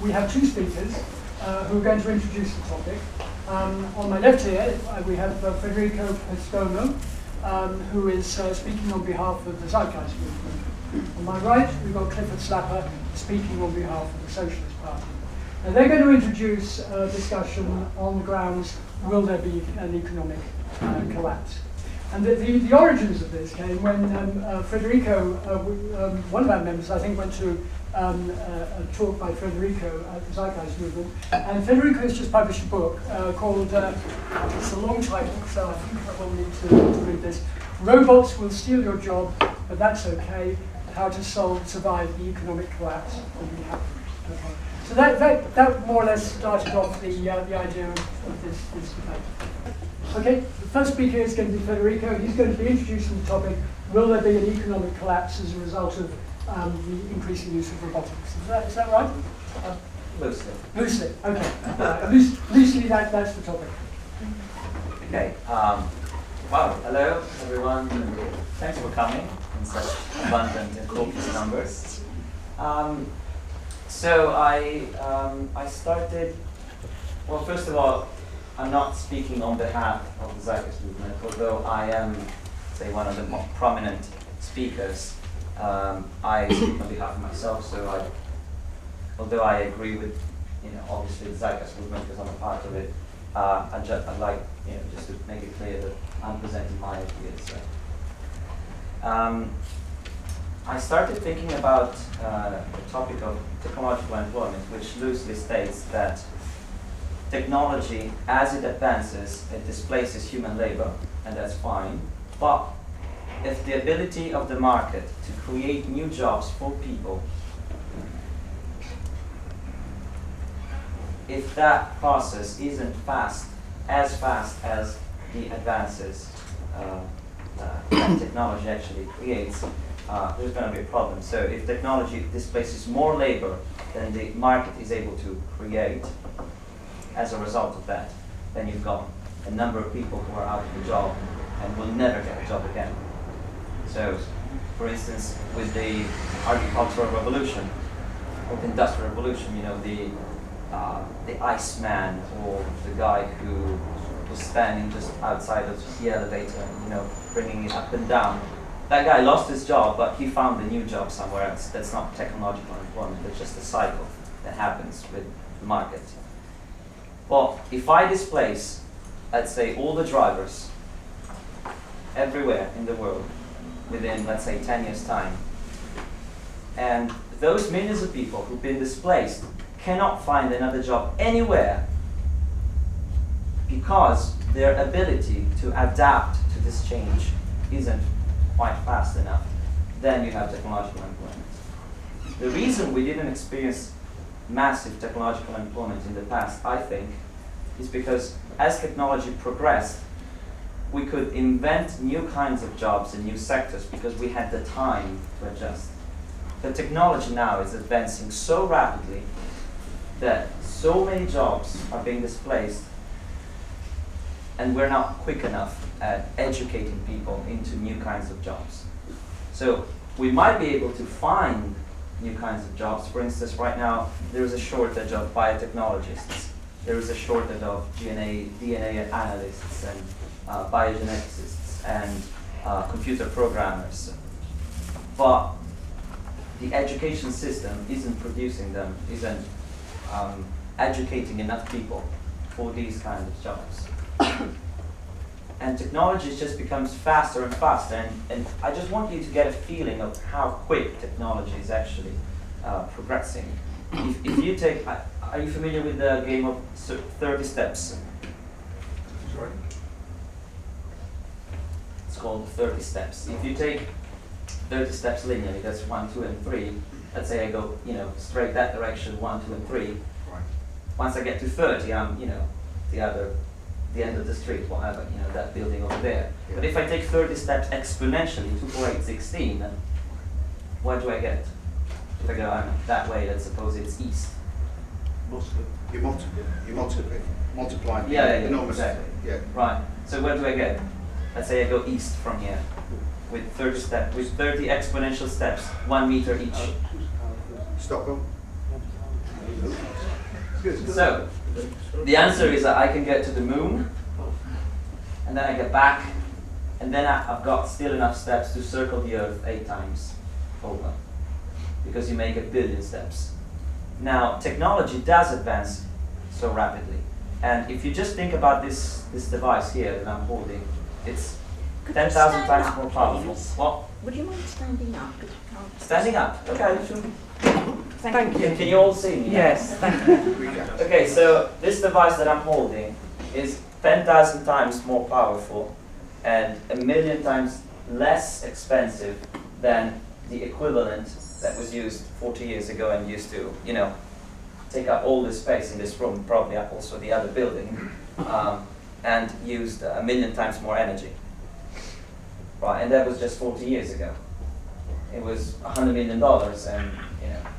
We have two speakers who are going to introduce the topic. On my left here, we have Federico Pistono, who is speaking on behalf of the Zeitgeist Movement. On my right, we've got Clifford Slapper speaking on behalf of the Socialist Party. Now, they're going to introduce a discussion on the grounds, will there be an economic collapse? And the origins of this came when Federico, one of our members, I think, went to a talk by Federico at the Zeitgeist Movement. And Federico has just published a book called, it's a long title, so I think I will need to read this. Robots Will Steal Your Job, But That's Okay, How to Survive the Economic Collapse and Be Happy. So that more or less started off the idea of this debate. Okay, the first speaker is going to be Federico. He's going to be introducing the topic, will there be an economic collapse as a result of the increasing use of robotics? Is that right? Loosely. Loosely, okay. Loosely, that's the topic. Okay. Well, hello everyone. Thanks for coming in such abundant and copious numbers. So I started. Well, first of all, I'm not speaking on behalf of the Zeitgeist Movement, although I am, say, one of the more prominent speakers. I speak on behalf of myself, so although I agree with, obviously the Zeitgeist Movement because I'm a part of it, I'd like, just to make it clear that I'm presenting my ideas. So. I started thinking about the topic of technological employment, which loosely states that technology, as it advances, it displaces human labor, and that's fine. But if the ability of the market to create new jobs for people, if that process isn't as fast as the advances that technology actually creates, there's going to be a problem. So if technology displaces more labor than the market is able to create, as a result of that, then you've got a number of people who are out of the job and will never get a job again. So, for instance, with the agricultural revolution, or the industrial revolution, the Iceman, or the guy who was standing just outside of the elevator, bringing it up and down. That guy lost his job, but he found a new job somewhere else. That's not technological employment, it's just a cycle that happens with the market. Well, if I displace, let's say, all the drivers everywhere in the world within, let's say, 10 years' time, and those millions of people who've been displaced cannot find another job anywhere because their ability to adapt to this change isn't quite fast enough, then you have technological employment. The reason we didn't experience massive technological employment in the past, I think, is because as technology progressed, we could invent new kinds of jobs in new sectors because we had the time to adjust. The technology now is advancing so rapidly that so many jobs are being displaced, and we're not quick enough at educating people into new kinds of jobs. So we might be able to find new kinds of jobs. For instance, right now, there is a shortage of biotechnologists. There is a shortage of DNA analysts and biogeneticists and computer programmers. But the education system isn't producing them, isn't educating enough people for these kinds of jobs. And technology just becomes faster and faster, and I just want you to get a feeling of how quick technology is actually progressing. If you take, are you familiar with the game of 30 steps? Sorry? It's called 30 steps. If you take 30 steps linearly, that's 1, 2, and 3. Let's say I go, straight that direction, 1, 2, and 3. Right. Once I get to 30, I'm, the end of the street, whatever, that building over there. Yeah. But if I take 30 steps exponentially, 2, 4, 8, 16, then what do I get? If I go that way, let's suppose it's east. You multiply Yeah, enormously. exactly. Yeah. Right. So where do I get? Let's say I go east from here with 30 exponential steps, 1 meter each. Stockholm? So, the answer is that I can get to the moon, and then I get back, and then I've got still enough steps to circle the Earth 8 times over, because you make 1 billion steps. Now, technology does advance so rapidly, and if you just think about this device here that I'm holding, it's 10,000 times more powerful. What? Would you mind standing up? 'Cause you can't- Standing up. Okay. Thank you. Can you all see me? Yes, thank you. Okay, so this device that I'm holding is 10,000 times more powerful and 1,000,000 times less expensive than the equivalent that was used 40 years ago and used to, take up all the space in this room, probably also the other building, and used 1,000,000 times more energy. Right, and that was just 40 years ago. It was $100 million and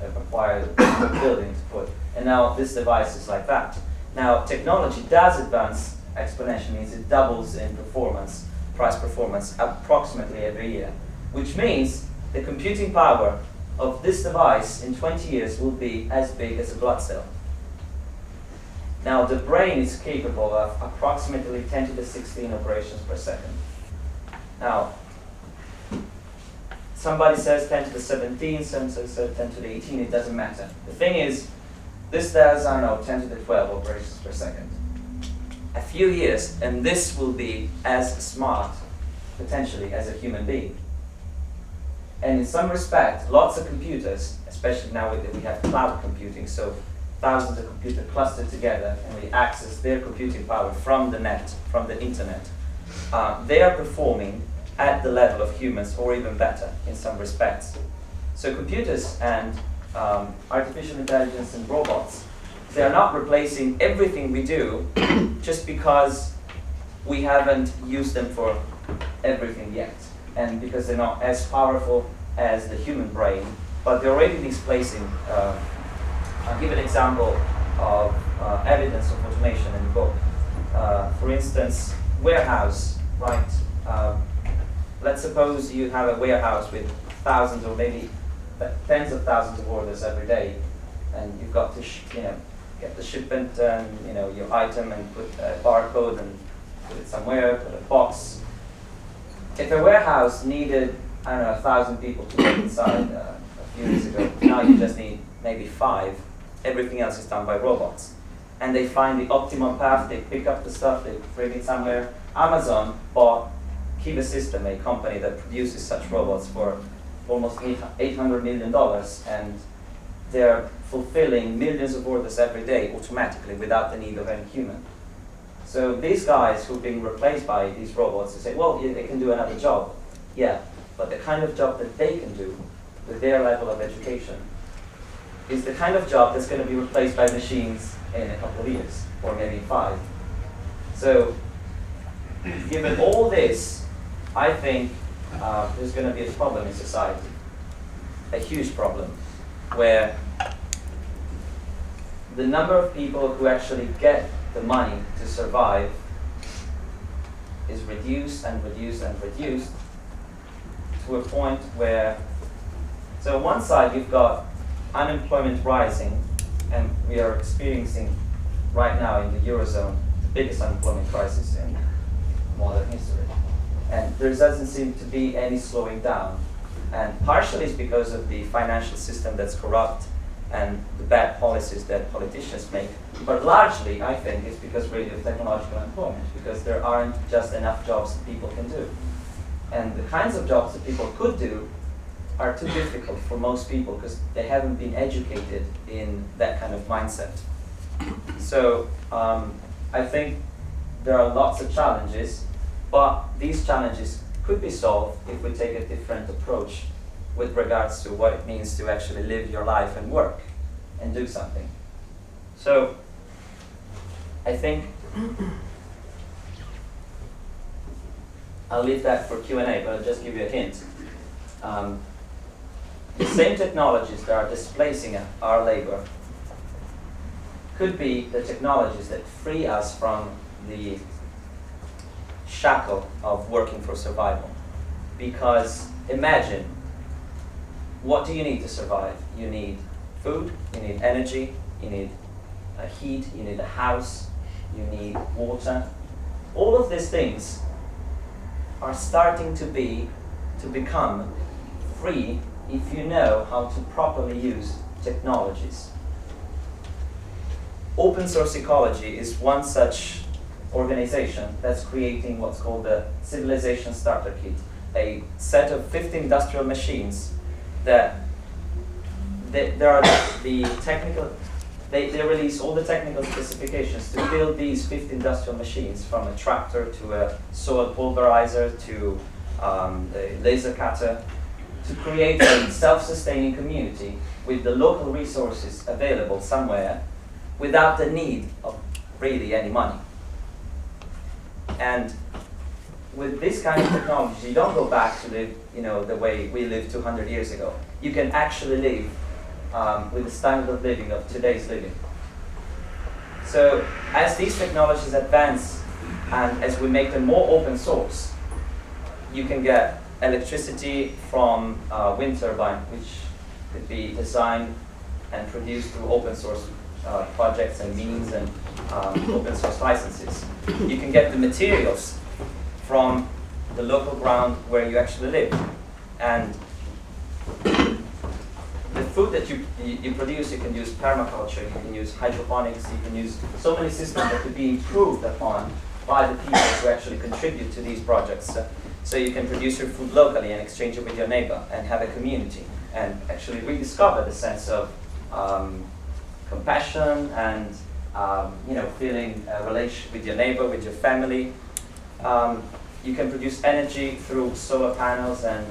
it required a building to put. And now this device is like that. Now technology does advance exponentially, means it doubles in performance, price performance, approximately every year. Which means the computing power of this device in 20 years will be as big as a blood cell. Now the brain is capable of approximately 10 to the 16 operations per second. Now, somebody says 10 to the 17, some says 10 to the 18, it doesn't matter. The thing is, this does, 10 to the 12 operations per second. A few years, and this will be as smart, potentially, as a human being. And in some respect, lots of computers, especially now that we have cloud computing, so thousands of computers clustered together, and we access their computing power from the net, from the internet, they are performing at the level of humans, or even better in some respects. So computers and artificial intelligence and robots, they are not replacing everything we do just because we haven't used them for everything yet, and because they're not as powerful as the human brain, but they're already displacing. I'll give an example of evidence of automation in the book. For instance, warehouse, right? Let's suppose you have a warehouse with thousands or maybe tens of thousands of orders every day, and you've got to get the shipment and your item and put a barcode and put it somewhere, put a box. If a warehouse needed 1,000 people to work inside a few years ago, now you just need maybe 5. Everything else is done by robots, and they find the optimum path. They pick up the stuff, they bring it somewhere. Amazon bought Kiva System, a company that produces such robots, for almost $800 million, and they're fulfilling millions of orders every day automatically without the need of any human. So these guys who've been replaced by these robots, they say, well, yeah, they can do another job. Yeah, but the kind of job that they can do with their level of education is the kind of job that's going to be replaced by machines in a couple of years, or maybe 5. So given all this, I think there's going to be a problem in society, a huge problem, where the number of people who actually get the money to survive is reduced and reduced and reduced to a point where, so on one side you've got unemployment rising, and we are experiencing right now in the Eurozone the biggest unemployment crisis in modern history. And there doesn't seem to be any slowing down. And partially it's because of the financial system that's corrupt and the bad policies that politicians make. But largely, I think, it's because really of technological employment, because there aren't just enough jobs that people can do. And the kinds of jobs that people could do are too difficult for most people because they haven't been educated in that kind of mindset. So I think there are lots of challenges, but these challenges could be solved if we take a different approach with regards to what it means to actually live your life and work and do something. So I think I'll leave that for Q&A, but I'll just give you a hint. The same technologies that are displacing our labor could be the technologies that free us from the shackle of working for survival. Because imagine, what do you need to survive? You need food, you need energy, you need heat, you need a house, you need water. All of these things are starting to become free if you know how to properly use technologies. Open Source Ecology is one such organization that's creating what's called the Civilization Starter Kit, a set of 50 industrial machines that they release all the technical specifications to build these 50 industrial machines, from a tractor to a soil pulverizer to a laser cutter, to create a self-sustaining community with the local resources available somewhere without the need of really any money. And with this kind of technology, you don't go back to live, the way we lived 200 years ago. You can actually live with the standard of living of today's living. So as these technologies advance and as we make them more open source, you can get electricity from wind turbine, which could be designed and produced through open source projects and means and open source licenses. You can get the materials from the local ground where you actually live. And the food that you produce, you can use permaculture, you can use hydroponics, you can use so many systems that could be improved upon by the people who actually contribute to these projects. So you can produce your food locally and exchange it with your neighbor and have a community and actually rediscover the sense of compassion and feeling a relationship with your neighbor, with your family. You can produce energy through solar panels and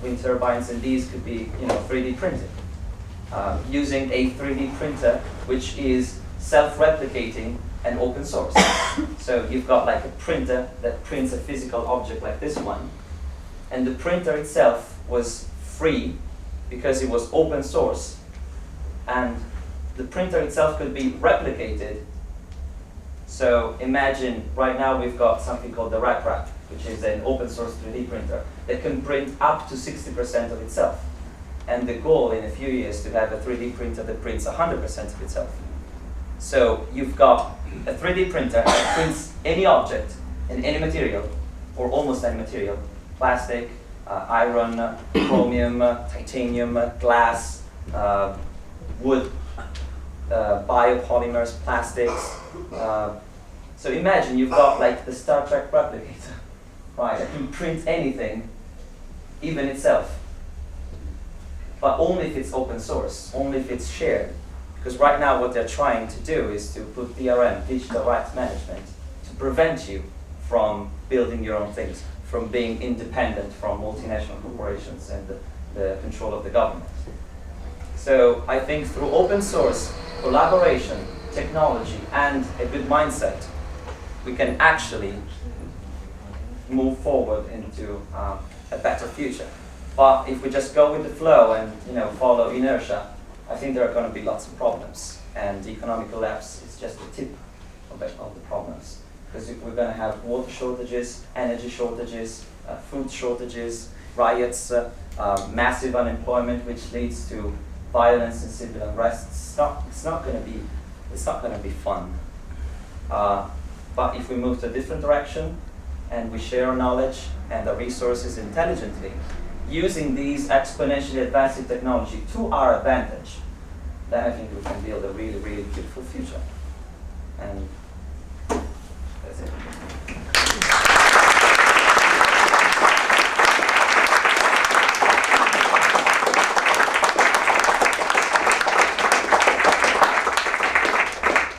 wind turbines, and these could be 3D printed. Using a 3D printer which is self-replicating and open source. So you've got like a printer that prints a physical object like this one, and the printer itself was free because it was open source, and the printer itself could be replicated. So imagine right now we've got something called the RepRap, which is an open source 3D printer that can print up to 60% of itself. And the goal in a few years to have a 3D printer that prints 100% of itself. So you've got a 3D printer that prints any object in any material, or almost any material: plastic, iron, chromium, titanium, glass, wood, biopolymers, plastics. So imagine you've got like the Star Trek replicator, right? That can print anything, even itself. But only if it's open source, only if it's shared. Because right now what they're trying to do is to put DRM, digital rights management, to prevent you from building your own things, from being independent from multinational corporations and the control of the government. So I think through open source, collaboration, technology, and a good mindset, we can actually move forward into a better future. But if we just go with the flow and follow inertia, I think there are going to be lots of problems. And economic collapse is just the tip of the problems. Because if we're going to have water shortages, energy shortages, food shortages, riots, massive unemployment, which leads to violence and civil unrest, it's not going to be fun. But if we move to a different direction and we share our knowledge and our resources intelligently, using these exponentially advancing technology to our advantage, then I think we can build a really, really beautiful future. And that's it.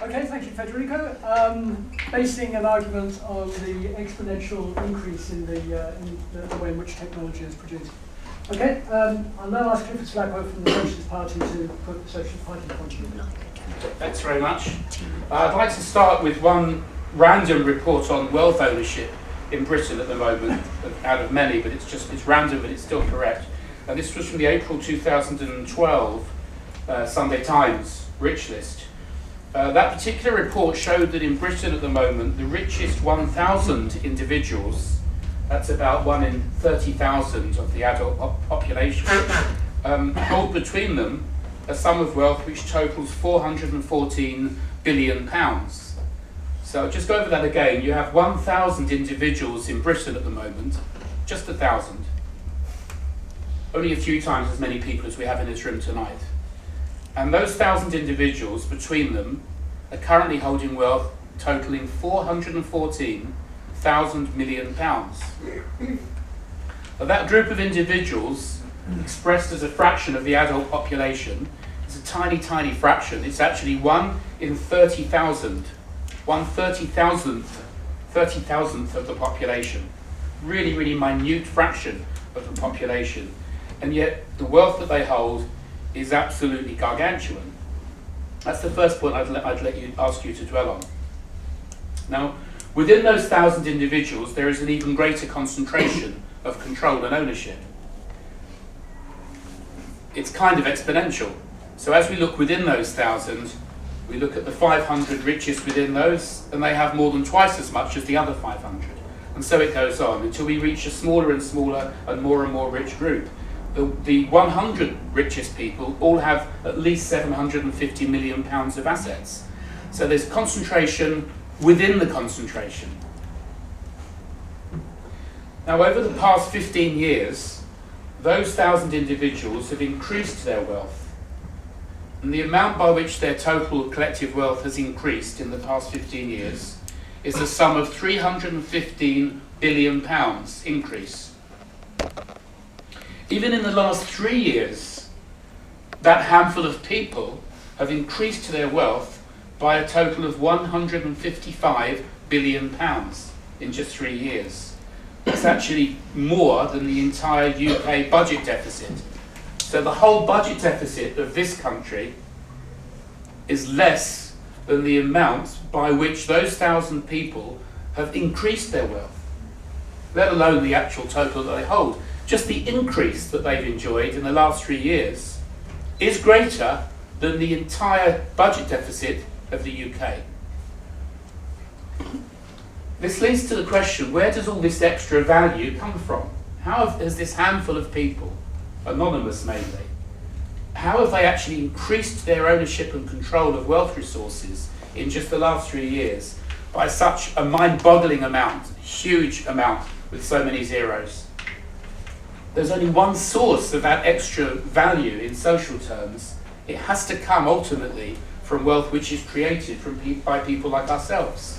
Okay, thank you, Federico. Basing an argument on the exponential increase in the way in which technology is produced. Okay, I'll now ask Clifford Slapper from the Socialist Party to put the Socialist Party point of view. Thanks very much. I'd like to start with one random report on wealth ownership in Britain at the moment, out of many, but it's random, but it's still correct. And this was from the April 2012 Sunday Times Rich List. That particular report showed that in Britain at the moment, the richest 1,000 individuals, that's about 1 in 30,000 of the adult population, hold between them a sum of wealth which totals £414 billion. So just go over that again. You have 1,000 individuals in Britain at the moment, just 1,000. Only a few times as many people as we have in this room tonight. And those 1,000 individuals, between them, are currently holding wealth totaling £414 million. Now, that group of individuals, expressed as a fraction of the adult population, is a tiny, tiny fraction. It's actually 1 in 30,000. 1/30,000th of the population. Really, really minute fraction of the population. And yet, the wealth that they hold is absolutely gargantuan. That's the first point I'd ask you to dwell on. Now, within those 1,000 individuals, there is an even greater concentration of control and ownership. It's kind of exponential. So as we look within those 1,000, we look at the 500 richest within those, and they have more than twice as much as the other 500. And so it goes on until we reach a smaller and smaller and more rich group. The 100 richest people all have at least £750 million of assets. So there's concentration within the concentration. Now, over the past 15 years, those 1,000 individuals have increased their wealth. And the amount by which their total collective wealth has increased in the past 15 years is a sum of £315 billion increase. Even in the last 3 years, that handful of people have increased their wealth by a total of £155 billion in just 3 years. It's actually more than the entire UK budget deficit. So the whole budget deficit of this country is less than the amount by which those 1,000 people have increased their wealth, let alone the actual total that they hold. Just the increase that they've enjoyed in the last 3 years is greater than the entire budget deficit of the UK. This leads to the question, where does all this extra value come from? How has this handful of people, anonymous mainly, how have they actually increased their ownership and control of wealth resources in just the last 3 years by such a mind-boggling amount, huge amount with so many zeros? There's only one source of that extra value in social terms. It has to come ultimately from wealth which is created by people like ourselves.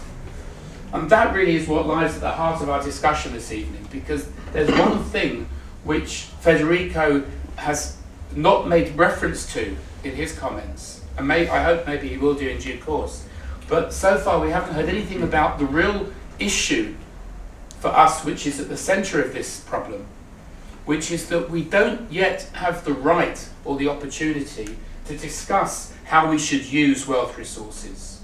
And that really is what lies at the heart of our discussion this evening, because there's one thing which Federico has not made reference to in his comments, and I hope maybe he will do in due course. But so far we haven't heard anything about the real issue for us which is at the centre of this problem, which is that we don't yet have the right or the opportunity to discuss how we should use wealth resources.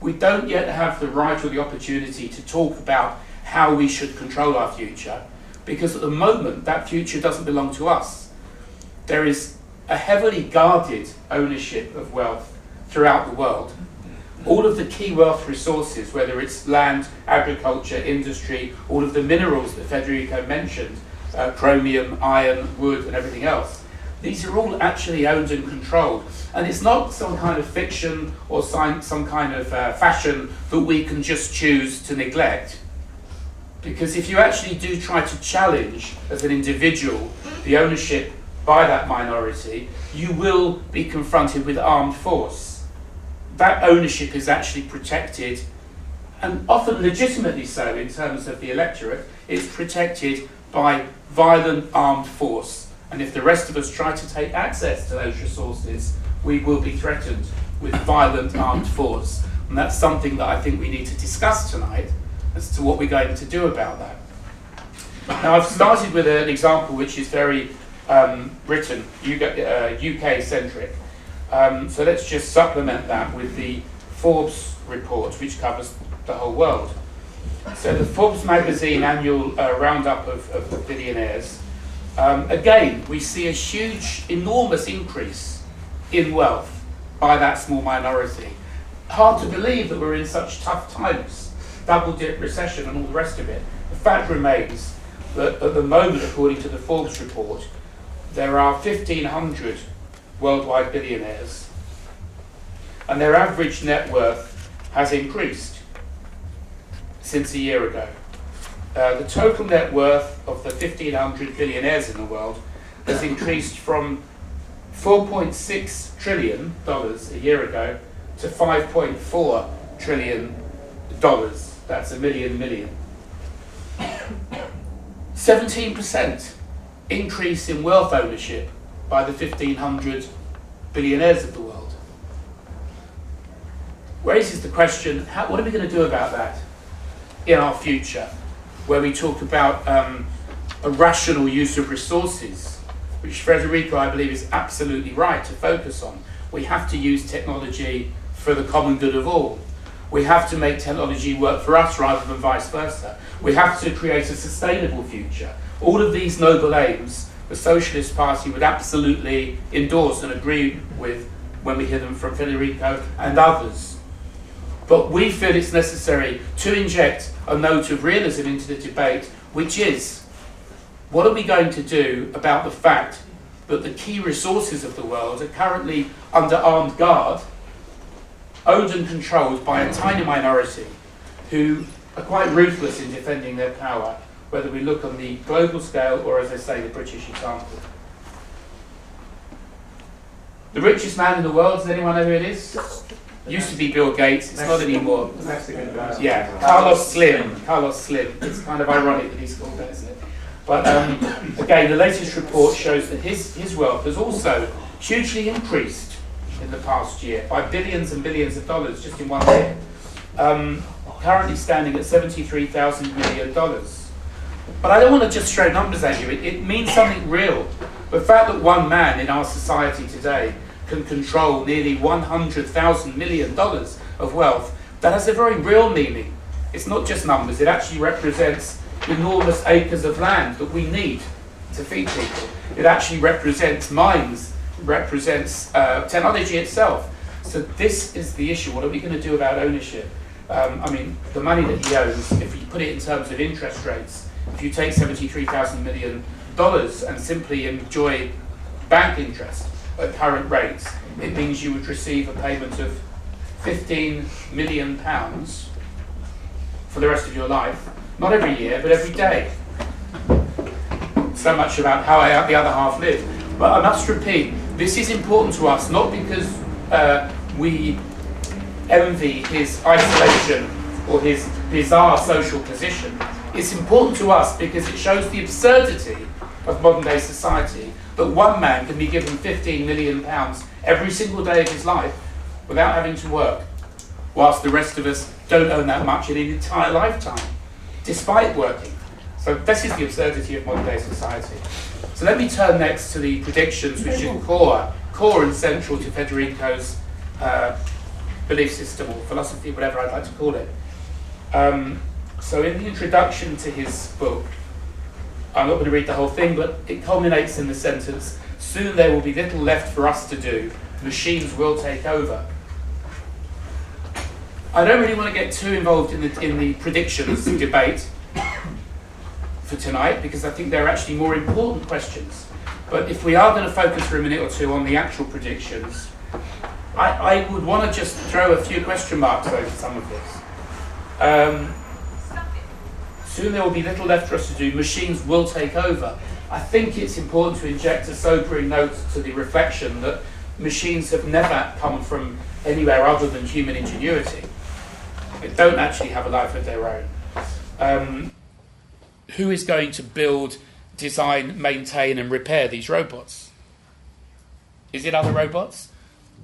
We don't yet have the right or the opportunity to talk about how we should control our future, because at the moment that future doesn't belong to us. There is a heavily guarded ownership of wealth throughout the world. All of the key wealth resources, whether it's land, agriculture, industry, all of the minerals that Federico mentioned, chromium, iron, wood, and everything else, these are all actually owned and controlled. And it's not some kind of fiction or some kind of fashion that we can just choose to neglect. Because if you actually do try to challenge, as an individual, the ownership by that minority, you will be confronted with armed force. That ownership is actually protected, and often legitimately so in terms of the electorate. It's protected by violent armed force. And if the rest of us try to take access to those resources, we will be threatened with violent armed force. And that's something that I think we need to discuss tonight as to what we're going to do about that. Now, I've started with an example which is very Britain, UK-centric. So let's just supplement that with the Forbes report, which covers the whole world. So the Forbes magazine annual roundup of billionaires. Again, we see a huge, enormous increase in wealth by that small minority. Hard to believe that we're in such tough times, double-dip recession and all the rest of it. The fact remains that at the moment, according to the Forbes report, there are 1,500 worldwide billionaires, and their average net worth has increased since a year ago. The total net worth of the 1,500 billionaires in the world has increased from $4.6 trillion a year ago to $5.4 trillion. That's a million. 17% increase in wealth ownership by the 1,500 billionaires of the world. Raises the question, what are we going to do about that in our future, where we talk about a rational use of resources, which Federico, I believe, is absolutely right to focus on. We have to use technology for the common good of all. We have to make technology work for us rather than vice versa. We have to create a sustainable future. All of these noble aims, the Socialist Party would absolutely endorse and agree with when we hear them from Federico and others. But we feel it's necessary to inject a note of realism into the debate, which is, what are we going to do about the fact that the key resources of the world are currently under armed guard, owned and controlled by a tiny minority who are quite ruthless in defending their power, whether we look on the global scale or, as I say, the British example. The richest man in the world, does anyone know who it is? Used to be Bill Gates, it's not anymore. Yeah, Carlos Slim. It's kind of ironic that he's called that, isn't it? But again, the latest report shows that his wealth has also hugely increased in the past year by billions and billions of dollars just in 1 year. Currently standing at $73,000 million. But I don't want to just throw numbers at you. It means something real. The fact that one man in our society today can control nearly $100,000 million of wealth, that has a very real meaning. It's not just numbers. It actually represents enormous acres of land that we need to feed people. It actually represents mines, represents technology itself. So this is the issue. What are we going to do about ownership? I mean, the money that he owns, if you put it in terms of interest rates, if you take $73,000 million and simply enjoy bank interest at current rates, it means you would receive a payment of £15 million for the rest of your life. Not every year, but every day. So much about how the other half live. But I must repeat, this is important to us, not because we envy his isolation or his bizarre social position. It's important to us because it shows the absurdity of modern day society, that one man can be given £15 million every single day of his life without having to work, whilst the rest of us don't earn that much in an entire lifetime, despite working. So this is the absurdity of modern day society. So let me turn next to the predictions, which are core and central to Federico's belief system or philosophy, whatever I'd like to call it. So in the introduction to his book, I'm not going to read the whole thing, but it culminates in the sentence, "Soon there will be little left for us to do. Machines will take over." I don't really want to get too involved in the predictions debate for tonight, because I think they're actually more important questions. But if we are going to focus for a minute or two on the actual predictions, I would want to just throw a few question marks over some of this. Soon there will be little left for us to do. Machines will take over. I think it's important to inject a sobering note to the reflection that machines have never come from anywhere other than human ingenuity. They don't actually have a life of their own. Who is going to build, design, maintain and repair these robots? Is it other robots?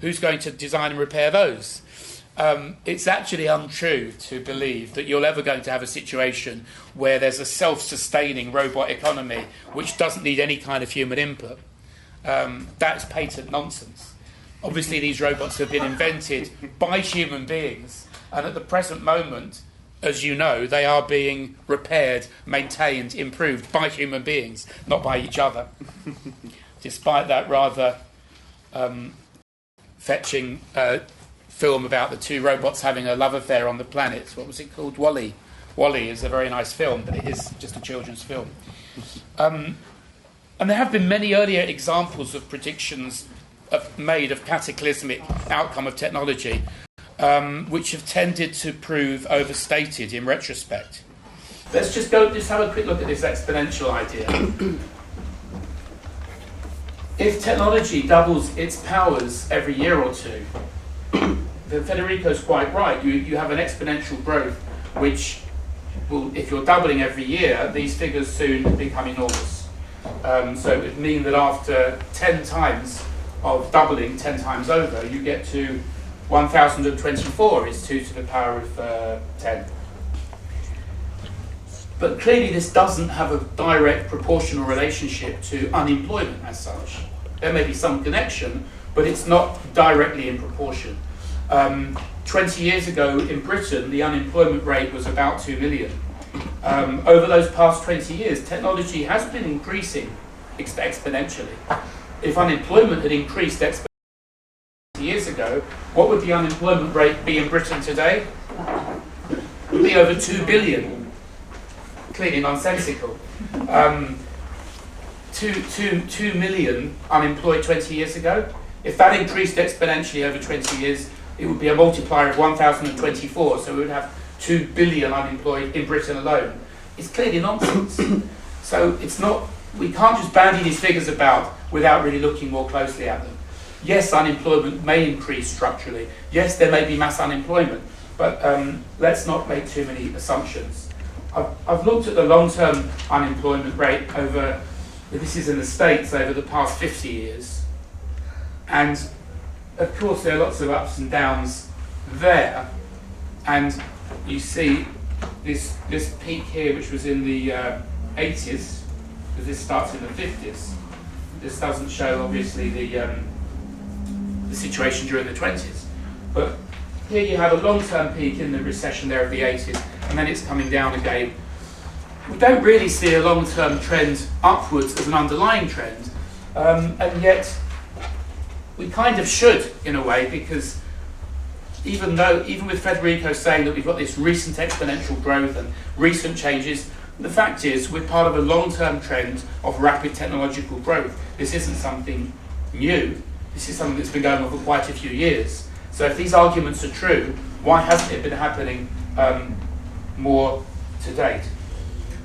Who's going to design and repair those? It's actually untrue to believe that you're ever going to have a situation where there's a self-sustaining robot economy which doesn't need any kind of human input. That's patent nonsense. Obviously, these robots have been invented by human beings, and at the present moment, as you know, they are being repaired, maintained, improved by human beings, not by each other. Despite that rather fetching film about the two robots having a love affair on the planet. What was it called? WALL-E. WALL-E is a very nice film, but it is just a children's film. And there have been many earlier examples of predictions made of cataclysmic outcome of technology, which have tended to prove overstated in retrospect. Let's just have a quick look at this exponential idea. If technology doubles its powers every year or two, then Federico's quite right. You have an exponential growth, which will, if you're doubling every year, these figures soon become enormous. So it would mean that after 10 times of doubling 10 times over, you get to 1024 is 2 to the power of 10. But clearly this doesn't have a direct proportional relationship to unemployment as such. There may be some connection, but it's not directly in proportion. 20 years ago in Britain, the unemployment rate was about 2 million. Over those past 20 years, technology has been increasing exponentially. If unemployment had increased exponentially 20 years ago, what would the unemployment rate be in Britain today? It would be over 2 billion. Clearly nonsensical. 2 million unemployed 20 years ago. If that increased exponentially over 20 years, it would be a multiplier of 1024, so we would have 2 billion unemployed in Britain alone. It's clearly nonsense. So it's not, we can't just bandy these figures about without really looking more closely at them. Yes, unemployment may increase structurally. Yes, there may be mass unemployment, but let's not make too many assumptions. I've looked at the long-term unemployment rate over, this is in the States, over the past 50 years. And of course there are lots of ups and downs there. And you see this peak here, which was in the 80s, because this starts in the 50s. This doesn't show, obviously, the situation during the 20s. But here you have a long-term peak in the recession there of the 80s, and then it's coming down again. We don't really see a long-term trend upwards as an underlying trend, and yet we kind of should, in a way, because even with Federico saying that we've got this recent exponential growth and recent changes, the fact is we're part of a long-term trend of rapid technological growth. This isn't something new. This is something that's been going on for quite a few years. So if these arguments are true, why hasn't it been happening more to date?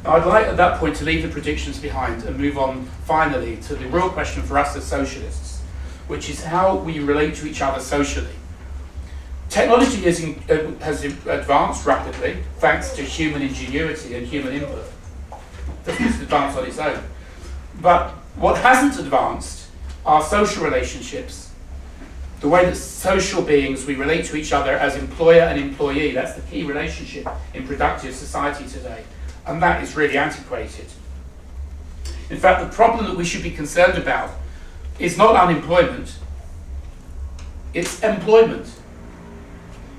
Now, I'd like at that point to leave the predictions behind and move on finally to the real question for us as socialists, which is how we relate to each other socially. Technology has advanced rapidly thanks to human ingenuity and human input. It doesn't just advance on its own. But what hasn't advanced are social relationships. The way that social beings, we relate to each other as employer and employee. That's the key relationship in productive society today. And that is really antiquated. In fact, the problem that we should be concerned about is not unemployment, it's employment.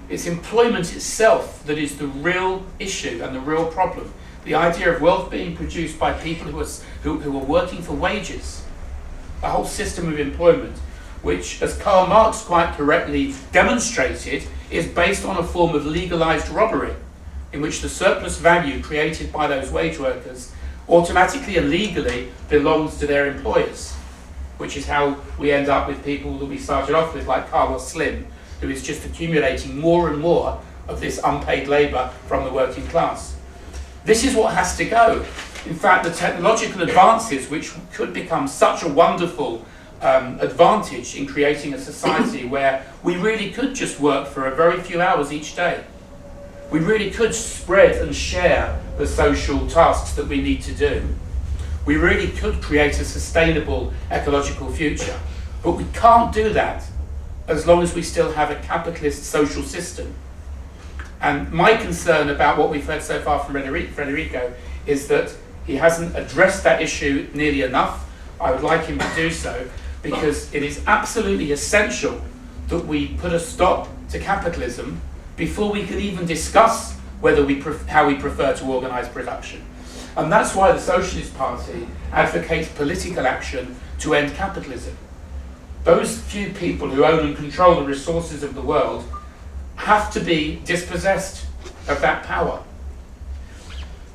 It's employment itself that is the real issue and the real problem. The idea of wealth being produced by people who are working for wages. A whole system of employment, which, as Karl Marx quite correctly demonstrated, is based on a form of legalized robbery, in which the surplus value created by those wage workers automatically and legally belongs to their employers, which is how we end up with people that we started off with, like Carlos Slim, who is just accumulating more and more of this unpaid labour from the working class. This is what has to go. In fact, the technological advances, which could become such a wonderful advantage in creating a society where we really could just work for a very few hours each day. We really could spread and share the social tasks that we need to do. We really could create a sustainable ecological future. But we can't do that as long as we still have a capitalist social system. And my concern about what we've heard so far from Federico is that he hasn't addressed that issue nearly enough. I would like him to do so, because it is absolutely essential that we put a stop to capitalism before we can even discuss whether how we prefer to organise production. And that's why the Socialist Party advocates political action to end capitalism. Those few people who own and control the resources of the world have to be dispossessed of that power.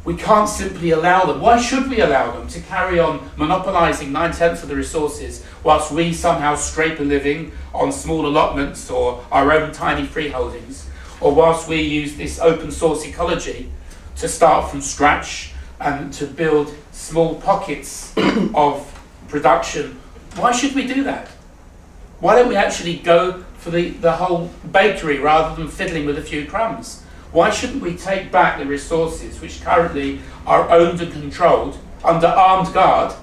We can't simply allow them. Why should we allow them to carry on monopolising 9/10 of the resources whilst we somehow scrape a living on small allotments or our own tiny freeholdings, or whilst we use this open source ecology to start from scratch and to build small pockets of production? Why should we do that? Why don't we actually go for the whole bakery rather than fiddling with a few crumbs? Why shouldn't we take back the resources which currently are owned and controlled under armed guard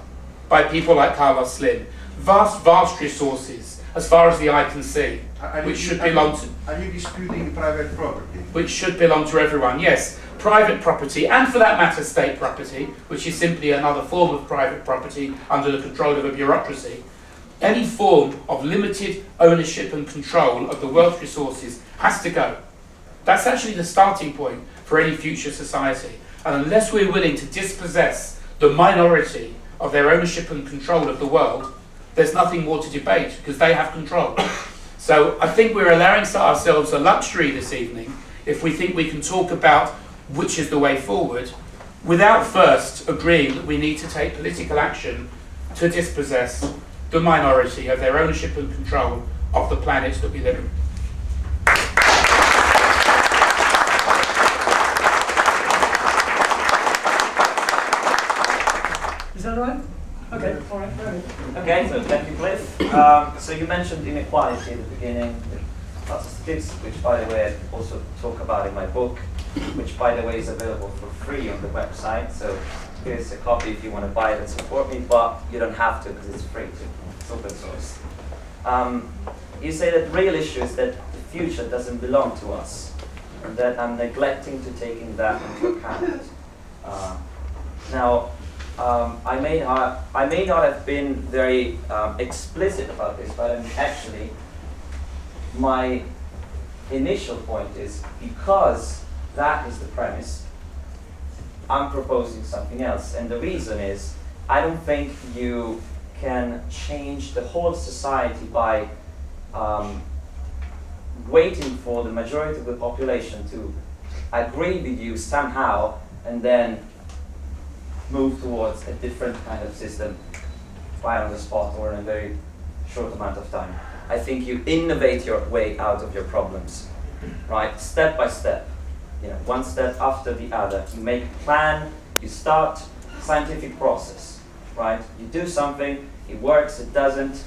by people like Carlos Slim? Vast resources, as far as the eye can see, which should belong to... Are you disputing private property? Which should belong to everyone, yes. Private property, and for that matter state property, which is simply another form of private property under the control of a bureaucracy. Any form of limited ownership and control of the wealth resources has to go. That's actually the starting point for any future society. And unless we're willing to dispossess the minority of their ownership and control of the world, there's nothing more to debate because they have control. So I think we're allowing ourselves a luxury this evening if we think we can talk about which is the way forward without first agreeing that we need to take political action to dispossess the minority of their ownership and control of the planet that we live in. Is that all right? Okay, all right, go ahead. Okay, so thank you, Cliff. So you mentioned inequality at the beginning, lots of statistics, which by the way I also talk about in my book, which by the way is available for free on the website. So here's a copy if you want to buy it and support me, but you don't have to because it's free too. It's open source. You say that the real issue is that the future doesn't belong to us, and that I'm neglecting to taking that into account. Now, I may not have been very explicit about this, but actually, my initial point is because that is the premise, I'm proposing something else. And the reason is, I don't think you can change the whole society by waiting for the majority of the population to agree with you somehow and then move towards a different kind of system right on the spot or in a very short amount of time. I think you innovate your way out of your problems, right? Step by step, one step after the other. You make a plan, you start scientific process, right? You do something, it works, it doesn't,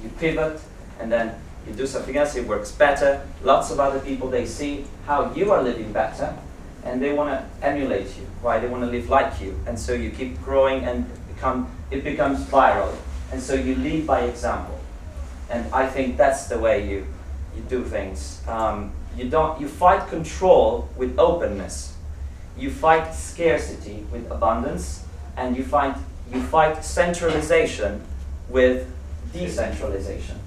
you pivot, and then you do something else, it works better. Lots of other people, they see how you are living better, and they want to emulate you, right? They want to live like you, and so you keep growing, and it becomes viral, and so you lead by example. And I think that's the way you do things. You fight control with openness. You fight scarcity with abundance, and you fight centralization with decentralization.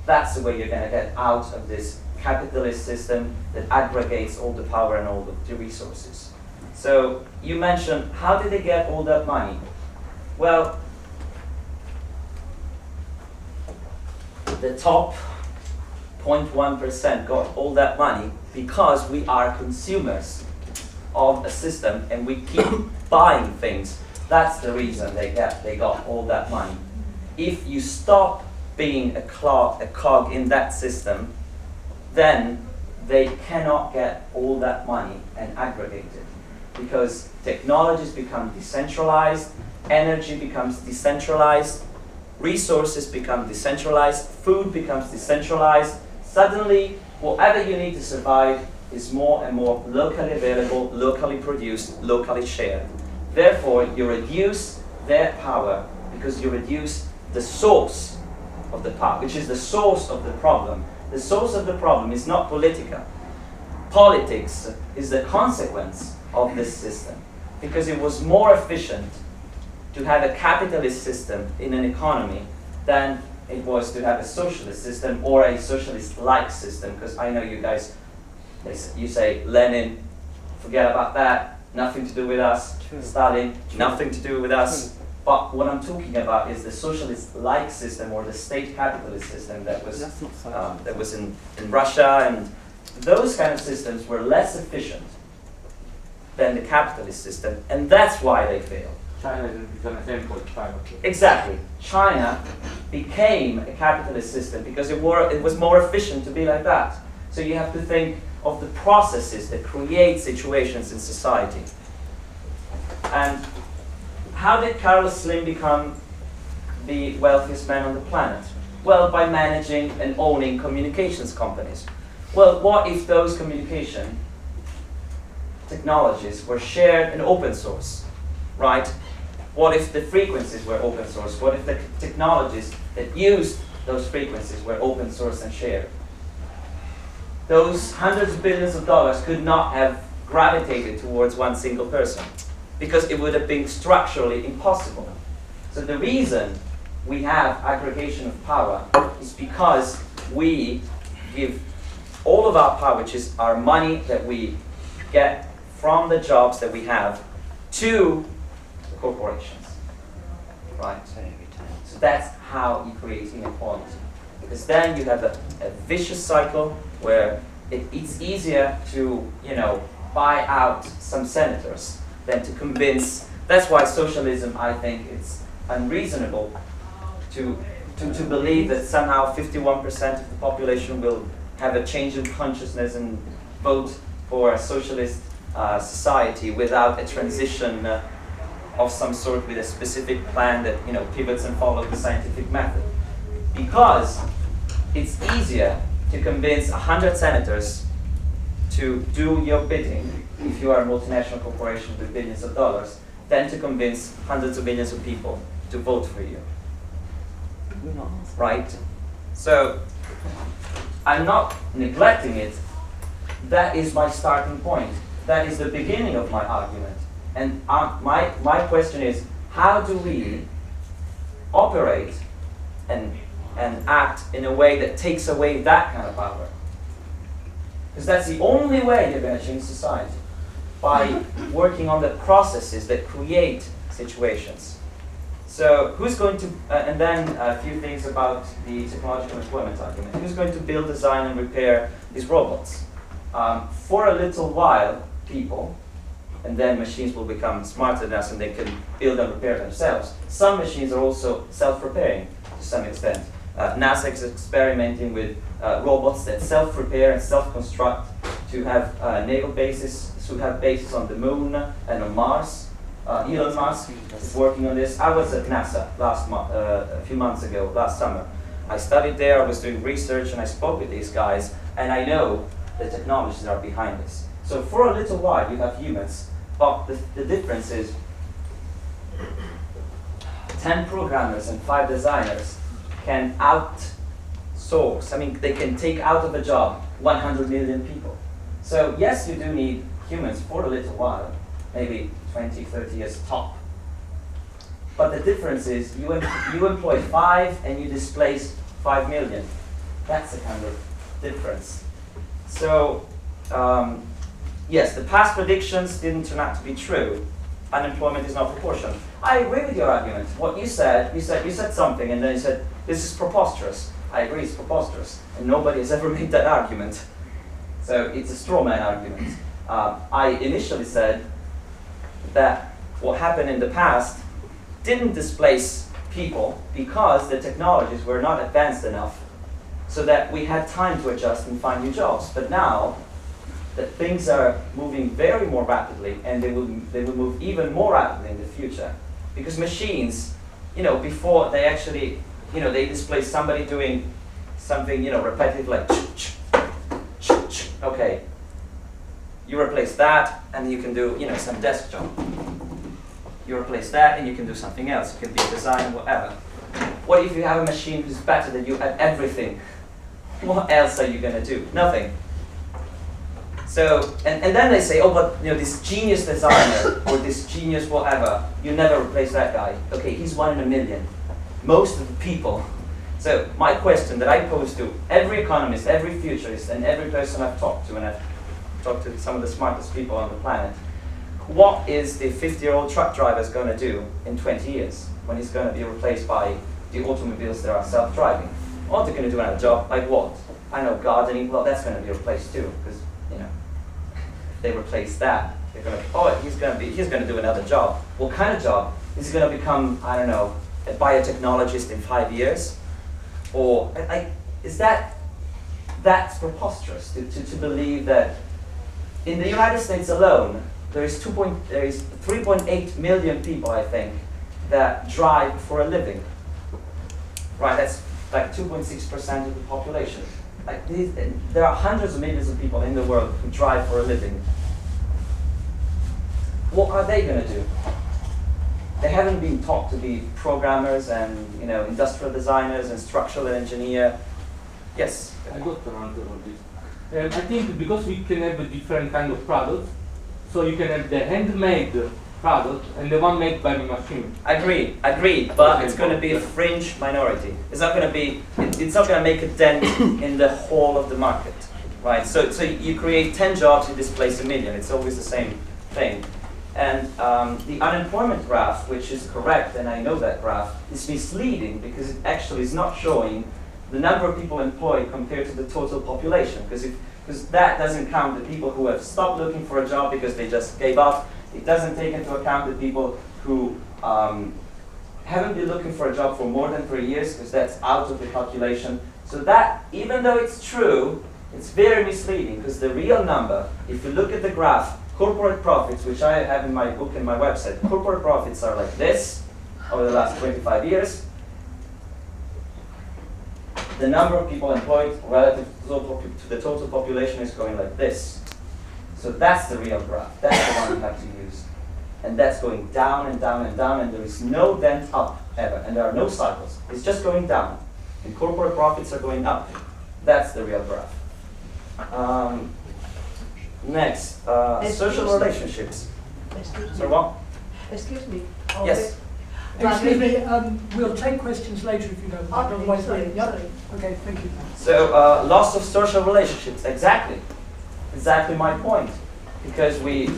That's the way you're going to get out of this capitalist system that aggregates all the power and all the resources. So you mentioned, how did they get all that money? Well, the top 0.1% got all that money because we are consumers of a system and we keep buying things. That's the reason they got all that money. If you stop being a cog in that system, then they cannot get all that money and aggregate it, because technologies become decentralized, energy becomes decentralized, resources become decentralized, food becomes decentralized. Suddenly, whatever you need to survive is more and more locally available, locally produced, locally shared. Therefore, you reduce their power because you reduce the source of the power, which is the source of the problem. The source of the problem is not political. Politics is the consequence of this system, because it was more efficient to have a capitalist system in an economy than it was to have a socialist system or a socialist-like system, because I know you guys, you say Lenin, forget about that, nothing to do with us. True. Stalin, True. Nothing to do with us. True. But what I'm talking about is the socialist-like system or the state capitalist system that was in Russia, and those kind of systems were less efficient than the capitalist system, and that's why they fail. China is an example of China. Exactly. China became a capitalist system because it was more efficient to be like that. So you have to think of the processes that create situations in society. And how did Carlos Slim become the wealthiest man on the planet? Well, by managing and owning communications companies. Well, what if those communication technologies were shared and open source, right? What if the frequencies were open source? What if the technologies that used those frequencies were open source and shared? Those hundreds of billions of dollars could not have gravitated towards one single person because it would have been structurally impossible. So the reason we have aggregation of power is because we give all of our power, which is our money that we get from the jobs that we have, to the corporations, right? So that's how you create inequality. Because then you have a vicious cycle where it's easier to, buy out some senators than to convince. That's why socialism, I think, it's unreasonable to believe that somehow 51% of the population will have a change in consciousness and vote for a socialist society without a transition of some sort with a specific plan that pivots and follows the scientific method. Because it's easier to convince 100 senators to do your bidding if you are a multinational corporation with billions of dollars than to convince hundreds of millions of people to vote for you. Right? So I'm not neglecting it. That is my starting point. That is the beginning of my argument. And my question is, how do we operate and act in a way that takes away that kind of power? Because that's the only way you're going to change society, by working on the processes that create situations. So who's going to, and then a few things about the technological employment argument. Who's going to build, design, and repair these robots? For a little while, people, and then machines will become smarter than us and they can build and repair themselves. Some machines are also self-repairing to some extent. NASA is experimenting with robots that self-repair and self-construct to have naval bases, to have bases on the moon and on Mars. Elon Musk is working on this. I was at NASA a few months ago, last summer. I studied there, I was doing research, and I spoke with these guys, and I know the technologies that are behind this. So for a little while, you have humans, but the difference is 10 programmers and 5 designers can outsource. I mean, they can take out of a job 100 million people. So yes, you do need humans for a little while, maybe 20, 30 years top. But the difference is you employ 5 and you displace 5 million. That's the kind of difference. So yes, the past predictions didn't turn out to be true. Unemployment is not proportional. I agree with your argument. What you said something and then you said, this is preposterous. I agree, it's preposterous. And nobody has ever made that argument. So it's a straw man argument. I initially said that what happened in the past didn't displace people because the technologies were not advanced enough so that we had time to adjust and find new jobs. But now that things are moving very more rapidly, and they will move even more rapidly in the future, because machines, before they actually, they displace somebody doing something, repetitive like okay. You replace that, and you can do, some desk job. You replace that, and you can do something else. You can be a designer, whatever. What if you have a machine who's better than you at everything? What else are you going to do? Nothing. So, and then they say, oh, but this genius designer or this genius whatever, you never replace that guy. Okay, he's 1 in a million. Most of the people. So my question that I pose to every economist, every futurist, and every person I've talked to, and I've talked to some of the smartest people on the planet, what is the 50-year-old truck driver going to do in 20 years when he's going to be replaced by the automobiles that are self-driving? What they're going to do another job? Like what? I know, gardening. Well, that's going to be replaced too, because they replace that. They're going to, oh, he's going to do another job. What kind of job? Is he going to become, I don't know, a biotechnologist in 5 years? Or is that's preposterous to believe that in the United States alone, there is 3.8 million people, I think, that drive for a living. Right, that's like 2.6% of the population. Like there are hundreds of millions of people in the world who drive for a living. What are they going to do? They haven't been taught to be programmers and industrial designers and structural engineer. Yes. I got an answer on this. I think because we can have a different kind of products, so you can have the handmade product and the one made by the machine. Agreed, but it's going to be a fringe minority. It's not going to be. It's not going to make a dent in the whole of the market, right? So you create 10 jobs, you displace 1 million. It's always the same thing. And the unemployment graph, which is correct, and I know that graph, is misleading because it actually is not showing the number of people employed compared to the total population. Because that doesn't count the people who have stopped looking for a job because they just gave up. It doesn't take into account the people who haven't been looking for a job for more than 3 years, because that's out of the calculation. So that, even though it's true, it's very misleading, because the real number, if you look at the graph, corporate profits, which I have in my book and my website, corporate profits are like this over the last 25 years. The number of people employed relative to the total population is going like this. So that's the real graph. That's the one you have to use. And that's going down and down and down, and there is no dent up ever. And there are no cycles. It's just going down. And corporate profits are going up. That's the real graph. Next, social relationships. So what? Excuse me. Yes. Excuse me, we'll take questions later if you don't mind. Otherwise, okay, thank you. So, loss of social relationships, exactly my point. Because we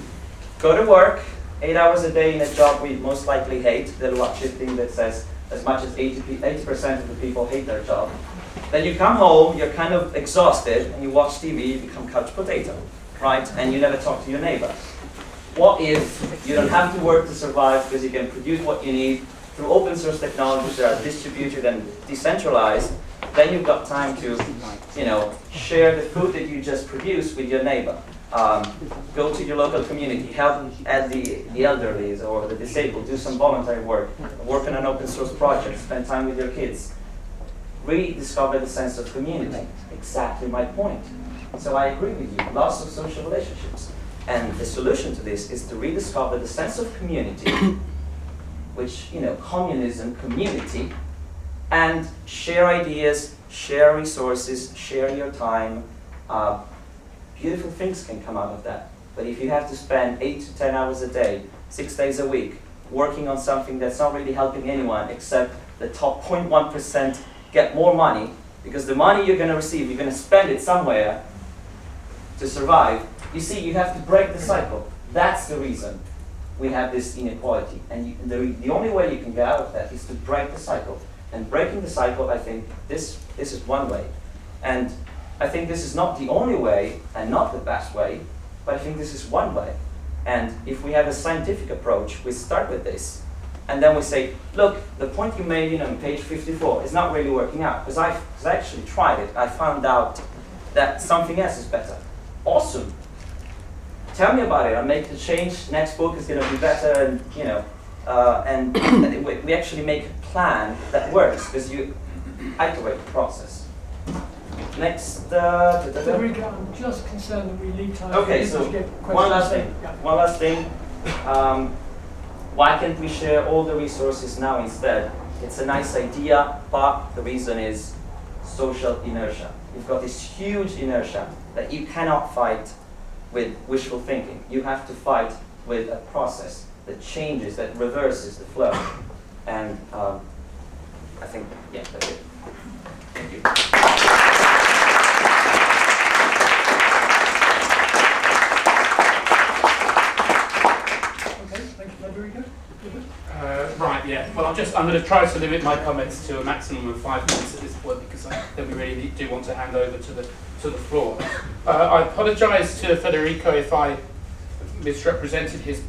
go to work 8 hours a day in a job we most likely hate. There's a lot shifting that says as much as 80% of the people hate their job. Then you come home, you're kind of exhausted, and you watch TV, you become couch potato, right? And you never talk to your neighbor. What if you don't have to work to survive because you can produce what you need through open source technologies that are distributed and decentralized? Then you've got time to, share the food that you just produced with your neighbor. Go to your local community, help at the elderly or the disabled, do some voluntary work on an open source project, spend time with your kids. Rediscover the sense of community. Exactly my point. So I agree with you, loss of social relationships. And the solution to this is to rediscover the sense of community, which, communism, community, and share ideas, share resources, share your time. Beautiful things can come out of that. But if you have to spend 8 to 10 hours a day, 6 days a week, working on something that's not really helping anyone except the top 0.1% get more money, because the money you're going to receive, you're going to spend it somewhere to survive. You see, you have to break the cycle. That's the reason we have this inequality. And the only way you can get out of that is to break the cycle. And breaking the cycle, I think, this is one way. And I think this is not the only way and not the best way, but I think this is one way. And if we have a scientific approach, we start with this. And then we say, look, the point you made on page 54 is not really working out. Because I actually tried it. I found out that something else is better. Awesome. Tell me about it. I'll make the change. Next book is going to be better, and and we actually make a plan that works because you iterate the process. Next, Federico, I'm just concerned that we leave time. Okay, so one last thing. Yeah. One last thing. Why can't we share all the resources now instead? It's a nice idea, but the reason is social inertia. You've got this huge inertia that you cannot fight with wishful thinking. You have to fight with a process that changes, that reverses the flow. And I think, that's it. Thank you. Okay, thank you, Federico. Right, yeah. Well, I'm going to try to limit my comments to a maximum of 5 minutes at this point, because then we really do want to hand over to the floor. I apologise to Federico if I misrepresented his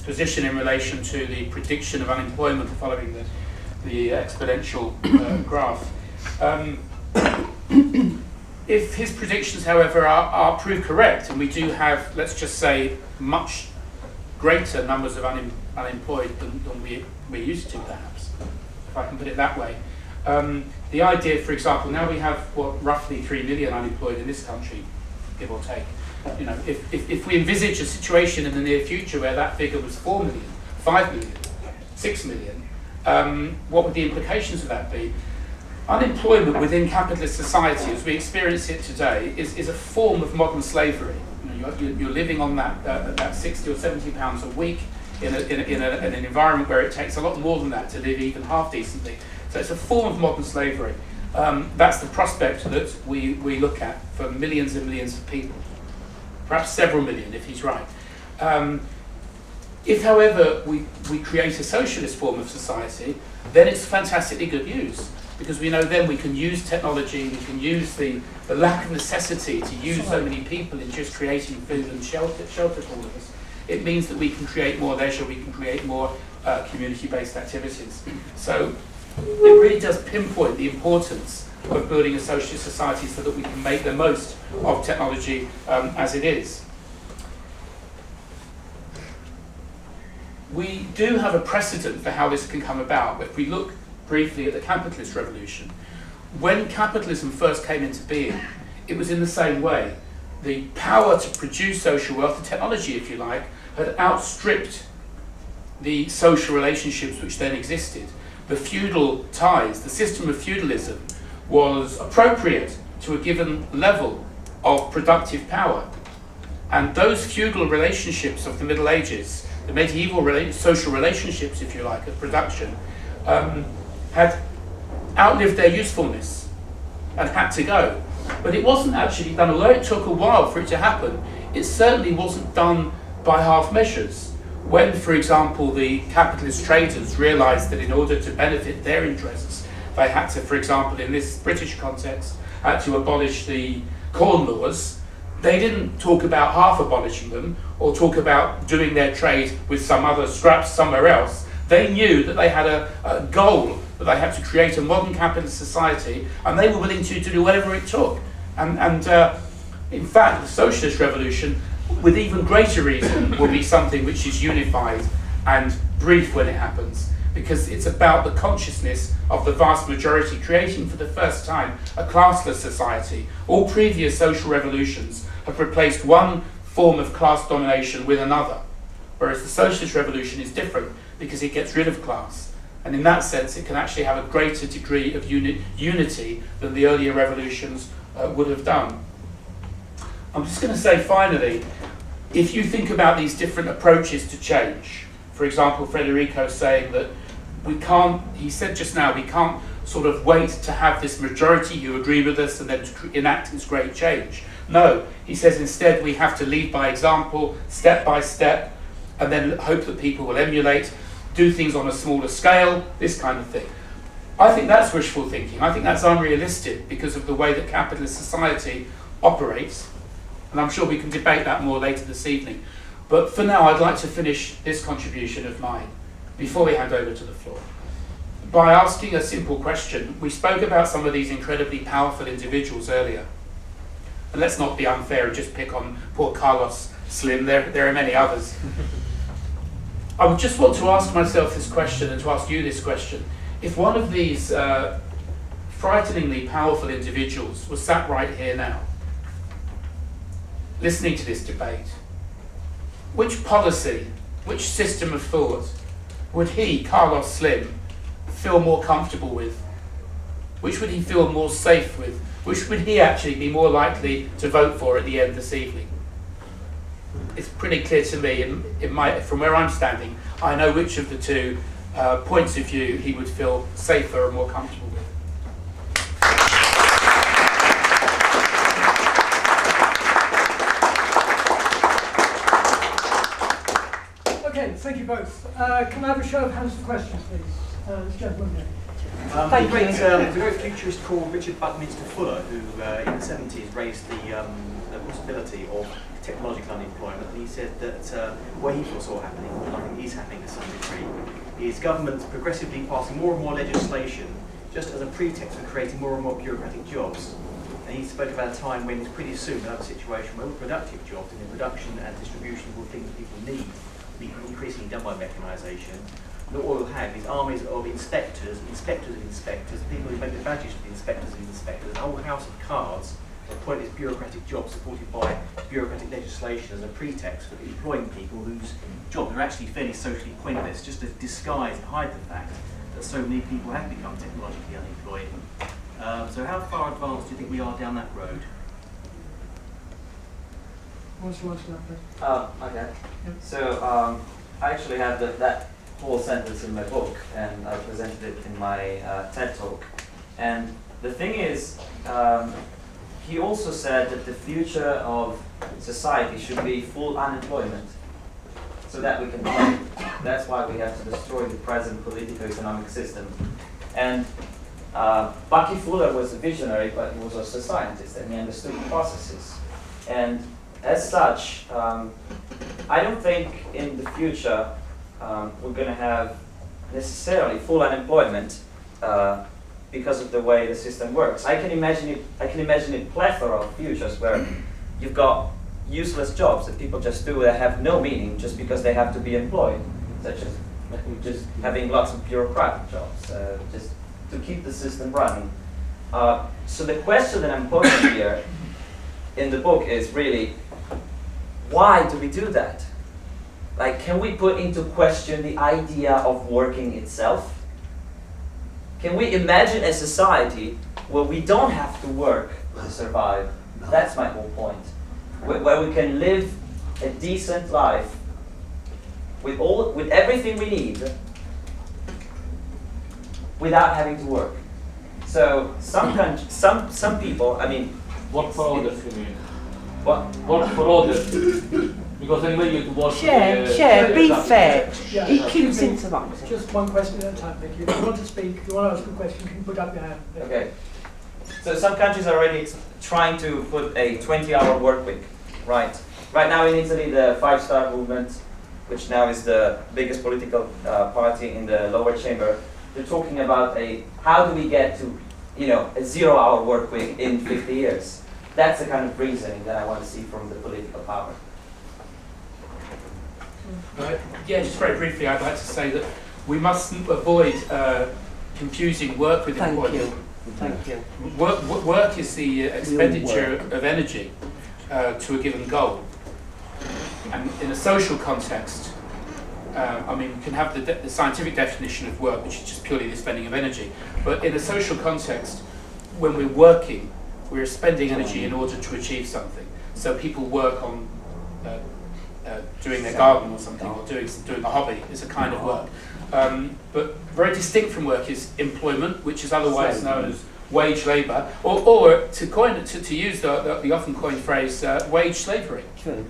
position in relation to the prediction of unemployment following the exponential graph. If his predictions, however, are proved correct, and we do have, let's just say, much greater numbers of unemployed than we're used to, perhaps, if I can put it that way. The idea, for example, now we have, roughly 3 million unemployed in this country, give or take. You know, if we envisage a situation in the near future where that figure was 4 million, 5 million, 6 million, what would the implications of that be? Unemployment within capitalist society, as we experience it today, is a form of modern slavery. You know, you're living on that 60 or 70 pounds a week in an environment where it takes a lot more than that to live even half decently. So it's a form of modern slavery. That's the prospect that we look at for millions and millions of people, perhaps several million if he's right. If, however, we create a socialist form of society, then it's fantastically good news, because we know then we can use technology, we can use the lack of necessity to use so many people in just creating food and shelter for all of us. It means that we can create more leisure, we can create more community-based activities. So it really does pinpoint the importance of building a socialist society so that we can make the most of technology as it is. We do have a precedent for how this can come about. If we look briefly at the capitalist revolution, when capitalism first came into being, it was in the same way. The power to produce social wealth, the technology, if you like, had outstripped the social relationships which then existed. The feudal ties, the system of feudalism, was appropriate to a given level of productive power. And those feudal relationships of the Middle Ages, the medieval social relationships, if you like, of production, had outlived their usefulness and had to go. But it wasn't actually done, although it took a while for it to happen, it certainly wasn't done by half measures. When, for example, the capitalist traders realised that in order to benefit their interests, they had to, for example, in this British context, had to abolish the corn laws, they didn't talk about half abolishing them or talk about doing their trade with some other scraps somewhere else. They knew that they had a goal, that they had to create a modern capitalist society, and they were willing to do whatever it took. And in fact, the socialist revolution, with even greater reason, will be something which is unified and brief when it happens, because it's about the consciousness of the vast majority, creating for the first time a classless society. All previous social revolutions have replaced one form of class domination with another, whereas the socialist revolution is different because it gets rid of class. And in that sense, it can actually have a greater degree of unity than the earlier revolutions would have done. I'm just going to say finally, if you think about these different approaches to change, for example, Federico saying that we can't, he said just now, we can't sort of wait to have this majority who agree with us and then to enact this great change. No, he says instead we have to lead by example, step by step, and then hope that people will emulate, do things on a smaller scale, this kind of thing. I think that's wishful thinking. I think that's unrealistic because of the way that capitalist society operates. And I'm sure we can debate that more later this evening. But for now, I'd like to finish this contribution of mine before we hand over to the floor by asking a simple question. We spoke about some of these incredibly powerful individuals earlier. And let's not be unfair and just pick on poor Carlos Slim. There are many others. I would just want to ask myself this question and to ask you this question. If one of these frighteningly powerful individuals was sat right here now, listening to this debate, which policy, which system of thought would he, Carlos Slim, feel more comfortable with? Which would he feel more safe with? Which would he actually be more likely to vote for at the end this evening? It's pretty clear to me, from where I'm standing, I know which of the two points of view he would feel safer and more comfortable with. Okay, thank you both. Can I have a show of hands for questions, please? This gentleman here. Thank There's you. a great futurist called Richard Buckminster Fuller, who in the 70s raised the possibility of technological unemployment. And he said that what he foresaw happening, and I think is happening to some degree, is governments progressively passing more and more legislation just as a pretext for creating more and more bureaucratic jobs. And he spoke about a time when pretty soon we'll have a situation where all productive jobs and the production and distribution of all things people need will be increasingly done by mechanisation. And what we'll have is armies of inspectors, inspectors of inspectors, people who make the badges for the inspectors of inspectors, a whole house of cards of pointless bureaucratic jobs supported by bureaucratic legislation as a pretext for employing people whose jobs are actually fairly socially pointless, just to disguise and hide the fact that so many people have become technologically unemployed. So how far advanced do you think we are down that road? What's the answer to that, please? Okay. So I actually have that whole sentence in my book, and I presented it in my TED talk. And the thing is, he also said that the future of society should be full unemployment, so that we can play. That's why we have to destroy the present political-economic system. And Bucky Fuller was a visionary, but he was also a scientist, and he understood the processes. And as such, I don't think in the future we're going to have necessarily full unemployment because of the way the system works. I can imagine a plethora of futures where you've got useless jobs that people just do that have no meaning just because they have to be employed, such as just having lots of bureaucratic jobs, just to keep the system running. So the question that I'm posing here in the book is really, why do we do that? Like, can we put into question the idea of working itself? Can we imagine a society where we don't have to work to survive? That's my whole point. Where we can live a decent life with everything we need without having to work. So some people, I mean, Work for others, you mean? what? Work for others. Because anyway you work Chair, be fair. Yeah. He keeps interrupting. Just one question at a time, Vicky. If you want to speak, if you want to ask a question, you can put up your hand. Okay. So some countries are already trying to put a 20-hour work week, right? Right now in Italy, the 5-Star Movement, which now is the biggest political party in the lower chamber, they're talking about how do we get to, a 0-hour work week in 50 years? That's the kind of reasoning that I want to see from the political power. Yeah, just very briefly, I'd like to say that we mustn't avoid confusing work with employment. Thank you. Work is the expenditure of energy to a given goal. And in a social context, you can have the scientific definition of work, which is just purely the spending of energy. But in a social context, when we're working, we're spending energy in order to achieve something. So people work on doing their garden or something, or doing a hobby is a kind of work. But very distinct from work is employment, which is otherwise known as wage labour, or to use the often coined phrase, wage slavery. True.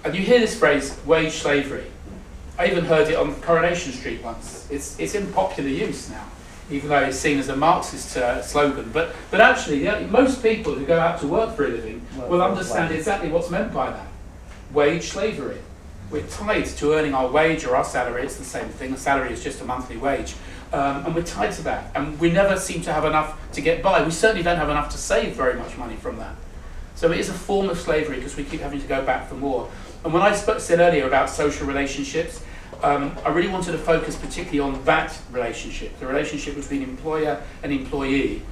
And you hear this phrase, wage slavery. I even heard it on Coronation Street once. It's in popular use now, even though it's seen as a Marxist slogan. But actually, most people who go out to work for a living will understand exactly what's meant by that. Wage slavery. We're tied to earning our wage or our salary. It's the same thing. The salary is just a monthly wage. And we're tied to that. And we never seem to have enough to get by. We certainly don't have enough to save very much money from that. So it is a form of slavery because we keep having to go back for more. And when I said earlier about social relationships, I really wanted to focus particularly on that relationship, the relationship between employer and employee.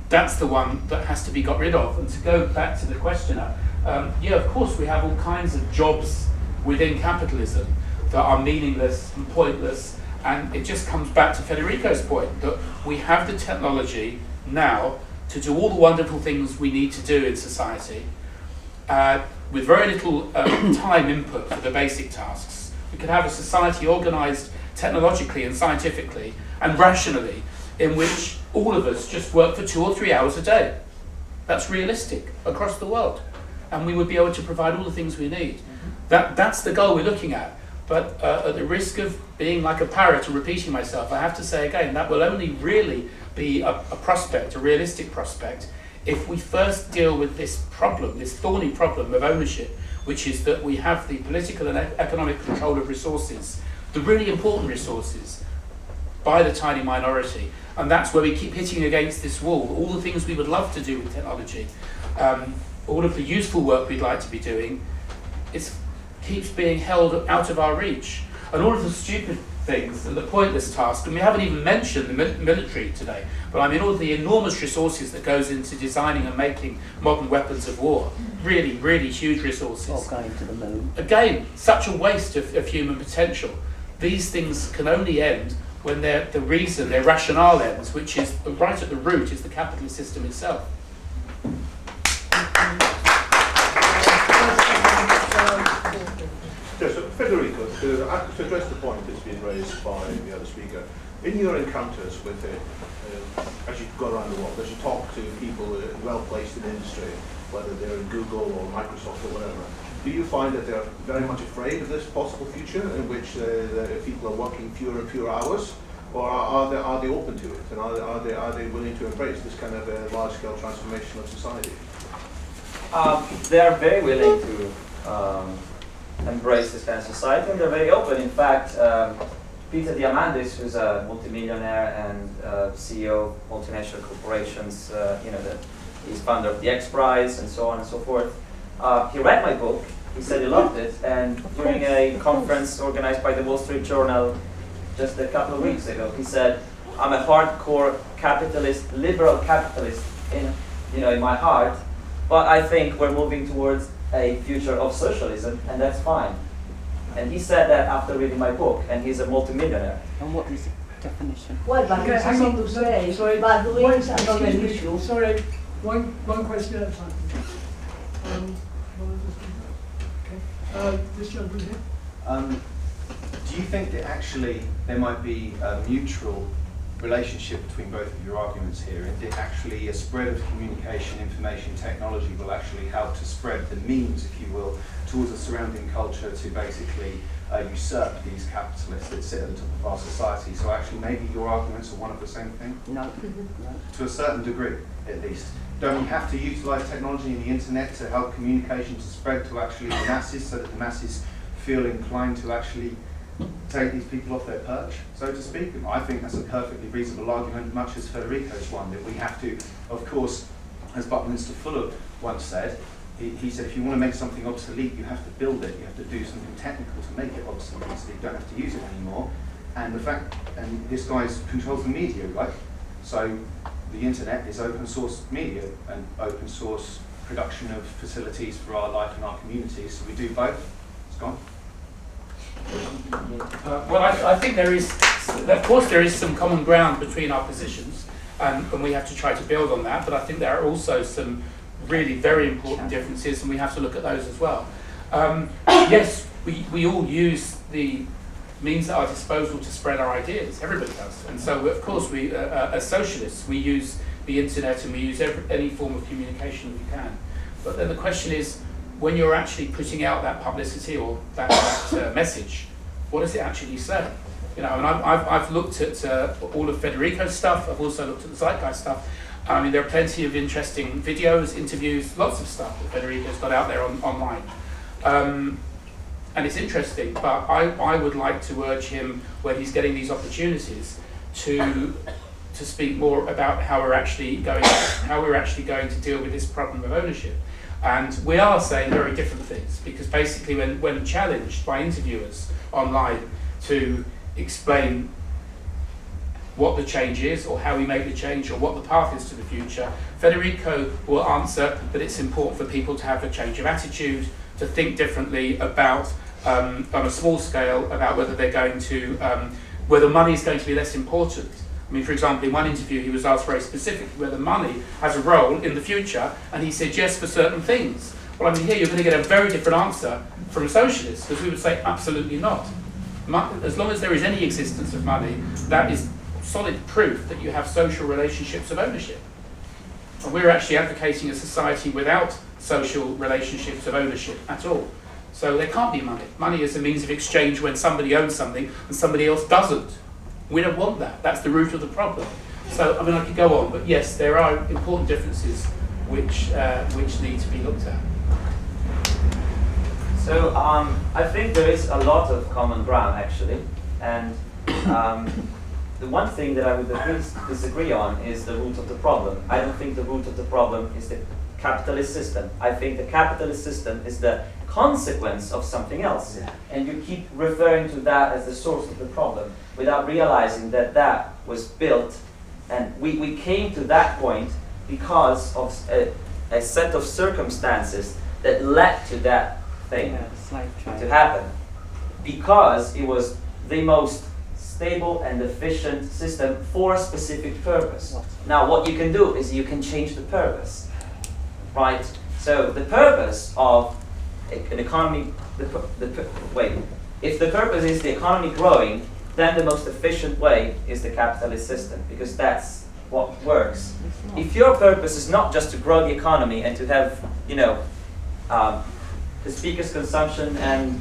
That's the one that has to be got rid of. And to go back to the questioner, of course we have all kinds of jobs within capitalism that are meaningless and pointless, and it just comes back to Federico's point that we have the technology now to do all the wonderful things we need to do in society with very little time input for the basic tasks. We could have a society organised technologically and scientifically and rationally in which all of us just work for 2 or 3 hours a day. That's realistic across the world, and we would be able to provide all the things we need. That's the goal we're looking at. But at the risk of being like a parrot and repeating myself, I have to say again, that will only really be a prospect, a realistic prospect, if we first deal with this problem, this thorny problem of ownership, which is that we have the political and economic control of resources, the really important resources, by the tiny minority. And that's where we keep hitting against this wall. All the things we would love to do with technology, all of the useful work we'd like to be doing, keeps being held out of our reach. And all of the stupid things and the pointless tasks, and we haven't even mentioned the military today, but I mean all of the enormous resources that goes into designing and making modern weapons of war. Really, really huge resources. Or going to the moon. Again, such a waste of human potential. These things can only end when their rationale ends, which is right at the root, is the capitalist system itself. Yes, so Federico, to address the point that's been raised by the other speaker, in your encounters with it, as you go around the world, as you talk to people well-placed in industry, whether they're in Google or Microsoft or whatever, do you find that they're very much afraid of this possible future in which people are working fewer and fewer hours? Or are they open to it, and are they willing to embrace this kind of large-scale transformation of society? They are very willing to embrace this kind of society, and they're very open. In fact, Peter Diamandis, who's a multimillionaire and CEO of multinational corporations, he's founder of the X Prize and so on and so forth. He read my book. He said he loved it, and during a conference organized by the Wall Street Journal just a couple of weeks ago, he said, "I'm a hardcore capitalist, liberal capitalist in my heart, but I think we're moving towards a future of socialism, and that's fine." And he said that after reading my book, and he's a multimillionaire. And what is the definition? Well, but Okay, it's hang on. to say, Sorry, but the one- links are not an excuse me, issue. Sorry, one question at a time. This gentleman here. Do you think that actually there might be a mutual relationship between both of your arguments here, and that actually a spread of communication, information, technology will actually help to spread the memes, if you will, towards the surrounding culture to basically usurp these capitalists that sit at the top of our society? So actually maybe your arguments are one of the same thing? No. To a certain degree, at least. Don't we have to utilise technology and the internet to help communication to spread to actually the masses, so that the masses feel inclined to actually take these people off their perch, so to speak? And I think that's a perfectly reasonable argument, much as Federico's one, that we have to, of course, as Buckminster Fuller once said, he said if you want to make something obsolete, you have to build it, you have to do something technical to make it obsolete, so you don't have to use it anymore. And this guy controls the media, right? So the internet is open source media and open source production of facilities for our life and our communities, so we do both. It's gone. Well, I think there is, of course, there is some common ground between our positions, and we have to try to build on that. But I think there are also some really very important differences, and we have to look at those as well. Yes, we all use the means at our disposal to spread our ideas. Everybody does, and so of course we, as socialists, we use the internet and we use any form of communication we can. But then the question is, when you're actually putting out that publicity or that message, what does it actually say? And I've looked at all of Federico's stuff. I've also looked at the Zeitgeist stuff. I mean, there are plenty of interesting videos, interviews, lots of stuff that Federico's got out there online. And it's interesting, but I would like to urge him, when he's getting these opportunities, to speak more about how we're actually going to deal with this problem of ownership. And we are saying very different things, because basically when challenged by interviewers online to explain what the change is, or how we make the change, or what the path is to the future, Federico will answer that it's important for people to have a change of attitude, to think differently about, on a small scale, about whether they're going to, whether money is going to be less important. I mean, for example, in one interview he was asked very specifically whether money has a role in the future, and he said yes for certain things. Well, I mean, here you're going to get a very different answer from a socialist, because we would say absolutely not. As long as there is any existence of money, that is solid proof that you have social relationships of ownership. And we're actually advocating a society without social relationships of ownership at all. So there can't be money. Money is a means of exchange when somebody owns something and somebody else doesn't. We don't want that. That's the root of the problem. So, I mean, I could go on, but yes, there are important differences which need to be looked at. So I think there is a lot of common ground actually, and the one thing that I would disagree on is the root of the problem. I don't think the root of the problem is the capitalist system. I think the capitalist system is the consequence of something else, and you keep referring to that as the source of the problem without realizing that that was built, and we came to that point because of a set of circumstances that led to that thing to happen, because it was the most stable and efficient system for a specific purpose. Now what you can do is you can change the purpose, right? So the purpose of an economy, if the purpose is the economy growing, then the most efficient way is the capitalist system, because that's what works. If your purpose is not just to grow the economy and to have, the speaker's consumption and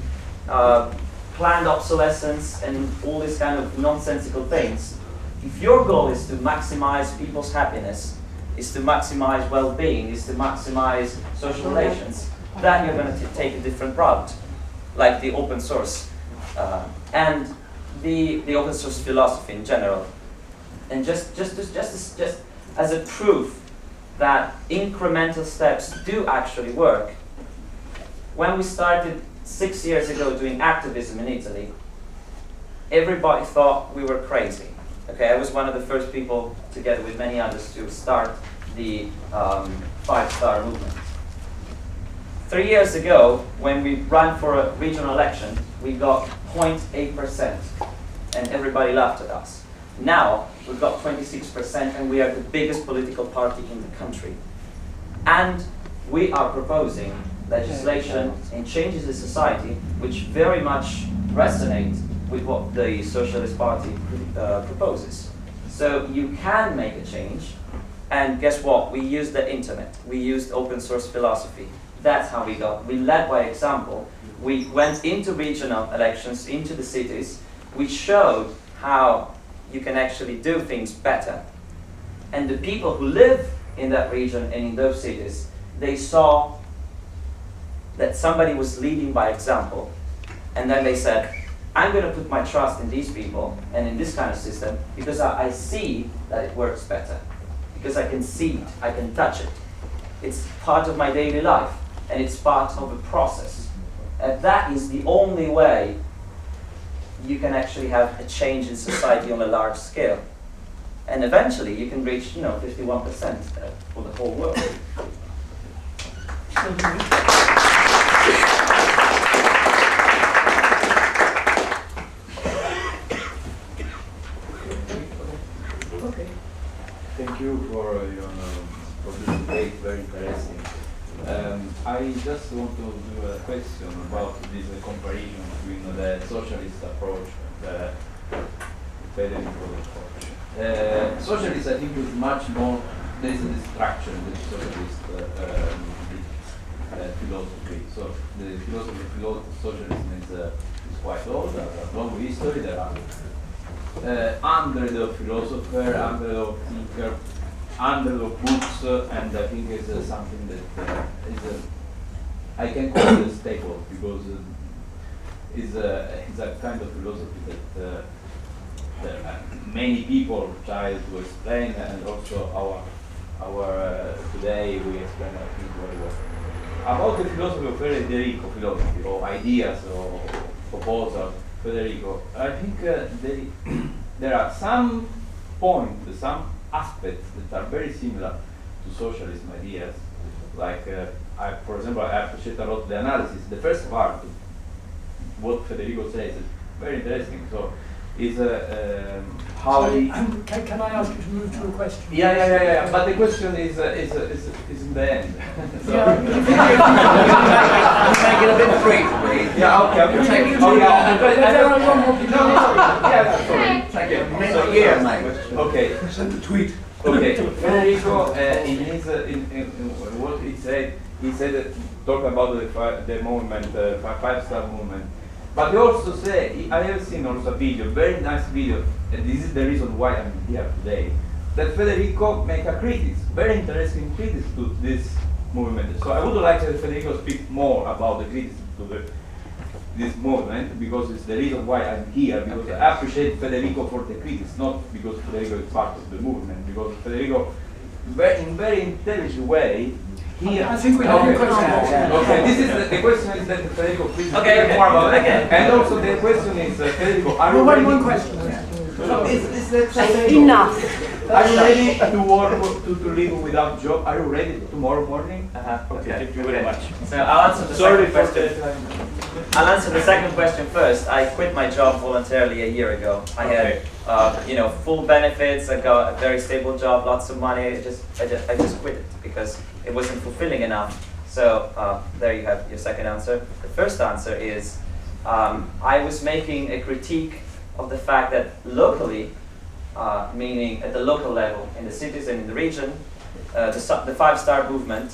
planned obsolescence and all these kind of nonsensical things, if your goal is to maximize people's happiness, is to maximize well-being, is to maximize social relations, then you're going to take a different route, like the open source and the open source philosophy in general. And just as a proof that incremental steps do actually work, when we started 6 years ago doing activism in Italy, everybody thought we were crazy. Okay, I was one of the first people, together with many others, to start the 5-star movement. 3 years ago, when we ran for a regional election, we got 0.8%, and everybody laughed at us. Now, we've got 26%, and we are the biggest political party in the country. And we are proposing legislation and changes in society which very much resonate with what the Socialist Party proposes. So you can make a change, and guess what? We used the internet. We used open source philosophy. That's how we led by example. We went into regional elections, into the cities. We showed how you can actually do things better. And the people who live in that region and in those cities, they saw that somebody was leading by example. And then they said, I'm going to put my trust in these people and in this kind of system because I see that it works better. Because I can see it, I can touch it. It's part of my daily life, and it's part of a process. And that is the only way you can actually have a change in society on a large scale. And eventually you can reach, 51% for the whole world. Thank you for this debate, very interesting. I just want to do a question about this comparison between the socialist approach and the Federico approach. Socialist, I think, is much more, there is a structure in the socialist philosophy. So the philosophy of socialism is quite old, has a long history. There are hundreds of philosophers, hundreds of thinkers, hundreds of books, and I think it's something that I can call it stable, because it's a kind of philosophy that many people try to explain, and also our today we explain, I think, very well. About the philosophy of Federico, philosophy or ideas or proposals, Federico, I think there are some points, some aspects that are very similar to socialism ideas. Like, for example, I appreciate a lot the analysis. The first part, what Federico says, is very interesting. So, is how he... Can I ask you to move to a question? Yeah. But the question is in the end. So Yeah. Make it a bit free, please. Yeah, okay. Take it Thank you. So yeah, mate. Okay. Send the tweet. Okay. Federico, in what he said talk about the movement, five-star movement. But he also say, I have seen also a video, very nice video, and this is the reason why I'm here today, that Federico make a criticism, very interesting criticism to this movement. So I would like that Federico speak more about the criticism to this movement, because it's the reason why I'm here, because I appreciate Federico for the criticism, not because Federico is part of the movement, because Federico, in very intelligent way, I think we have a question. Okay, this is the question is that Federico, please Okay, more about it. okay. And also the question is, Federico, are you Well, ready? one question. No, it's let's say, Enough. are you ready to work to live without job? Are you ready tomorrow morning? Okay. Thank you very much. So I'll answer the Sorry second for question. I'll answer the second question first. I quit my job voluntarily a year ago. I had, full benefits. I got a very stable job, lots of money. I just quit it because it wasn't fulfilling enough. So there you have your second answer. The first answer is I was making a critique of the fact that locally, meaning at the local level, in the cities and in the region, the five-star movement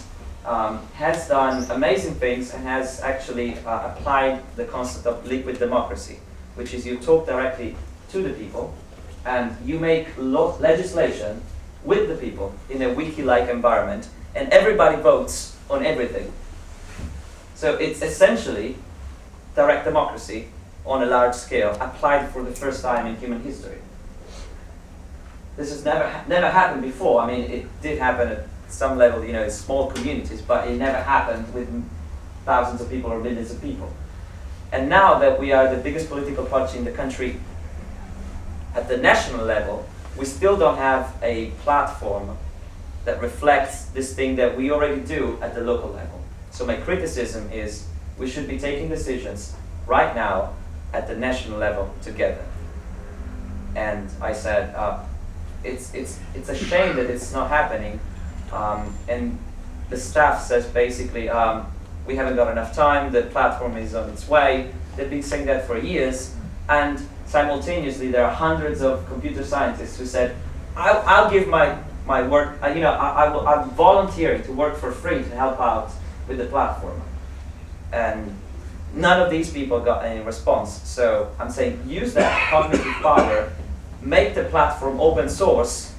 has done amazing things and has actually applied the concept of liquid democracy, which is you talk directly to the people and you make legislation with the people in a wiki-like environment, and everybody votes on everything. So it's essentially direct democracy on a large scale, applied for the first time in human history. This has never happened before. I mean, it did happen at some level, in small communities, but it never happened with thousands of people or millions of people. And now that we are the biggest political party in the country at the national level, we still don't have a platform that reflects this thing that we already do at the local level. So my criticism is we should be taking decisions right now at the national level together. And I said, it's a shame that it's not happening. And the staff says basically, we haven't got enough time, the platform is on its way. They've been saying that for years. And simultaneously, there are hundreds of computer scientists who said, I'll give my work, I'm volunteering to work for free to help out with the platform. And none of these people got any response. So I'm saying use that cognitive power, make the platform open source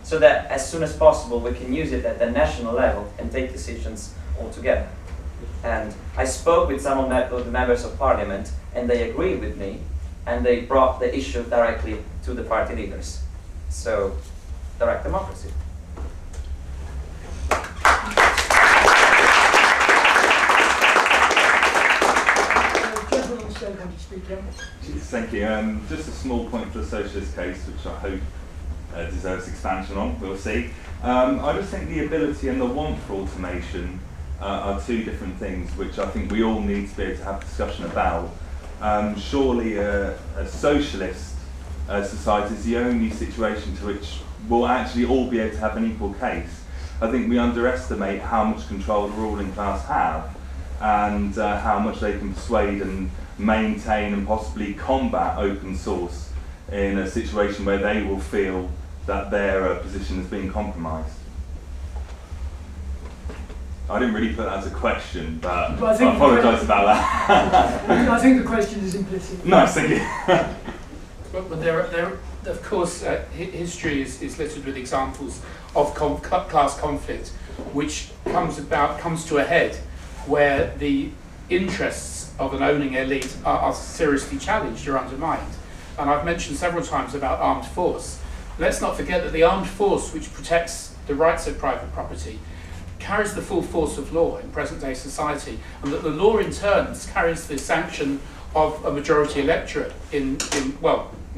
so that as soon as possible we can use it at the national level and take decisions all together. And I spoke with some of the members of parliament and they agreed with me and they brought the issue directly to the party leaders. So, direct democracy. Thank you. Just a small point for the socialist case, which I hope deserves expansion on. We'll see. I just think the ability and the want for automation are two different things, which I think we all need to be able to have a discussion about. Surely a socialist society is the only situation to which we'll actually all be able to have an equal case. I think we underestimate how much control the ruling class have and how much they can persuade and maintain and possibly combat open source in a situation where they will feel that their position has been compromised. I didn't really put that as a question, but I apologise about that. I think the question is implicit. Nice, thank you. But there, of course, history is littered with examples of class conflict, which comes to a head where the interests of an owning elite are seriously challenged or undermined. And I've mentioned several times about armed force. Let's not forget that the armed force, which protects the rights of private property, carries the full force of law in present-day society, and that the law in turn carries the sanction of a majority electorate in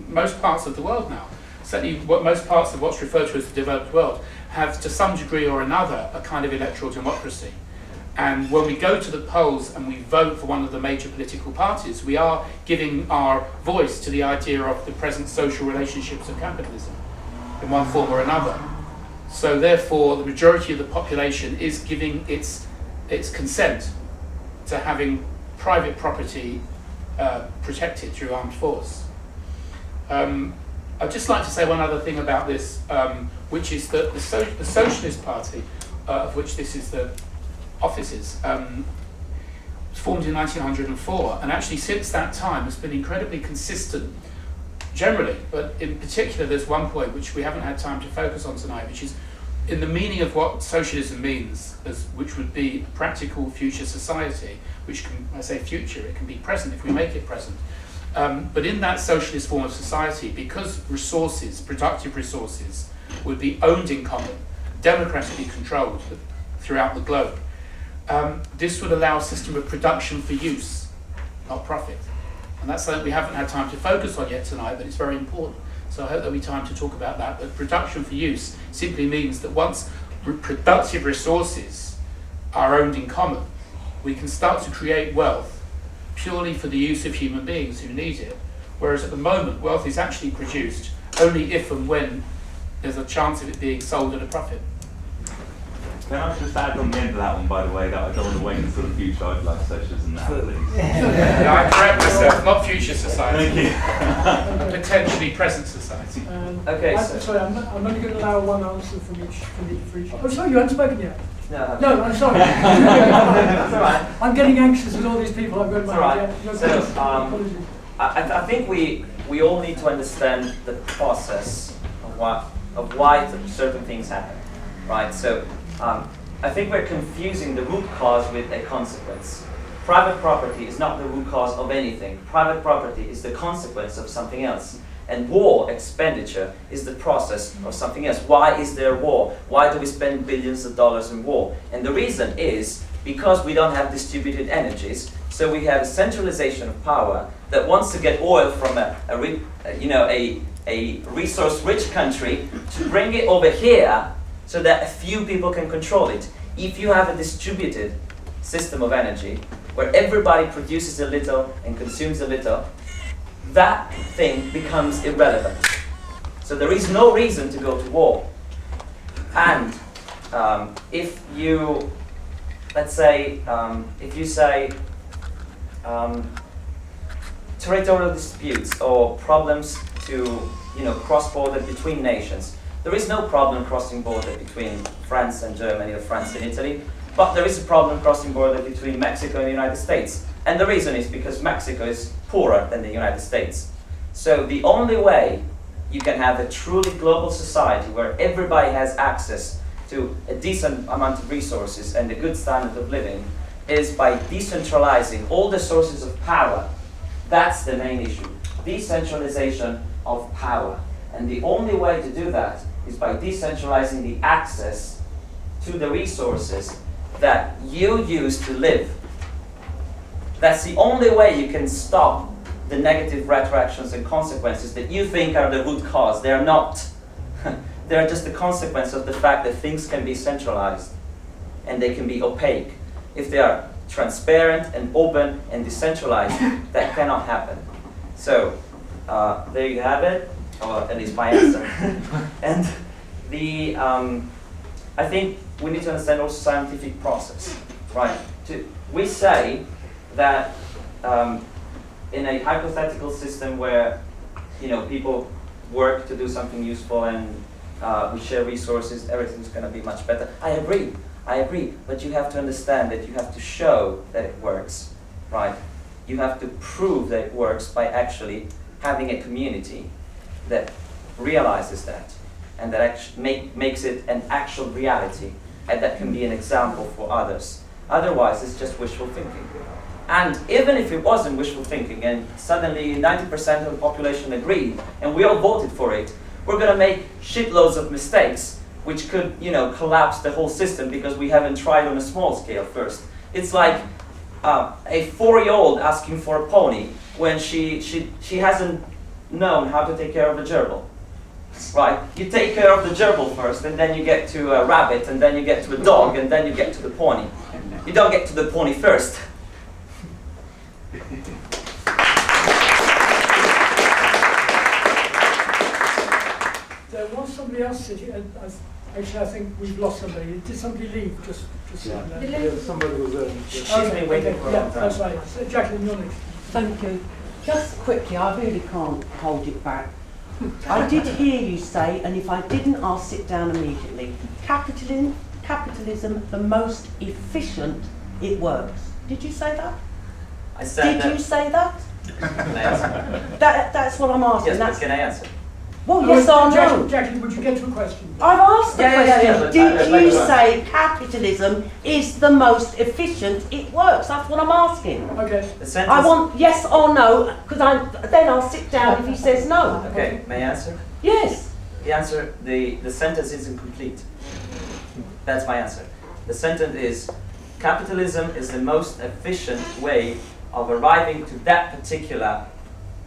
most parts of the world now. Certainly most parts of what's referred to as the developed world have to some degree or another a kind of electoral democracy. And when we go to the polls and we vote for one of the major political parties, we are giving our voice to the idea of the present social relationships of capitalism in one form or another. So therefore, the majority of the population is giving its consent to having private property protected through armed force. I'd just like to say one other thing about this, which is that the Socialist Party, of which this is the offices, formed in 1904, and actually since that time has been incredibly consistent generally, but in particular there's one point which we haven't had time to focus on tonight, which is in the meaning of what socialism means, which would be a practical future society, which can, I say future, it can be present if we make it present. But in that socialist form of society, because resources, productive resources, would be owned in common, democratically controlled throughout the globe, this would allow a system of production for use, not profit. And that's something we haven't had time to focus on yet tonight, but it's very important. So I hope there'll be time to talk about that. But production for use simply means that once productive resources are owned in common, we can start to create wealth purely for the use of human beings who need it. Whereas at the moment, wealth is actually produced only if and when there's a chance of it being sold at a profit. Can I just add on the end of that one, by the way, that I don't want to wait until the future, I'd like socialism now, please. I correct myself, not future society. Thank you. Potentially present society. Okay, Sorry, I'm only going to allow one answer from each. Oh, sorry, you haven't spoken yet. No, I'm sorry. that's all right. I'm getting anxious with all these people I've got in That's my all head. right. Yeah, So, apologies. I think we all need to understand the process of why certain things happen, right? So I think we're confusing the root cause with a consequence. Private property is not the root cause of anything. Private property is the consequence of something else. And war expenditure is the process of something else. Why is there war? Why do we spend billions of dollars in war? And the reason is because we don't have distributed energies. So we have a centralization of power that wants to get oil from a resource-rich country to bring it over here so that a few people can control it. If you have a distributed system of energy where everybody produces a little and consumes a little, that thing becomes irrelevant. So there is no reason to go to war. And if you, let's say, if you say territorial disputes or problems to cross-border between nations, there is no problem crossing border between France and Germany or France and Italy, but there is a problem crossing border between Mexico and the United States. And the reason is because Mexico is poorer than the United States. So the only way you can have a truly global society where everybody has access to a decent amount of resources and a good standard of living is by decentralizing all the sources of power. That's the main issue. Decentralization of power. And the only way to do that is by decentralizing the access to the resources that you use to live. That's the only way you can stop the negative retroactions and consequences that you think are the root cause. They are not. They are just the consequence of the fact that things can be centralized and they can be opaque. If they are transparent and open and decentralized, that cannot happen. So, there you have it, or at least my answer. And I think we need to understand also scientific process, right? We say that in a hypothetical system where people work to do something useful and we share resources, everything's going to be much better. I agree, but you have to understand that you have to show that it works, right? You have to prove that it works by actually having a community that realizes that and that makes it an actual reality and that can be an example for others. Otherwise, it's just wishful thinking. And even if it wasn't wishful thinking and suddenly 90% of the population agreed and we all voted for it, we're going to make shitloads of mistakes which could, collapse the whole system because we haven't tried on a small scale first. It's like a 4-year-old asking for a pony when she hasn't known how to take care of a gerbil. Right? You take care of the gerbil first, and then you get to a rabbit, and then you get to a dog, and then you get to the pony. You don't get to the pony first. There was somebody else sitting. Actually, I think we've lost somebody. Did somebody leave? Just Somebody was there. She's been waiting for a long time. That's right. So, Jacqueline, you're next. Thank you. Just quickly, I really can't hold it back. I did hear you say, and if I didn't, I'll sit down immediately. Capitalism, the most efficient it works. Did you say that? I said Did you say that? Can I answer? That's what I'm asking. Yes, but That's, can I answer? well, yes or no? Jackie, would you get to a question? I've asked the question. but Did I'd like you to say capitalism is the most efficient it works? That's what I'm asking. Okay. The sentence. I want yes or no, because then I'll sit down if he says no. Okay, may I answer? Yes. The answer, the sentence is incomplete. That's my answer. The sentence is, capitalism is the most efficient way of arriving to that particular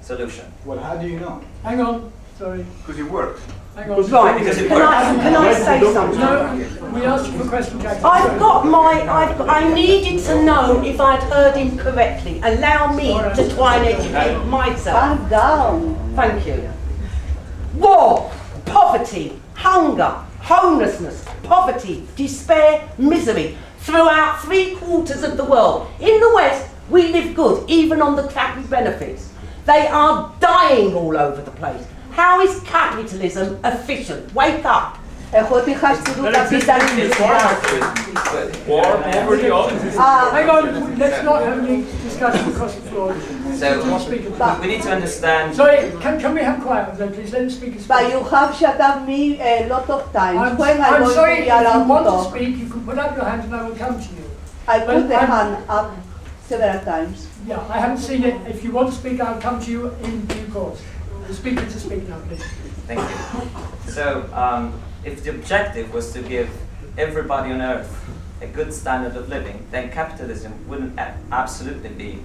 solution. Well, how do you know? Hang on. Sorry. Because it worked. Hang on. Right. Because it Can I say something? No, we asked you for a question, Jackie. I needed to know if I'd heard him correctly. Allow me to try and educate myself. Calm down. Thank you. War, poverty, hunger, homelessness, poverty, despair, misery throughout 3/4 of the world. In the West, we live good, even on the crappy benefits. They are dying all over the place. How is capitalism efficient? Wake up. And what it has to do capitalism It's with war, poverty, Hang on, let's not have any discussion across the floor. So we need to understand. Sorry, can we have quiet then, please? Let the speaker speak. But you have shut up me a lot of times. I'm When I'm going sorry, to be if you allowed want to to talk. speak, you can put up your hand and I will come to you. I But put the I'm- hand up several times. Yeah, I haven't seen it. If you want to speak, I'll come to you in due course. The speaker to speak now, please. Thank you. So, if the objective was to give everybody on earth a good standard of living, then capitalism wouldn't absolutely be,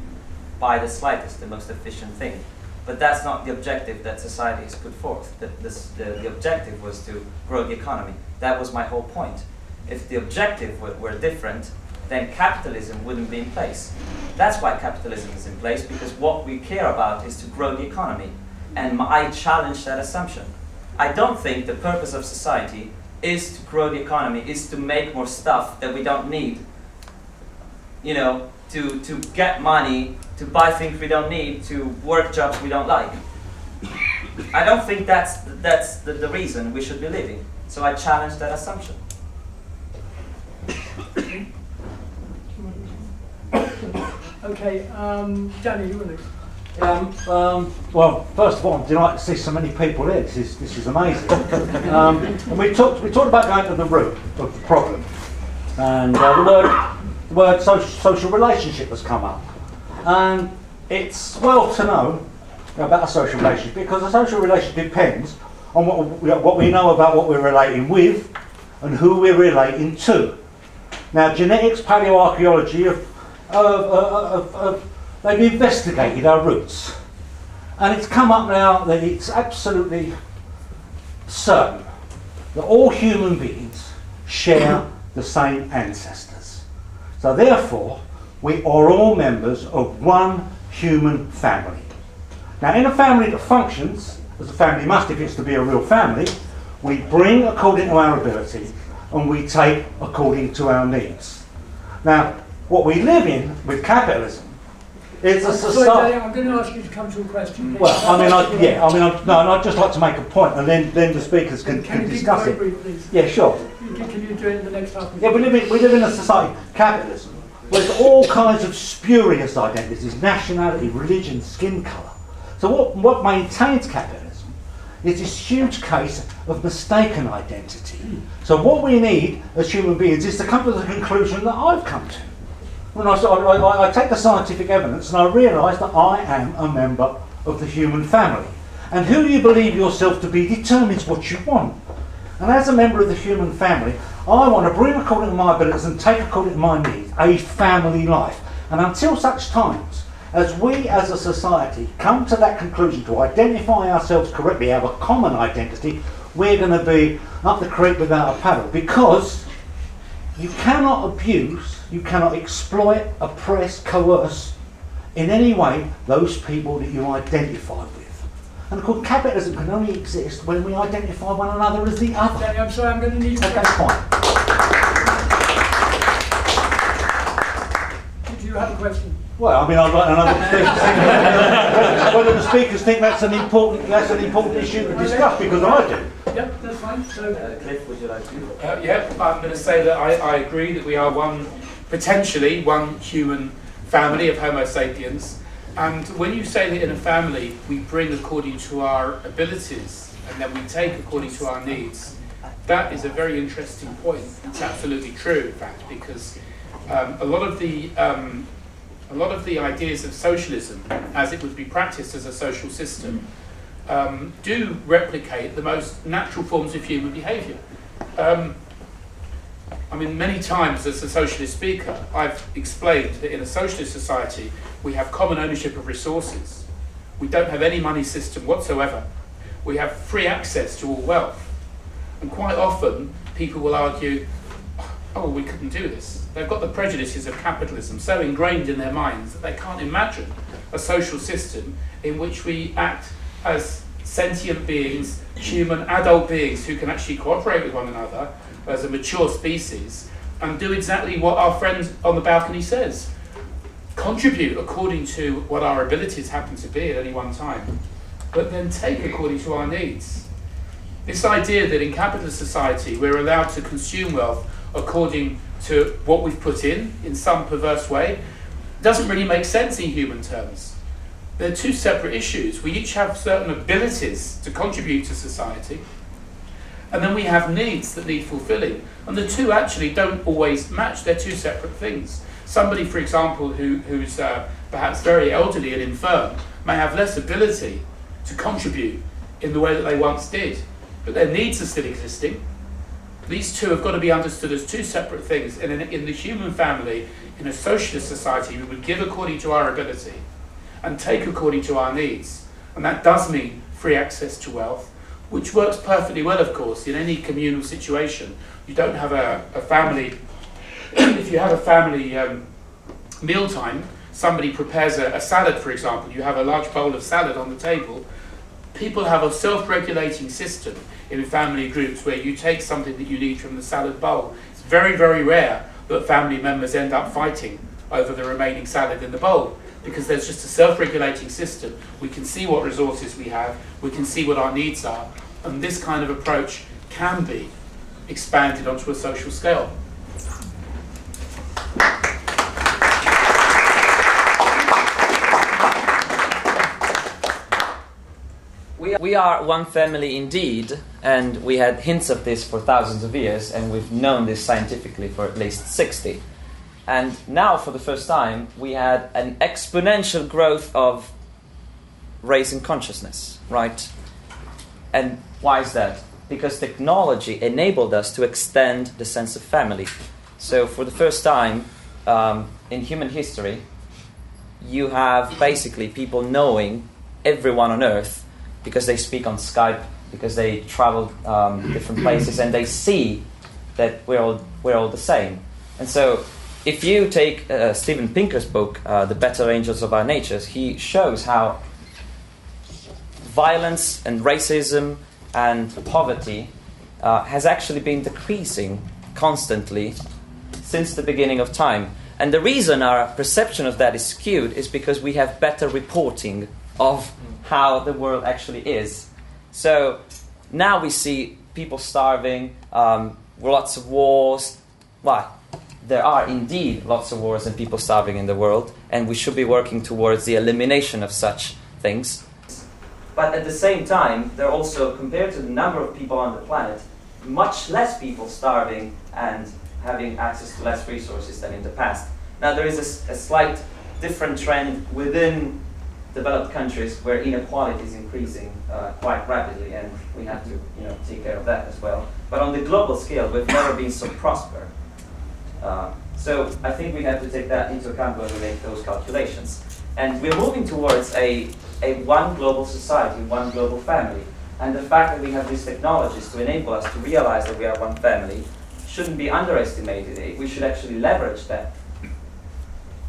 by the slightest, the most efficient thing. But that's not the objective that society has put forth. The objective was to grow the economy. That was my whole point. If the objective were different, then capitalism wouldn't be in place. That's why capitalism is in place, because what we care about is to grow the economy. And I challenge that assumption. I don't think the purpose of society is to grow the economy, is to make more stuff that we don't need. You know, to get money, to buy things we don't need, to work jobs we don't like. I don't think that's the reason we should be living. So I challenge that assumption. Okay, Danny, you want to? Well, first of all, I'm delighted to see so many people here. This is amazing. And we talked about going to the root of the problem, and the word social relationship has come up, and it's well to know about a social relationship, because a social relationship depends on what we know about what we're relating with and who we're relating to. Now, genetics, paleoarchaeology they've investigated our roots, and it's come up now that it's absolutely certain that all human beings share the same ancestors. So therefore, we are all members of one human family. Now, in a family that functions, as a family must if it's to be a real family, we bring according to our ability and we take according to our needs. Now, what we live in with capitalism is a society. Sorry, I'm going to ask you to come to a question. Please. Well, I'd just like to make a point, and then the speakers can you discuss keep it. very brief, please? Yeah, sure. Can you do it in the next half? Yeah, we live in a society, capitalism, where there's all kinds of spurious identities, nationality, religion, skin colour. So what maintains capitalism is this huge case of mistaken identity. So what we need as human beings is to come to the conclusion that I've come to. When I take the scientific evidence and I realise that I am a member of the human family. And who you believe yourself to be determines what you want. And as a member of the human family, I want to bring according to my abilities and take according to my needs a family life. And until such times as we as a society come to that conclusion to identify ourselves correctly, have a common identity, we're going to be up the creek without a paddle, because you cannot abuse, you cannot exploit, oppress, coerce in any way those people that you identify with. And of course, capitalism can only exist when we identify one another as the other. Danny, I'm sorry, I'm going to need you. Okay, fine. Do you have a question? Well, I mean, I'd like to know whether the speakers think that's an important issue to discuss, because I do. Yep, that's fine. So, Cliff, would you like to? Yeah, I'm going to say that I agree that we are potentially one human family of Homo sapiens. And when you say that in a family we bring according to our abilities and then we take according to our needs, that is a very interesting point. It's absolutely true, in fact, because a lot of the ideas of socialism, as it would be practiced as a social system, do replicate the most natural forms of human behaviour. I mean, many times as a socialist speaker, I've explained that in a socialist society, we have common ownership of resources. We don't have any money system whatsoever. We have free access to all wealth. And quite often, people will argue, oh, we couldn't do this. They've got the prejudices of capitalism so ingrained in their minds that they can't imagine a social system in which we act as sentient beings, human adult beings who can actually cooperate with one another as a mature species and do exactly what our friend on the balcony says. Contribute according to what our abilities happen to be at any one time, but then take according to our needs. This idea that in capitalist society we're allowed to consume wealth according to what we've put in some perverse way, doesn't really make sense in human terms. They're two separate issues. We each have certain abilities to contribute to society, and then we have needs that need fulfilling. And the two actually don't always match. They're two separate things. Somebody, for example, who's perhaps very elderly and infirm may have less ability to contribute in the way that they once did, but their needs are still existing. These two have got to be understood as two separate things. And in the human family, in a socialist society, we would give according to our ability and take according to our needs. And that does mean free access to wealth, which works perfectly well, of course, in any communal situation. You don't have a family, if you have a family mealtime, somebody prepares a salad, for example, you have a large bowl of salad on the table. People have a self-regulating system in family groups where you take something that you need from the salad bowl. It's very, very rare that family members end up fighting over the remaining salad in the bowl, because there's just a self-regulating system. We can see what resources we have, we can see what our needs are, and this kind of approach can be expanded onto a social scale. We are one family indeed, and we had hints of this for thousands of years, and we've known this scientifically for at least 60. And now, for the first time, we had an exponential growth of raising consciousness, right? And why is that? Because technology enabled us to extend the sense of family. So for the first time in human history, you have basically people knowing everyone on Earth because they speak on Skype, because they travel different places, and they see that we're all the same. And so if you take Steven Pinker's book, The Better Angels of Our Natures, he shows how violence and racism and poverty has actually been decreasing constantly since the beginning of time. And the reason our perception of that is skewed is because we have better reporting of how the world actually is. So now we see people starving, lots of wars. Why? There are indeed lots of wars and people starving in the world, and we should be working towards the elimination of such things. But at the same time, there are also, compared to the number of people on the planet, much less people starving and having access to less resources than in the past. Now there is a slight different trend within developed countries where inequality is increasing quite rapidly, and we have to take care of that as well. But on the global scale, we've never been so prosperous. So I think we have to take that into account when we make those calculations. And we're moving towards a one global society, one global family. And the fact that we have these technologies to enable us to realize that we are one family shouldn't be underestimated. We should actually leverage that.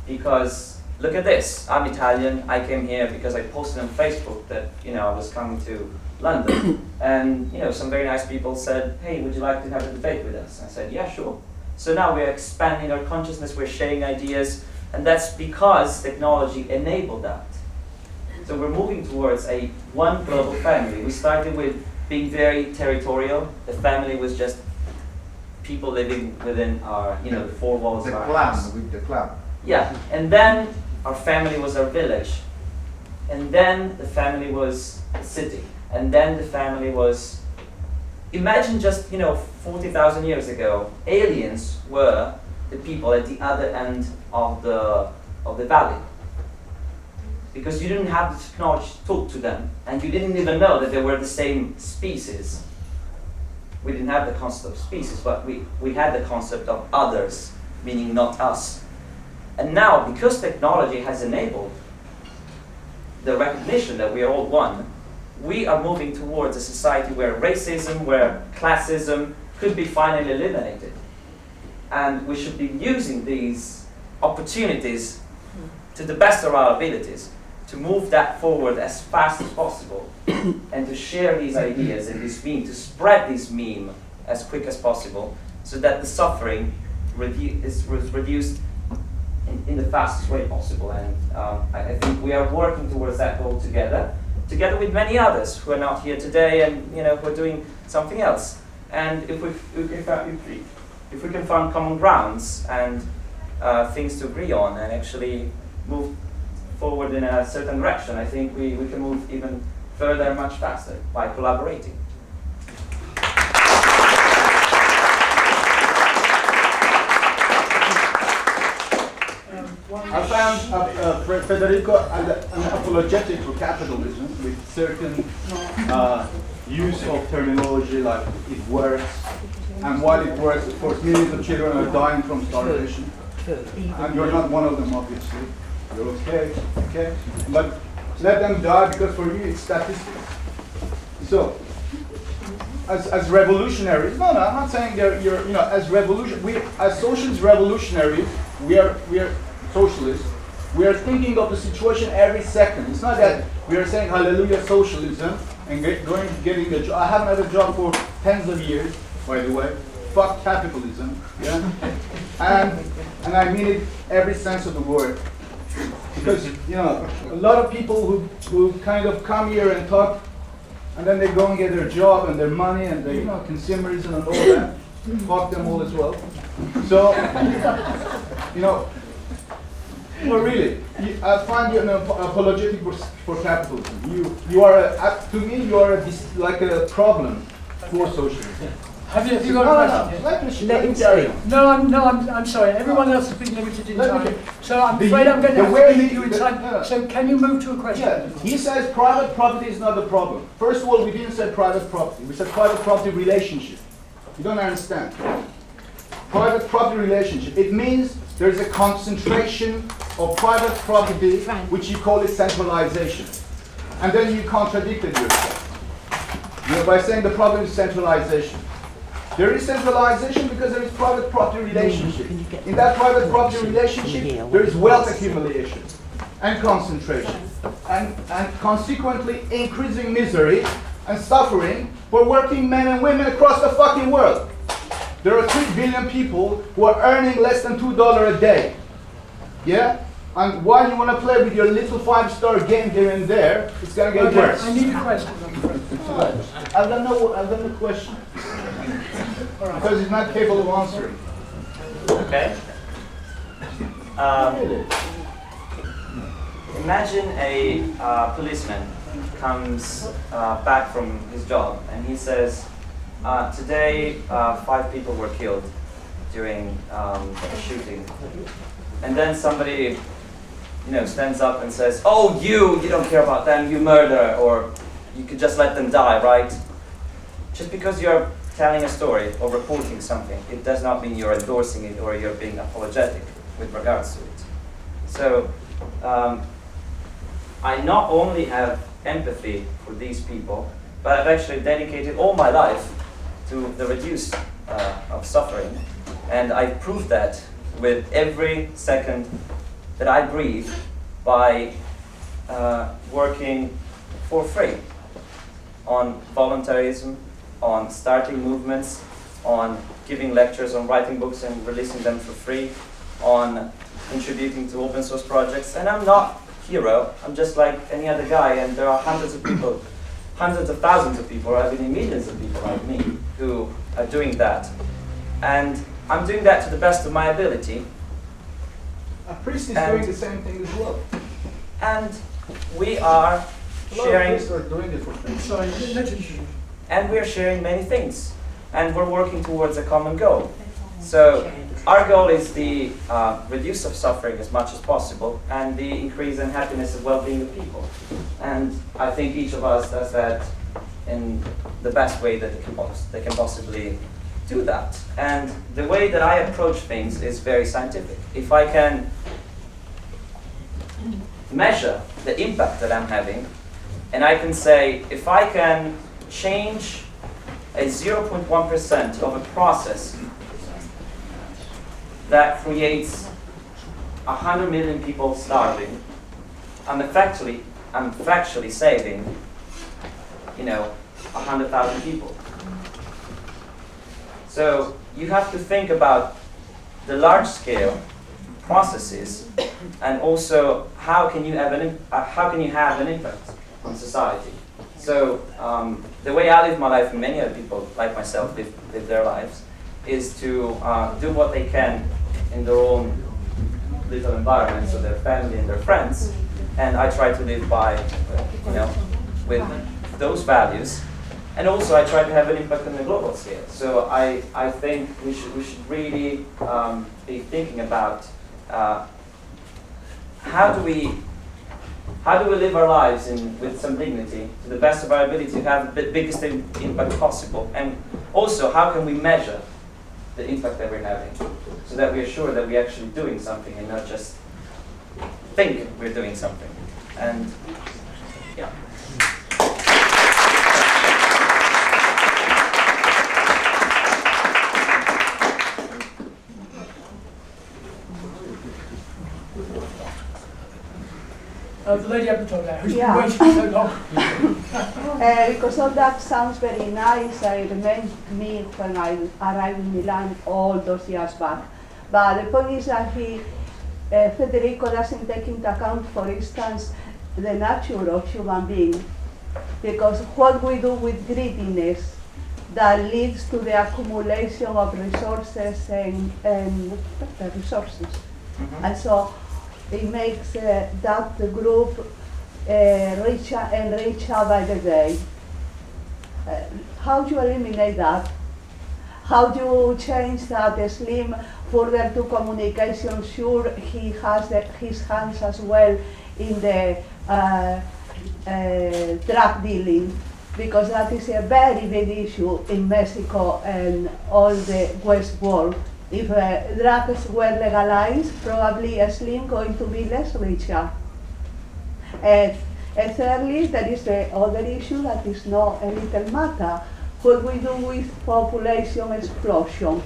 Because look at this, I'm Italian, I came here because I posted on Facebook that I was coming to London. And some very nice people said, hey, would you like to have a debate with us? I said, yeah, sure. So now we're expanding our consciousness, we're sharing ideas, and that's because technology enabled that. So we're moving towards a one global family. We started with being very territorial. The family was just people living within our, the four walls of our house. The clan. Yeah, and then our family was our village. And then the family was the city. And then the family was... Imagine just, 40,000 years ago, aliens were the people at the other end of the valley. Because you didn't have the technology to talk to them, and you didn't even know that they were the same species. We didn't have the concept of species, but we had the concept of others, meaning not us. And now, because technology has enabled the recognition that we are all one, we are moving towards a society where racism, where classism could be finally eliminated. And we should be using these opportunities to the best of our abilities to move that forward as fast as possible and to share these ideas and this meme, to spread this meme as quick as possible so that the suffering is reduced in the fastest way possible. And I think we are working towards that goal together with many others who are not here today and who are doing something else. And if we can find common grounds and things to agree on and actually move forward in a certain direction, I think we can move even further much faster by collaborating. I found Federico an apologetic for capitalism with certain use of terminology like it works, and while it works, of course, millions of children are dying from starvation. And you're not one of them, obviously. You're okay? But let them die because for you it's statistics. So, as revolutionaries, no, I'm not saying you're as socialist revolutionaries, we are socialists. We are thinking of the situation every second. It's not that we are saying hallelujah socialism and getting a job. I haven't had a job for tens of years, by the way. Fuck capitalism, yeah. And I mean it every sense of the word. Because a lot of people who kind of come here and talk, and then they go and get their job and their money and their consumerism and all that. Fuck them all as well. So well, really, I find you an apologetic for capitalism. You are to me you are like a problem for socialism. Have you got a question? Let him speak. No, I'm sorry. Everyone else has been limited in time, so I'm afraid I'm going to have to keep you in time. So can you move to a question? Yeah, he says private property is not the problem. First of all, we didn't say private property. We said private property relationship. You don't understand. Private property relationship. It means there's a concentration of private property, which you call it centralization. And then you contradicted yourself. By saying the problem is centralization. There is centralization because there is private property relationship. In that private property relationship, there is wealth accumulation and concentration, and consequently increasing misery and suffering for working men and women across the fucking world. There are 3 billion people who are earning less than $2 a day. Yeah? And while you want to play with your little 5-star game here and there, it's going to get worse. I need a question. I've got no question. Because he's not capable of answering. Okay. Imagine a policeman comes back from his job and he says, today 5 people were killed during a shooting. And then somebody stands up and says, oh, you don't care about them, you murderer, or you could just let them die, right? Just because you're telling a story or reporting something, it does not mean you're endorsing it or you're being apologetic with regards to it. So I not only have empathy for these people, but I've actually dedicated all my life to the reduce of suffering, and I prove that with every second that I breathe by working for free on voluntarism, on starting movements, on giving lectures, on writing books and releasing them for free, on contributing to open source projects. And I'm not a hero, I'm just like any other guy, and there are hundreds of people, hundreds of thousands of people, or even millions of people like me, who are doing that. And I'm doing that to the best of my ability. A priest is And- doing the same thing as well. And we are A lot of sharing, priests are doing it for free. Sorry, let it and we're sharing many things, and we're working towards a common goal. So our goal is the reduce of suffering as much as possible, and the increase in happiness and well-being of people. And I think each of us does that in the best way that they can possibly do that. And the way that I approach things is very scientific. If I can measure the impact that I'm having, and I can say, if I can change a 0.1% of a process that creates 100 million people starving, I'm factually saving, 100,000 people. So you have to think about the large-scale processes, and also how can you have an impact on society. So the way I live my life, and many other people like myself live their lives, is to do what they can in their own little environments, so their family and their friends, and I try to live by, with those values, and also I try to have an impact on the global scale. So I think we should really be thinking about how do we live our lives with some dignity, to the best of our ability, to have the biggest impact possible, and also how can we measure the impact that we're having, so that we are sure that we're actually doing something and not just think we're doing something. And yeah. The lady at the top there, who's Yeah. been waiting so long. Because all that sounds very nice. I remember me when I arrived in Milan all those years back. But the point is that Federico doesn't take into account, for instance, the nature of human being. Because what we do with greediness that leads to the accumulation of resources and resources. Mm-hmm. And so it makes that group richer and richer by the day. How do you eliminate that? How do you change that Slim further to communication? Sure, he has his hands as well in the drug dealing, because that is a very big issue in Mexico and all the West world. If drugs were legalized, probably Slim going to be less richer. And thirdly, there is the other issue that is not a little matter. What we do with population explosion.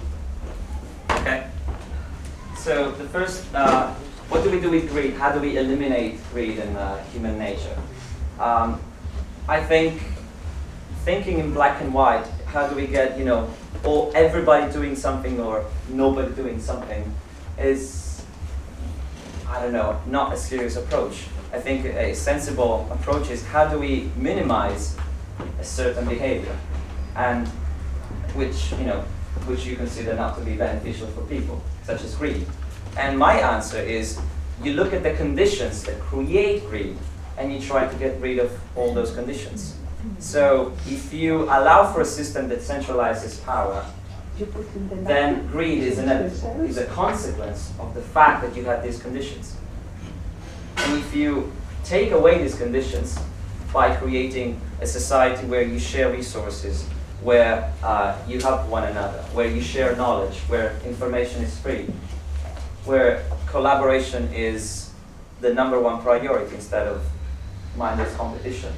Okay. So the first, what do we do with greed? How do we eliminate greed in human nature? I think thinking in black and white, how do we get, or everybody doing something or nobody doing something, is, I don't know, not a serious approach. I think a sensible approach is how do we minimize a certain behavior, and which you consider not to be beneficial for people, such as greed. And my answer is, you look at the conditions that create greed, and you try to get rid of all those conditions. So if you allow for a system that centralizes power, then greed is a consequence of the fact that you have these conditions. And if you take away these conditions by creating a society where you share resources, where you help one another, where you share knowledge, where information is free, where collaboration is the #1 priority instead of mindless competition,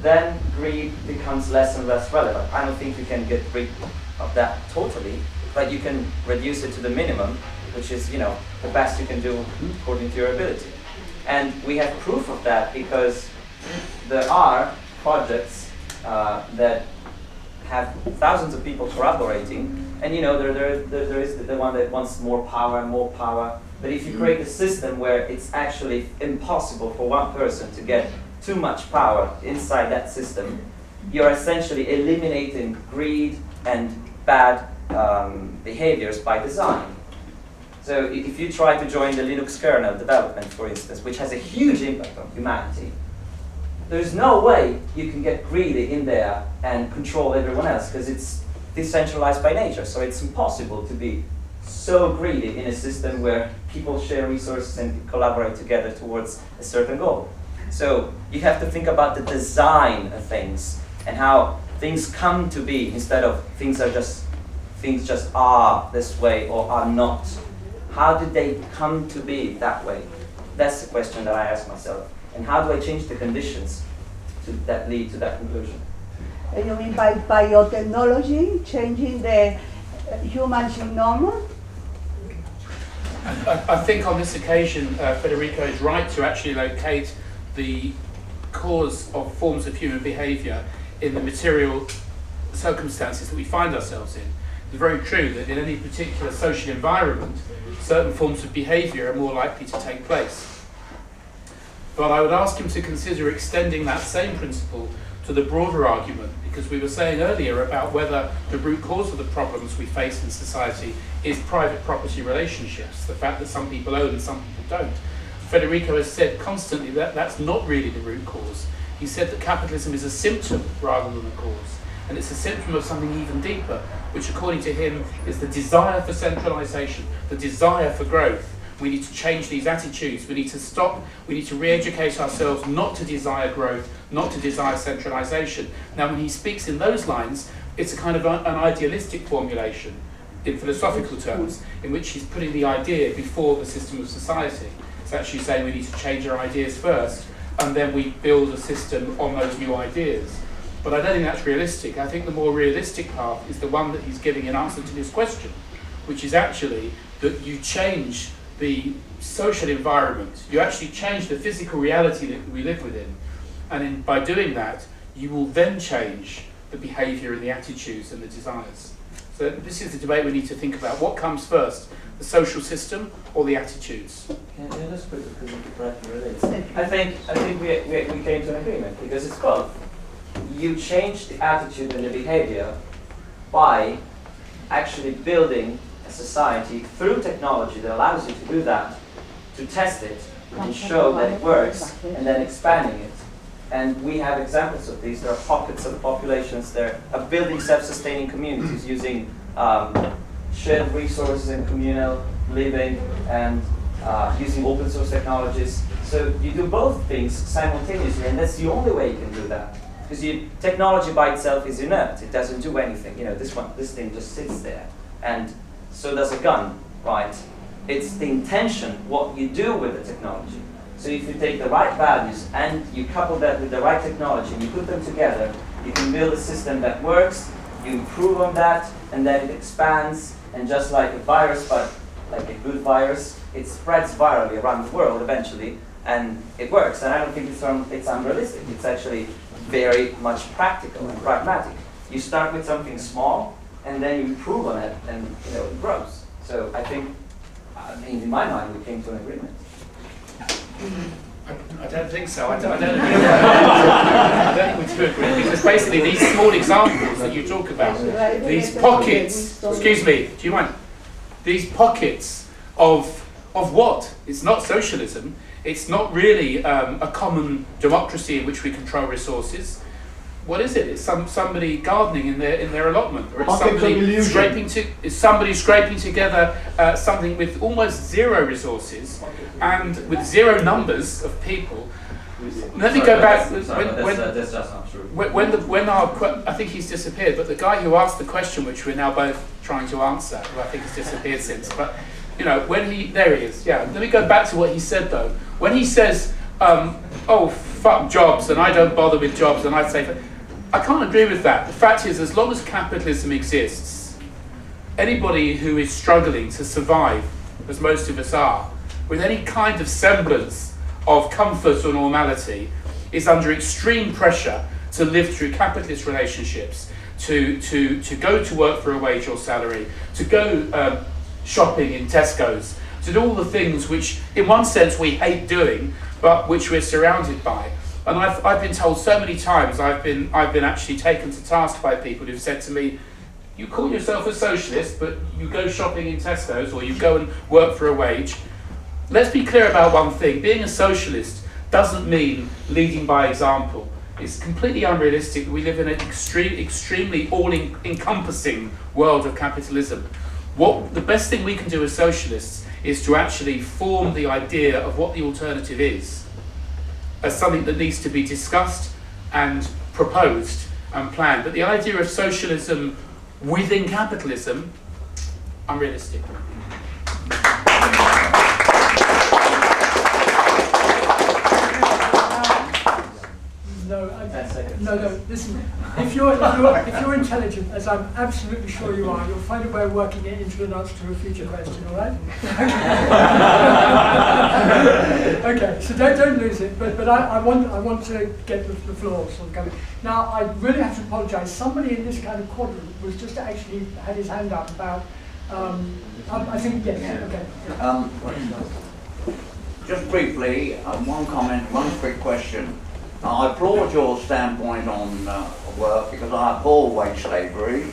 then greed becomes less and less relevant. I don't think you can get rid of that totally, but you can reduce it to the minimum, which is, the best you can do according to your ability. And we have proof of that because there are projects that have thousands of people collaborating, and there is the one that wants more power and more power. But if you create a system where it's actually impossible for one person to get too much power inside that system, you're essentially eliminating greed and bad behaviors by design. So if you try to join the Linux kernel development, for instance, which has a huge impact on humanity, there's no way you can get greedy in there and control everyone else, because it's decentralized by nature. So it's impossible to be so greedy in a system where people share resources and collaborate together towards a certain goal. So you have to think about the design of things and how things come to be, instead of things just are this way or are not. How did they come to be that way? That's the question that I ask myself. And how do I change the conditions that lead to that conclusion? You mean by biotechnology, changing the human genome? I think on this occasion, Federico is right to actually locate the cause of forms of human behaviour in the material circumstances that we find ourselves in. It's very true that in any particular social environment, certain forms of behaviour are more likely to take place. But I would ask him to consider extending that same principle to the broader argument, because we were saying earlier about whether the root cause of the problems we face in society is private property relationships, the fact that some people own and some people don't. Federico has said constantly that that's not really the root cause. He said that capitalism is a symptom rather than a cause. And it's a symptom of something even deeper, which according to him is the desire for centralization, the desire for growth. We need to change these attitudes. We need to stop, we need to re-educate ourselves not to desire growth, not to desire centralization. Now when he speaks in those lines, it's a kind of an idealistic formulation in philosophical terms, in which he's putting the idea before the system of society. It's actually saying we need to change our ideas first, and then we build a system on those new ideas. But I don't think that's realistic. I think the more realistic path is the one that he's giving in answer to this question, which is actually that you change the social environment, you actually change the physical reality that we live within, and by doing that, you will then change the behaviour and the attitudes and the desires. So this is the debate we need to think about. What comes first, the social system or the attitudes? Yeah, that's pretty relates. I think we came to an agreement, because it's both. You change the attitude and the behavior by actually building a society through technology that allows you to do that, to test it and show that it works, and then expanding it. And we have examples of these. There are pockets of populations that are building self-sustaining communities using shared resources and communal living and using open source technologies. So you do both things simultaneously, and that's the only way you can do that. Because technology by itself is inert; it doesn't do anything. You know, this thing just sits there, and so does a gun, right? It's the intention, what you do with the technology. So if you take the right values and you couple that with the right technology and you put them together, you can build a system that works. You improve on that, and then it expands. And just like a virus, but like a good virus, it spreads virally around the world eventually, and it works. And I don't think it's unrealistic. It's actually very much practical and pragmatic. You start with something small, and then you improve on it, and it grows. So I think, in my mind, we came to an agreement. I don't think so. I don't agree. I don't think we do agree, because basically these small examples that you talk about, these pockets. Excuse me. Do you mind? These pockets of what? It's not socialism. It's not really a common democracy in which we control resources. What is it? It's somebody gardening in their allotment, or it's somebody scraping together something with almost zero resources and with zero numbers of people. Let me go back. That's just not true. I think he's disappeared, but the guy who asked the question, which we're now both trying to answer, who I think has disappeared since, but there he is. Yeah. Let me go back to what he said though. When he says, "Oh, fuck jobs," and I don't bother with jobs, and I say, I can't agree with that. The fact is, as long as capitalism exists, anybody who is struggling to survive, as most of us are, with any kind of semblance of comfort or normality, is under extreme pressure to live through capitalist relationships, to go to work for a wage or salary, to go shopping in Tesco's, to do all the things which, in one sense, we hate doing, but which we're surrounded by. And I've been told so many times, I've been actually taken to task by people who've said to me, you call yourself a socialist, but you go shopping in Tesco's or you go and work for a wage. Let's be clear about one thing. Being a socialist doesn't mean leading by example. It's completely unrealistic. We live in an extremely all-encompassing world of capitalism. The best thing we can do as socialists is to actually form the idea of what the alternative is as something that needs to be discussed and proposed and planned. But the idea of socialism within capitalism, unrealistic. No, listen, if you're intelligent, as I'm absolutely sure you are, you'll find a way of working it into an answer to a future question, all right? Okay, so don't lose it, but I want to get the floor sort of going. Now, I really have to apologise. Somebody in this kind of quadrant was just actually had his hand up about, I think, yes, okay. Just briefly, one comment, one quick question. I applaud your standpoint on work because I abhor wage slavery,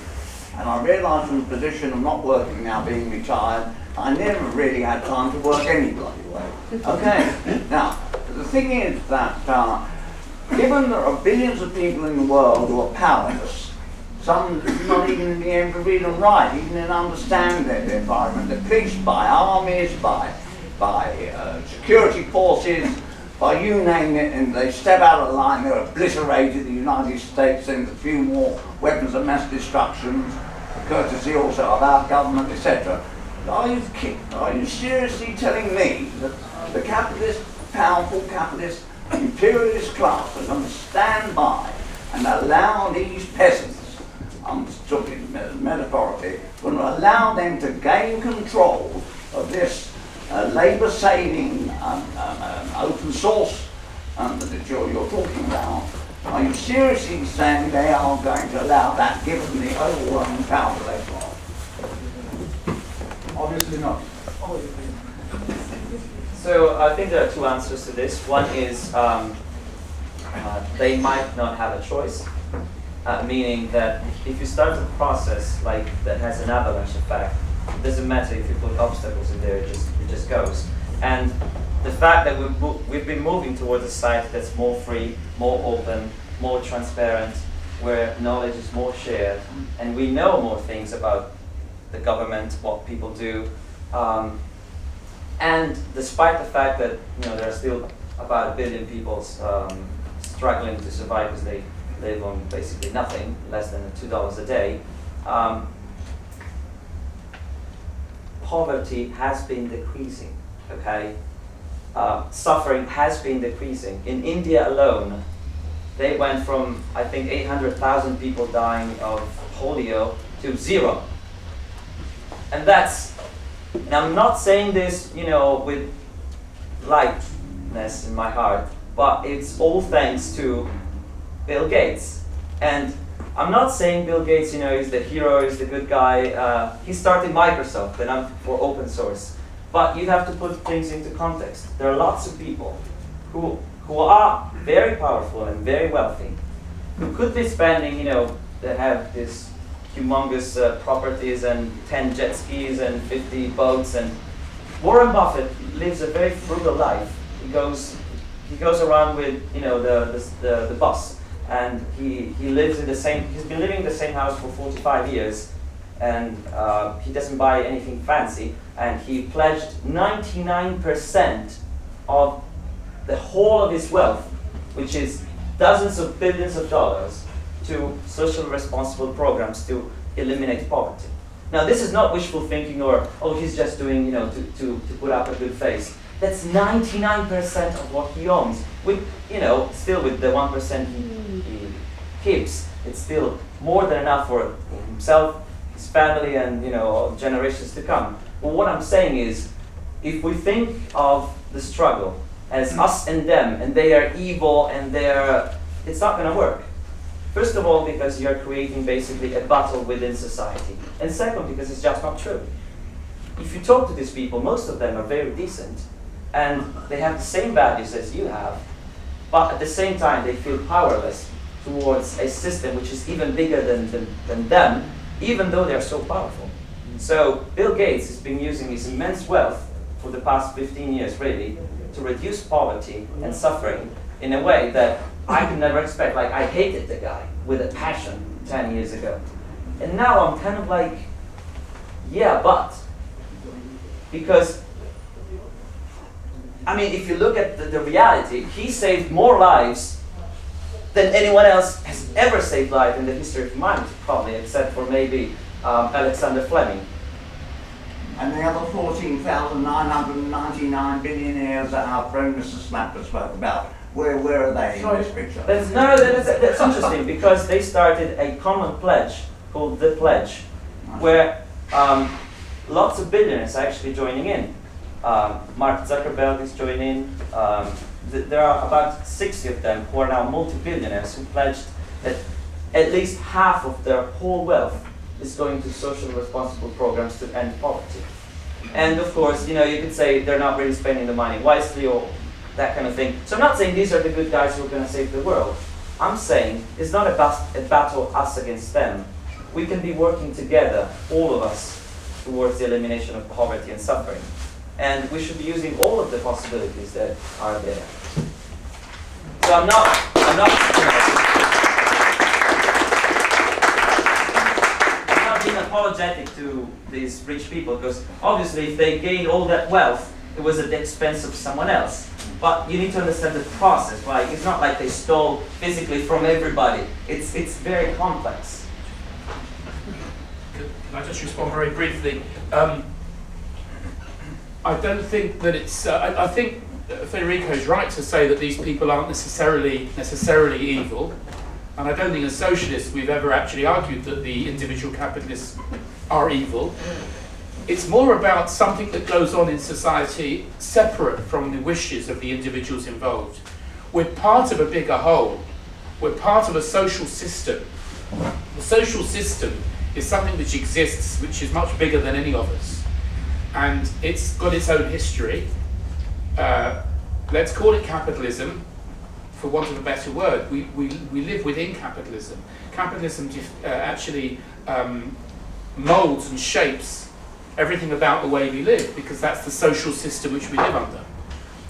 and I realise from the position of not working now, being retired, I never really had time to work any bloody way. Okay, now, the thing is that given there are billions of people in the world who are powerless, some not even being able to read and write, even in understanding their environment, they're policed by armies, by security forces, by you name it, and they step out of line, they're obliterated. The United States sends a few more weapons of mass destruction, courtesy also of our government, etc. Are you seriously telling me that the capitalist, powerful capitalist, imperialist class are going to stand by and allow these peasants, I'm talking metaphorically, going to allow them to gain control of this labour-saving open source that you're talking about? Are you seriously saying they are going to allow that, given the overwhelming power they've got? Obviously not. So I think there are two answers to this. One is they might not have a choice, meaning that if you start a process like that has an avalanche effect, it doesn't matter if you put obstacles in there, it just goes. And the fact that we've been moving towards a society that's more free, more open, more transparent, where knowledge is more shared, and we know more things about the government, what people do. And despite the fact that there are still about 1 billion people struggling to survive because they live on basically nothing, less than $2 a day, poverty has been decreasing, okay? Suffering has been decreasing. In India alone, they went from, I think, 800,000 people dying of polio to 0. And I'm not saying this, with lightness in my heart, but it's all thanks to Bill Gates. And I'm not saying Bill Gates, is the hero, is the good guy. He started Microsoft, and I'm for open source. But you have to put things into context. There are lots of people who are very powerful and very wealthy, who could be spending, that have this humongous properties and 10 jet skis and 50 boats. And Warren Buffett lives a very frugal life. He goes around with, the bus. And he lives in he's been living in the same house for 45 years, and he doesn't buy anything fancy, and he pledged 99% of the whole of his wealth, which is dozens of billions of dollars, to social responsible programs to eliminate poverty. Now, this is not wishful thinking or, he's just doing, to put up a good face. That's 99% of what he owns. With, still with the 1% he keeps, it's still more than enough for himself, his family, and generations to come. But what I'm saying is, if we think of the struggle as us and them, and they are evil, and it's not going to work. First of all, because you're creating basically a battle within society, and second, because it's just not true. If you talk to these people, most of them are very decent, and they have the same values as you have, but at the same time they feel powerless towards a system which is even bigger than them, even though they're so powerful. So Bill Gates has been using his immense wealth for the past 15 years, really, to reduce poverty and suffering in a way that I could never expect. Like, I hated the guy with a passion 10 years ago. And now I'm kind of like, yeah, but. Because, I mean, if you look at the reality, he saved more lives than anyone else has ever saved life in the history of humanity, probably, except for maybe Alexander Fleming. And the other 14,999 billionaires that our Prime Minister Slapper spoke about, where are they in this picture? That's interesting, because they started a common pledge called The Pledge, where lots of billionaires are actually joining in. Mark Zuckerberg is joining in. There are about 60 of them who are now multi-billionaires who pledged that at least half of their whole wealth is going to socially responsible programs to end poverty. And of course, you could say they're not really spending the money wisely or that kind of thing. So I'm not saying these are the good guys who are going to save the world. I'm saying it's not a battle us against them. We can be working together, all of us, towards the elimination of poverty and suffering. And we should be using all of the possibilities that are there. So I'm not being apologetic to these rich people, because obviously if they gained all that wealth, it was at the expense of someone else. But you need to understand the process, right? It's not like they stole physically from everybody. It's very complex. Can I just respond very briefly? I don't think that it's. I think Federico's right to say that these people aren't necessarily evil, and I don't think as socialists we've ever actually argued that the individual capitalists are evil. It's more about something that goes on in society separate from the wishes of the individuals involved. We're part of a bigger whole. We're part of a social system. The social system is something which exists, which is much bigger than any of us. And it's got its own history. Let's call it capitalism, for want of a better word. We live within capitalism. Capitalism actually molds and shapes everything about the way we live, because that's the social system which we live under.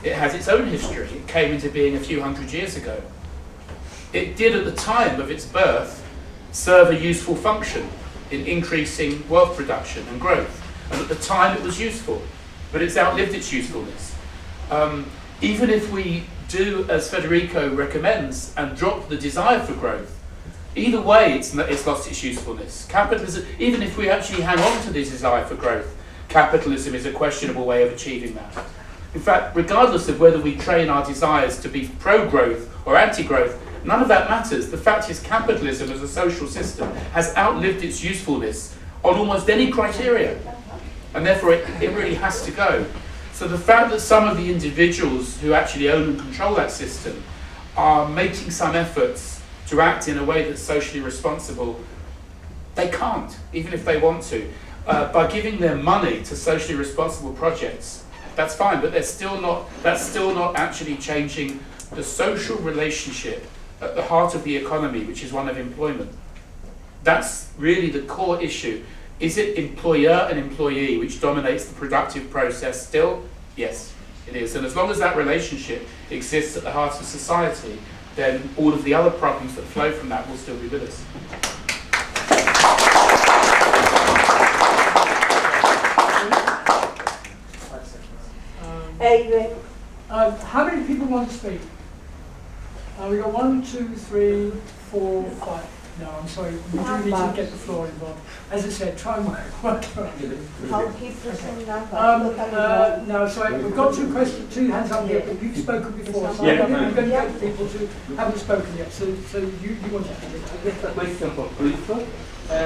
It has its own history. It came into being a few hundred years ago. It did, at the time of its birth, serve a useful function in increasing wealth production and growth. And at the time it was useful, but it's outlived its usefulness. Even if we do as Federico recommends and drop the desire for growth, either way it's lost its usefulness. Capitalism, even if we actually hang on to the desire for growth, capitalism is a questionable way of achieving that. In fact, regardless of whether we train our desires to be pro-growth or anti-growth, none of that matters. The fact is, capitalism as a social system has outlived its usefulness on almost any criteria. And therefore it really has to go. So the fact that some of the individuals who actually own and control that system are making some efforts to act in a way that's socially responsible, they can't, even if they want to. By giving their money to socially responsible projects, that's fine, but that's still not actually changing the social relationship at the heart of the economy, which is one of employment. That's really the core issue. Is it employer and employee which dominates the productive process still? Yes, it is. And as long as that relationship exists at the heart of society, then all of the other problems that flow from that will still be with us. How many people want to speak? We got 1, 2, 3, 4, 5. No, I'm sorry, we do need to get the floor involved. As I said, try and work around it. No, sorry, we've got two hands up here, but you've spoken before, so I'm going to get people who haven't spoken yet. So you want to speak. Just a question for Clifford. I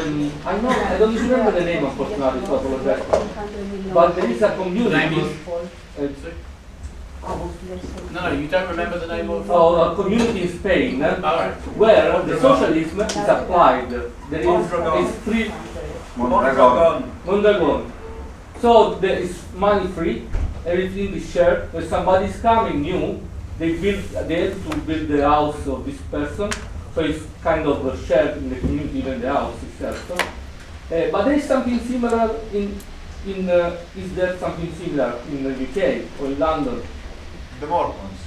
don't remember the name, unfortunately, so I apologize. But there is a community. No, you don't remember the name of? A community in Spain, where the socialism is applied. There is free. Mondragon. So there is money free, everything is shared. When somebody is coming new, they have to build the house of this person. So it's kind of shared in the community, even the house itself. But there is something similar is there something similar in the UK or in London? The Mormons.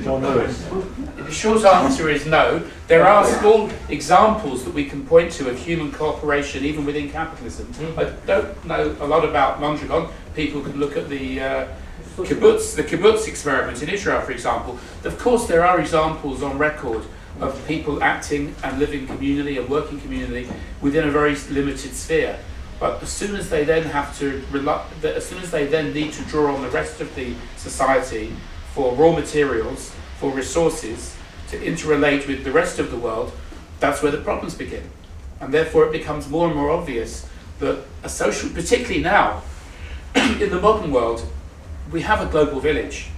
John Lewis. The short answer is no. There are small examples that we can point to of human cooperation even within capitalism. I don't know a lot about Mondragon. People can look at the kibbutz experiment in Israel, for example. Of course, there are examples on record of people acting and living communally and working communally within a very limited sphere. But as soon as they then need to draw on the rest of the society for raw materials, for resources, to interrelate with the rest of the world, that's where the problems begin. And therefore it becomes more and more obvious that a social, particularly now, in the modern world, we have a global village.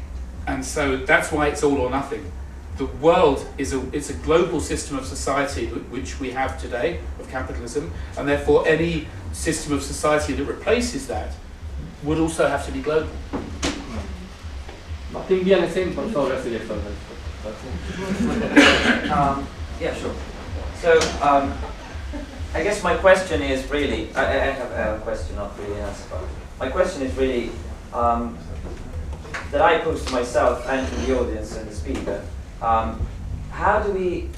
And so that's why it's all or nothing. The world is a global system of society which we have today, of capitalism, and therefore any system of society that replaces that would also have to be global. Ma ti viene sempre so Yeah, sure. So, I guess my question is really, I have a question, not really an answer, but my question is really, that I pose to myself and to the audience and the speaker, how do we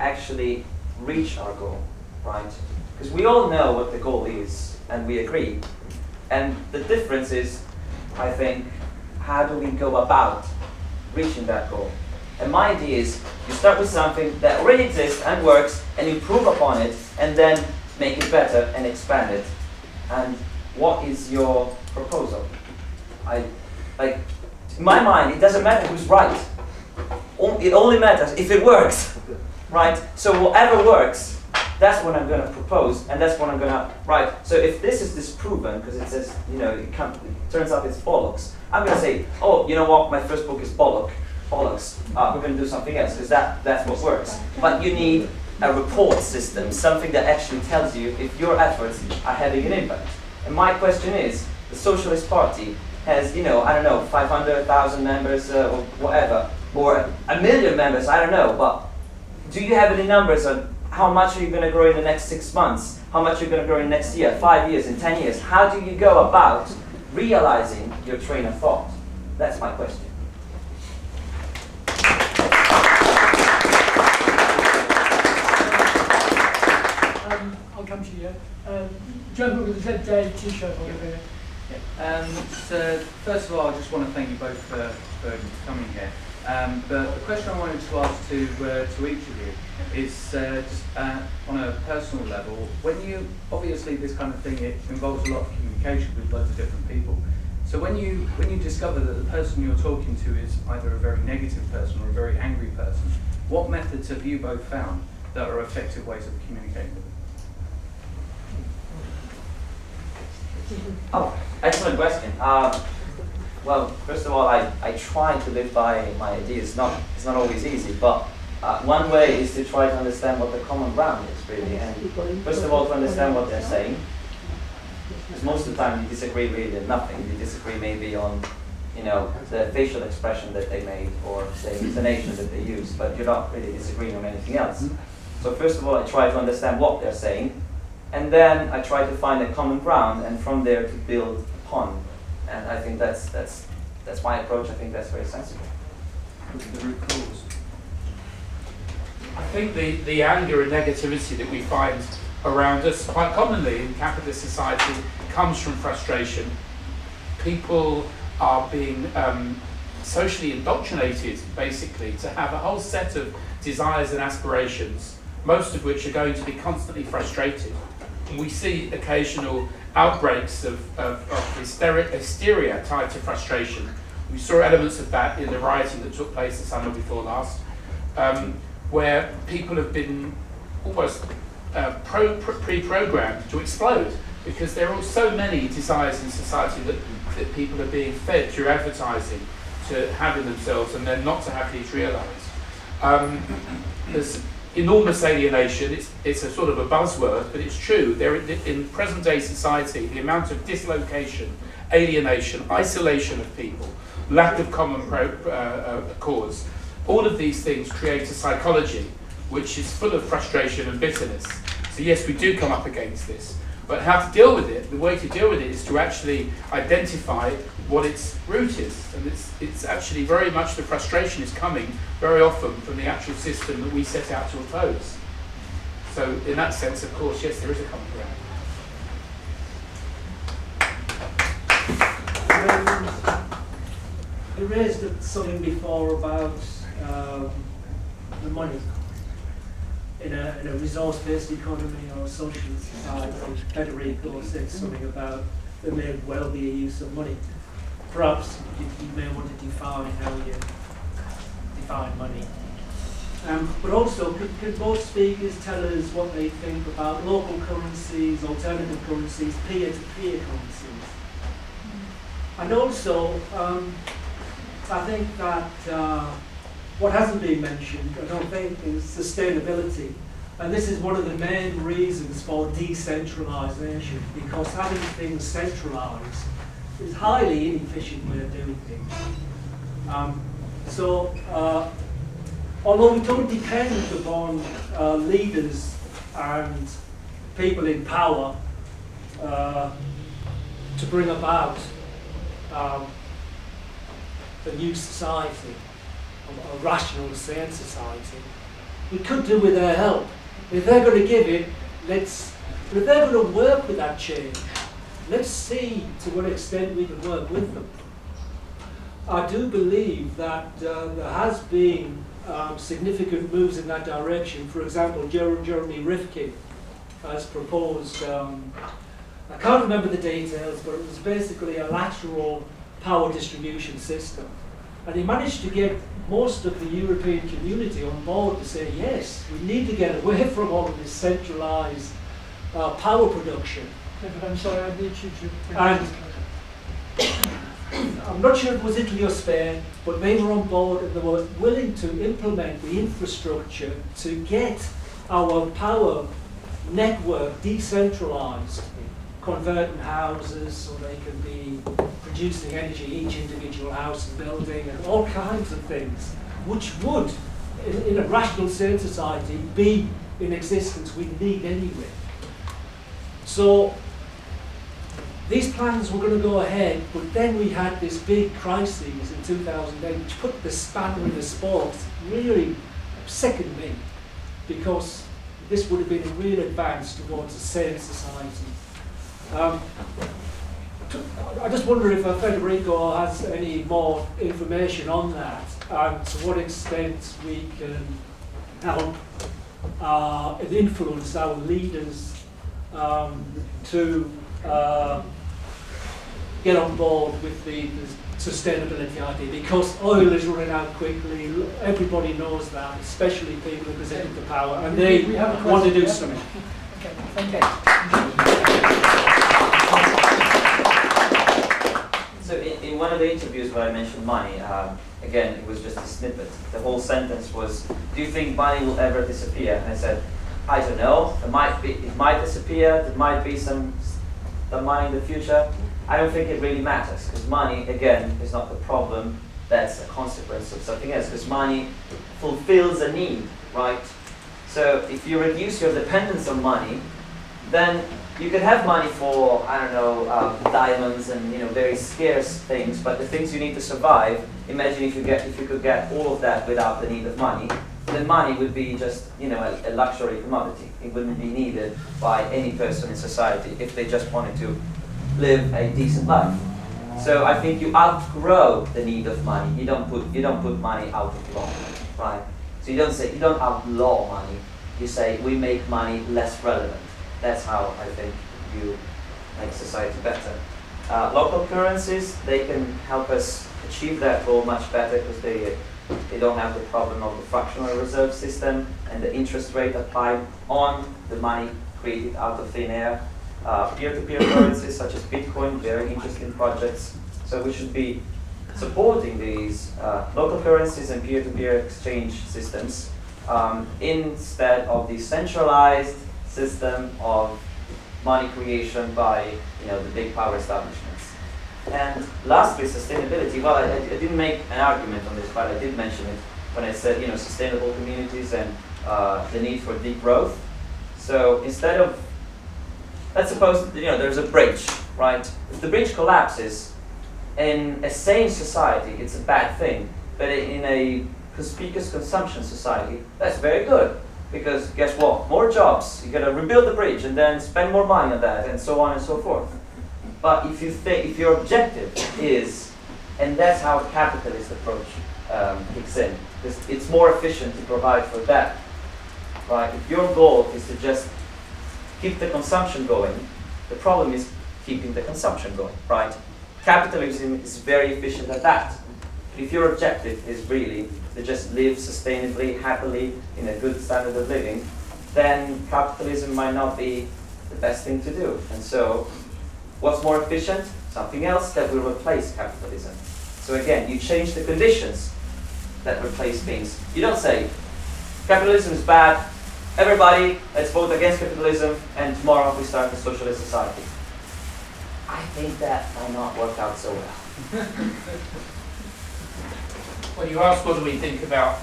actually reach our goal, right? Because we all know what the goal is, and we agree. And the difference is, I think, how do we go about reaching that goal? And my idea is, you start with something that already exists and works, and improve upon it, and then make it better and expand it. And what is your proposal? In my mind, it doesn't matter who's right. It only matters if it works, right? So whatever works, that's what I'm going to propose, and that's what I'm going to write. So if this is disproven, because it says, it turns out it's bollocks, I'm going to say, oh, you know what, my first book is bollocks. We're going to do something else, because that's what works. But you need a report system, something that actually tells you if your efforts are having an impact. And my question is, the Socialist Party has, 500,000 members or whatever, or 1 million members, I don't know, but do you have any numbers on how much are you going to grow in the next 6 months? How much are you going to grow in next year, 5 years, in 10 years? How do you go about realizing your train of thought? That's my question. I'll come to you. Joe with the ZJ t-shirt over there. So first of all, I just want to thank you both for coming here. But the question I wanted to ask to each of you is just on a personal level. When you, obviously this kind of thing, it involves a lot of communication with loads of different people. So when you discover that the person you're talking to is either a very negative person or a very angry person, what methods have you both found that are effective ways of communicating with them? Oh, excellent question. Well, first of all, I try to live by my ideas. It's not always easy, but one way is to try to understand what the common ground is, really. And first of all, to understand what they're saying. Because most of the time you disagree really on nothing. You disagree maybe on, the facial expression that they made or the intonation that they used, but you're not really disagreeing on anything else. So first of all, I try to understand what they're saying. And then I try to find a common ground, and from there to build upon. And I think that's my approach. I think that's very sensible. The root cause. I think the anger and negativity that we find around us quite commonly in capitalist society comes from frustration. People are being socially indoctrinated, basically, to have a whole set of desires and aspirations, most of which are going to be constantly frustrated. And we see occasional outbreaks of hysteria tied to frustration. We saw elements of that in the rioting that took place the summer before last, where people have been almost pre-programmed to explode, because there are so many desires in society that people are being fed through advertising to have in themselves and then not to have these realised. There's enormous alienation. It's a sort of a buzzword, but it's true. In present-day society, the amount of dislocation, alienation, isolation of people, lack of common cause, all of these things create a psychology which is full of frustration and bitterness. So yes, we do come up against this. But how to deal with it, the way to deal with it is to actually identify what its root is. And it's actually very much the frustration is coming very often from the actual system that we set out to oppose. So in that sense, of course, yes, there is a common ground. You raised something before about the money in a resource-based economy or a socialist society. Federico said something about there may well be a use of money. Perhaps you may want to define how you define money. But also, could both speakers tell us what they think about local currencies, alternative currencies, peer-to-peer currencies? And also, I think that what hasn't been mentioned, I don't think, is sustainability. And this is one of the main reasons for decentralisation, because having things centralised is a highly inefficient way of doing things. Although we don't depend upon leaders and people in power to bring about a new society, a rational, sane society, we could do with their help. If they're going to give it, but if they're going to work with that change, let's see to what extent we can work with them. I do believe that there has been significant moves in that direction. For example, Jeremy Rifkin has proposed, I can't remember the details, but it was basically a lateral power distribution system. And he managed to get most of the European community on board to say, yes, we need to get away from all of this centralised power production. Yeah, but I'm sorry, I need you to... And I'm not sure if it was Italy or Spain, but they were on board and they were willing to implement the infrastructure to get our power network decentralised, converting houses so they can be producing energy, each individual house and building, and all kinds of things, which would, in a rational sane society, be in existence we need anyway. So these plans were going to go ahead, but then we had this big crisis in 2008, which put the spanner in the spokes. Really sickened me, because this would have been a real advance towards a sane society. I just wonder if Federico has any more information on that, and to what extent we can help and influence our leaders to get on board with the sustainability idea, because oil is running out quickly. Everybody knows that, especially people who present the power, and they want to do something. Okay. So in one of the interviews where I mentioned money, again, it was just a snippet. The whole sentence was, do you think money will ever disappear? And I said, I don't know. It might disappear. There might be some money in the future. I don't think it really matters, because money, again, is not the problem. That's a consequence of something else, because money fulfills a need, right? So if you reduce your dependence on money, then you can have money for, I don't know, diamonds and very scarce things, but the things you need to survive, imagine if you could get all of that without the need of money, then money would be just a luxury commodity. It wouldn't be needed by any person in society if they just wanted to live a decent life. So I think you outgrow the need of money. You don't put money out of law, right? So you don't outlaw money. You say we make money less relevant. That's how I think you make society better. Local currencies, they can help us achieve that goal much better, because they don't have the problem of the fractional reserve system and the interest rate applied on the money created out of thin air. Peer-to-peer currencies such as Bitcoin, very interesting projects. So we should be supporting these local currencies and peer-to-peer exchange systems instead of the centralized system of money creation by the big power establishments. And lastly, sustainability. Well, I didn't make an argument on this, but I did mention it when I said sustainable communities and the need for deep growth. So instead of, let's suppose there's a bridge, right? If the bridge collapses, in a sane society, it's a bad thing. But in a conspicuous consumption society, that's very good. Because guess what? More jobs. You gotta rebuild the bridge and then spend more money on that, and so on and so forth. But if your objective is, and that's how the capitalist approach kicks in, because it's more efficient to provide for that, right? If your goal is to just keep the consumption going, the problem is keeping the consumption going, right? Capitalism is very efficient at that. If your objective is really to just live sustainably, happily, in a good standard of living, then capitalism might not be the best thing to do. And so, what's more efficient? Something else that will replace capitalism. So again, you change the conditions that replace things. You don't say, capitalism is bad, everybody, let's vote against capitalism, and tomorrow we start a socialist society. I think that might not work out so well. Well, you asked what do we think about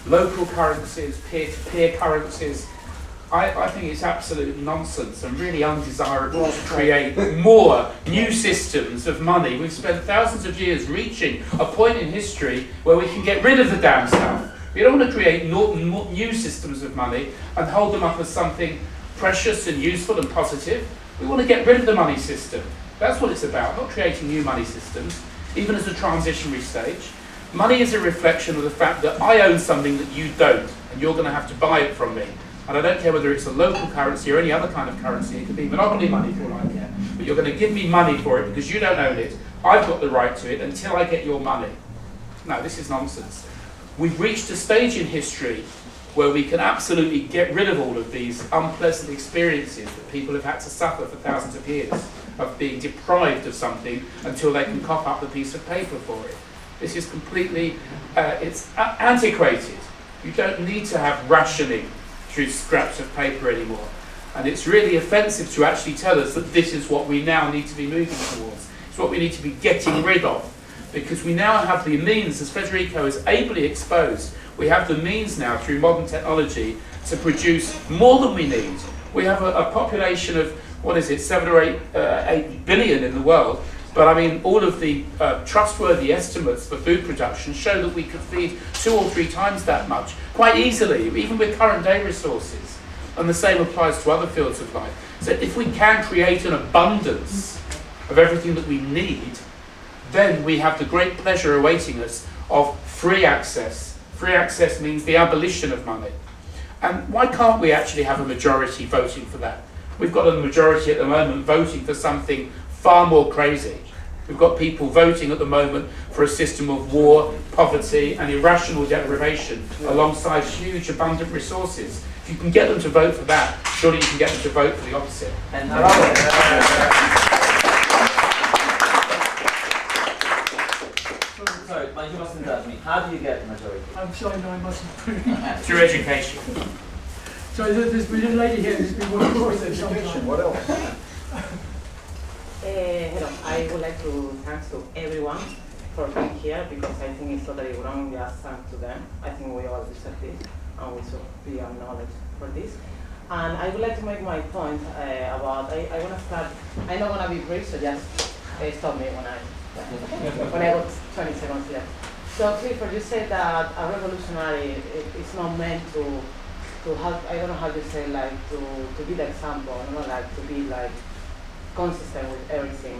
local currencies, peer-to-peer currencies. I think it's absolute nonsense and really undesirable to create more new systems of money. We've spent thousands of years reaching a point in history where we can get rid of the damn stuff. We don't want to create new systems of money and hold them up as something precious and useful and positive. We want to get rid of the money system. That's what it's about, not creating new money systems, even as a transitionary stage. Money is a reflection of the fact that I own something that you don't, and you're going to have to buy it from me. And I don't care whether it's a local currency or any other kind of currency. It could be monopoly money for all I care. But you're going to give me money for it because you don't own it. I've got the right to it until I get your money. No, this is nonsense. We've reached a stage in history where we can absolutely get rid of all of these unpleasant experiences that people have had to suffer for thousands of years, of being deprived of something until they can cough up the piece of paper for it. This is completely, it's antiquated. You don't need to have rationing through scraps of paper anymore. And it's really offensive to actually tell us that this is what we now need to be moving towards. It's what we need to be getting rid of. Because we now have the means, as Federico has ably exposed, we have the means now through modern technology to produce more than we need. We have a population of, 7 or 8 billion in the world. But I mean, all of the trustworthy estimates for food production show that we could feed 2 or 3 times that much, quite easily, even with current day resources. And the same applies to other fields of life. So if we can create an abundance of everything that we need, then we have the great pleasure awaiting us of free access. Free access means the abolition of money. And why can't we actually have a majority voting for that? We've got a majority at the moment voting for something far more crazy. We've got people voting at the moment for a system of war, poverty and irrational deprivation alongside huge abundant resources. If you can get them to vote for that, surely you can get them to vote for the opposite. And sorry, but you mustn't judge me. How do you get the majority? I'm sorry, no, I mustn't. Through education. So there's been a lady here who's been working with education. What else? Hello, I would like to thank to everyone for being here because I think it's totally wrong just thank to them. I think we all deserve this and we should be acknowledged for this. And I would like to make my point about, I want to start, I'm not going to be brief, so just stop me when I got 20 seconds left. So Clifford, you said that a revolutionary is not meant to have, I don't know how to say, like to be the example, not like to be like consistent with everything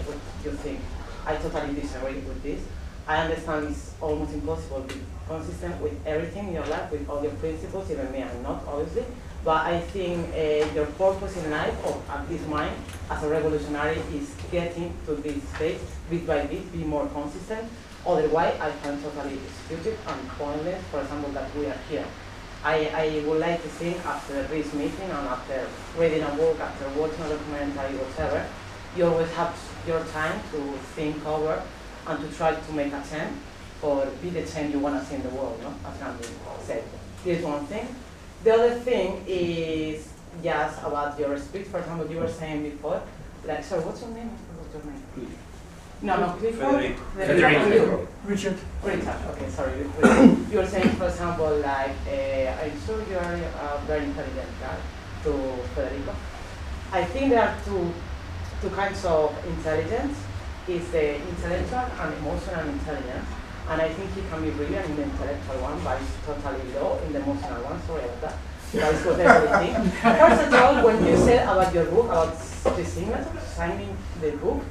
what you think. I totally disagree with this. I understand it's almost impossible to be consistent with everything in your life, with all your principles, even me I'm not, obviously. But I think your purpose in life, or at least mine, as a revolutionary, is getting to this stage, bit by bit, be more consistent. Otherwise, I find totally stupid and pointless, for example, that we are here. I would like to think after this meeting and after reading a book, after watching a documentary, whatever, you always have your time to think over and to try to make a change or be the change you want to see in the world, no? As Gandhi said. This is one thing. The other thing is just about your speech. For example, you were saying before, like, sorry, what's your name? What's your name? No, Clifford. Federico. Richard. Okay, sorry. You were saying, for example, like, I'm sure you are a very intelligent guy, to Federico. I think there are two kinds of intelligence. Is the intellectual and emotional intelligence. And I think he can be brilliant in the intellectual one, but he's totally low in the emotional one. Sorry about that. That's what everything. First of all, when you said about your book, about the signature, signing the book,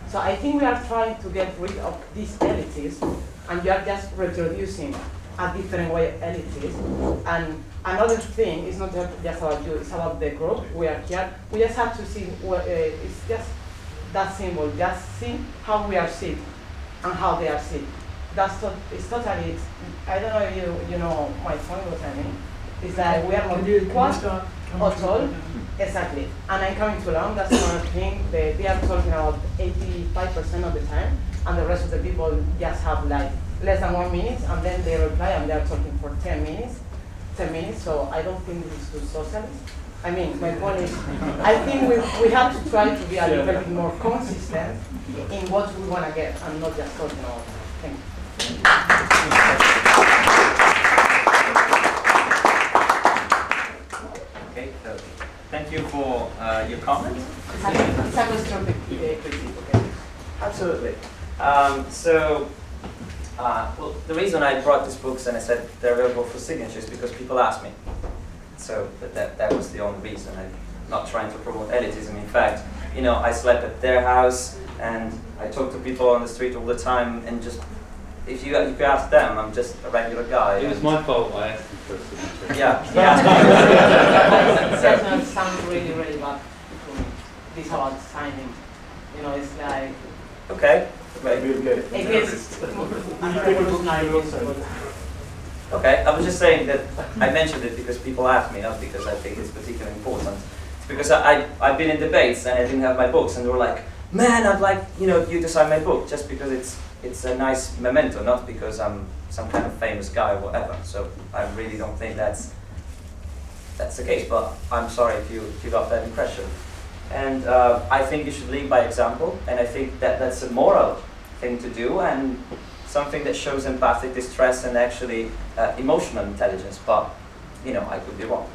so I think we are trying to get rid of these elitism, and you are just reproducing a different way of elitism. And another thing is not just about you, it's about the group. We are here. We just have to see, it's just that symbol, just see how we are seen and how they are seen. It's totally, I don't know if you know my point, what I mean. It's like we are not equal or tall. Exactly. And I'm coming too long, that's another thing. They are talking about 85% of the time, and the rest of the people just have like less than 1 minute, and then they reply and they are talking for 10 minutes. So I don't think this is too socialist. I mean, my point is, I think we have to try to be a little bit more consistent in what we want to get and not just talking about it. Thank you. Okay, so thank you for your comment. Absolutely. Well, the reason I brought these books and I said they're available for signatures is because people ask me. So that was the only reason. I'm not trying to promote elitism. In fact, you know, I slept at their house and I talk to people on the street all the time, and just if you ask them, I'm just a regular guy. It was my fault. I asked you for a signature. Yeah. It sounds really, really bad for me. This about signing. You know, it's like. Okay. Okay, I was just saying that I mentioned it because people ask me, not because I think it's particularly important. It's because I've been in debates and I didn't have my books, and they were like, man, I'd like you to sign my book, just because it's a nice memento, not because I'm some kind of famous guy or whatever. So I really don't think that's the case, but I'm sorry if you got that impression. And I think you should lead by example, and I think that's a moral thing to do, and something that shows empathic distress and actually emotional intelligence, but I could be wrong.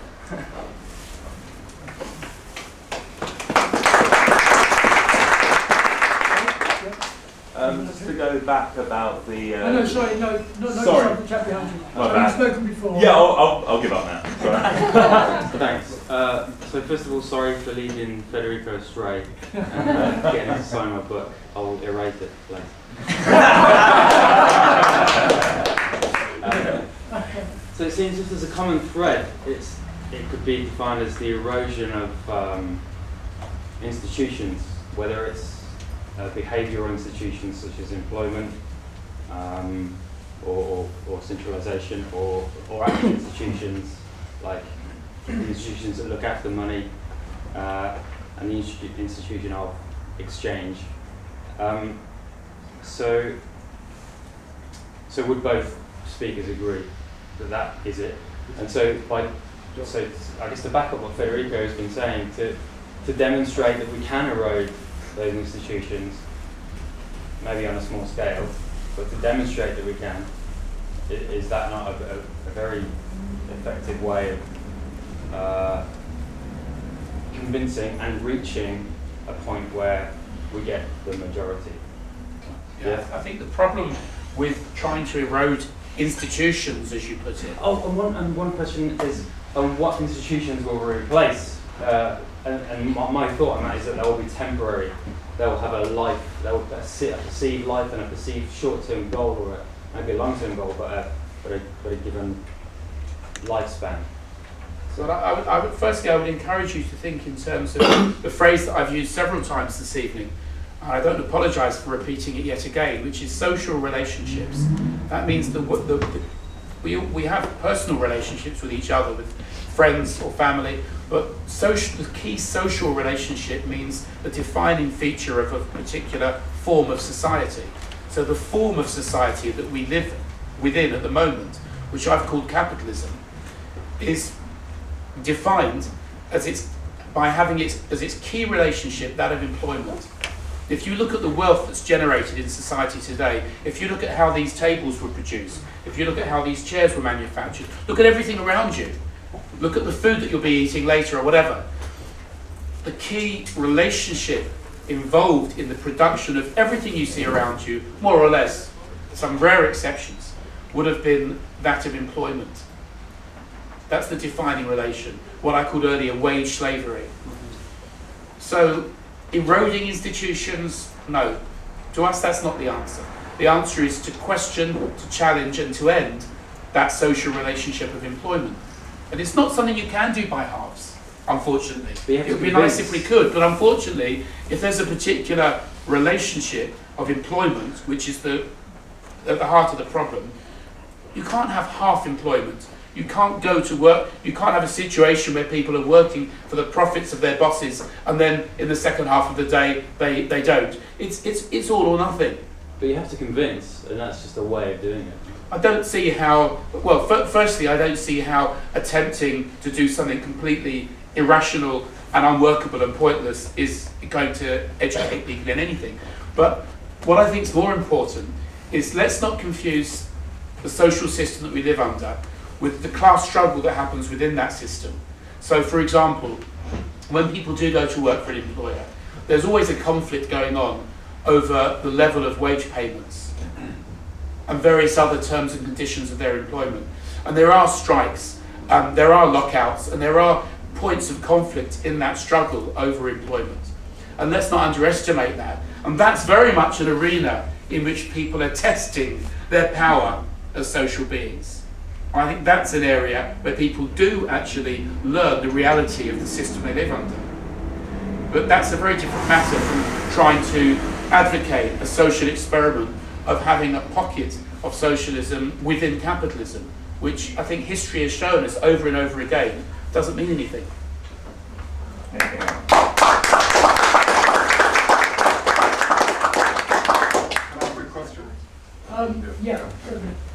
Just to go back about the... no, sorry, no, sorry. the chap behind you. Bad. You've spoken before. Yeah, I'll give up now. Sorry. Thanks. So first of all, sorry for leading Federico astray and getting him to sign my book. I'll erase it later. So it seems just as a common thread, it could be defined as the erosion of institutions, whether it's behavioural institutions such as employment, or centralisation, or actual institutions like institutions that look after money, and the institution of exchange. So would both speakers agree that is it? And so I guess to back up what Federico has been saying, to demonstrate that we can erode those institutions, maybe on a small scale, but to demonstrate that we can, is that not a very effective way of convincing and reaching a point where we get the majority? Yeah, I think the problem with trying to erode institutions, as you put it. Oh, and one question is, what institutions will we replace? And my thought on that is that they will be temporary. They will have a life, they will a perceived life and a perceived short-term goal, or maybe a long-term goal, but a given lifespan. So I would encourage you to think in terms of the phrase that I've used several times this evening. I don't apologise for repeating it yet again, which is social relationships. That means we have personal relationships with each other, with friends or family, but the key social relationship means the defining feature of a particular form of society. So the form of society that we live within at the moment, which I've called capitalism, is defined by having as its key relationship that of employment. If you look at the wealth that's generated in society today, if you look at how these tables were produced, if you look at how these chairs were manufactured, look at everything around you, Look at the food that you'll be eating later or whatever. The key relationship involved in the production of everything you see around you, more or less, some rare exceptions, would have been that of employment. That's the defining relation, what I called earlier wage slavery. So, eroding institutions, no. To us, that's not the answer. The answer is to question, to challenge, and to end that social relationship of employment. And it's not something you can do by halves, unfortunately. It would be nice if we could, but unfortunately, if there's a particular relationship of employment, which is at the heart of the problem, you can't have half employment. You can't go to work, you can't have a situation where people are working for the profits of their bosses and then in the second half of the day they don't. It's all or nothing. But you have to convince, and that's just a way of doing it. I don't see how, well, firstly, I don't see how attempting to do something completely irrational and unworkable and pointless is going to educate people in anything. But what I think is more important is let's not confuse the social system that we live under with the class struggle that happens within that system. So, for example, when people do go to work for an employer, there's always a conflict going on over the level of wage payments and various other terms and conditions of their employment. And there are strikes, there are lockouts, and there are points of conflict in that struggle over employment. And let's not underestimate that. And that's very much an arena in which people are testing their power as social beings. I think that's an area where people do actually learn the reality of the system they live under. But that's a very different matter from trying to advocate a social experiment of having a pocket of socialism within capitalism, which I think history has shown us over and over again doesn't mean anything. Yeah.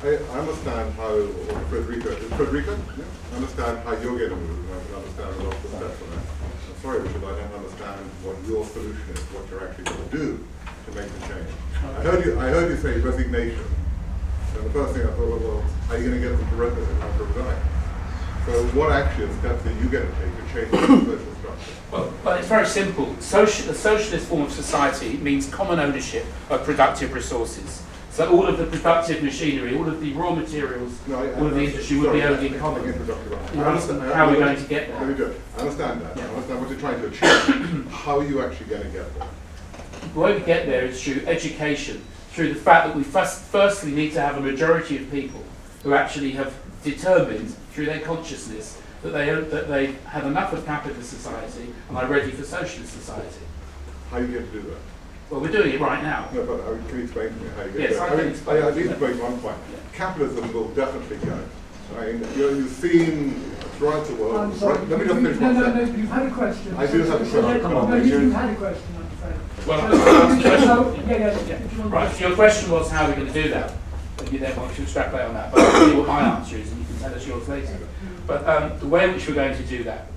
I understand how, Federico, I understand how you're going to move, and I can understand a lot of the steps on that. I'm sorry, Richard, I don't understand what your solution is, what you're actually going to do to make the change. I heard you say resignation, and the first thing I thought, well, how are you going to get them to resign? So what action steps are you going to take to change the social structure? Well, it's very simple. The socialist form of society means common ownership of productive resources. So all of the productive machinery, all of the raw materials, all of the industry would be owned in common. How are we going to get there? Let me do it. I understand that. I understand what you're trying to achieve. How are you actually going to get there? The way we get there is through education, through the fact that we firstly need to have a majority of people who actually have determined through their consciousness that they have enough of capitalist society and are ready for socialist society. How are you going to do that? Well, we're doing it right now. No, but can you explain to me how you get yes, there? I can explain. I need to make one point. Yeah. Capitalism will definitely go. I mean, you've seen throughout the world. I'm sorry. Right, let me just finish No, you've had a question. I do have a question. Come on, you had a question, I'm afraid. Well, right, so your question was how are we going to do that? And you then want to extrapolate on that. But I'll tell you what my answer is, and you can tell us yours later. But the way in which we're going to do that.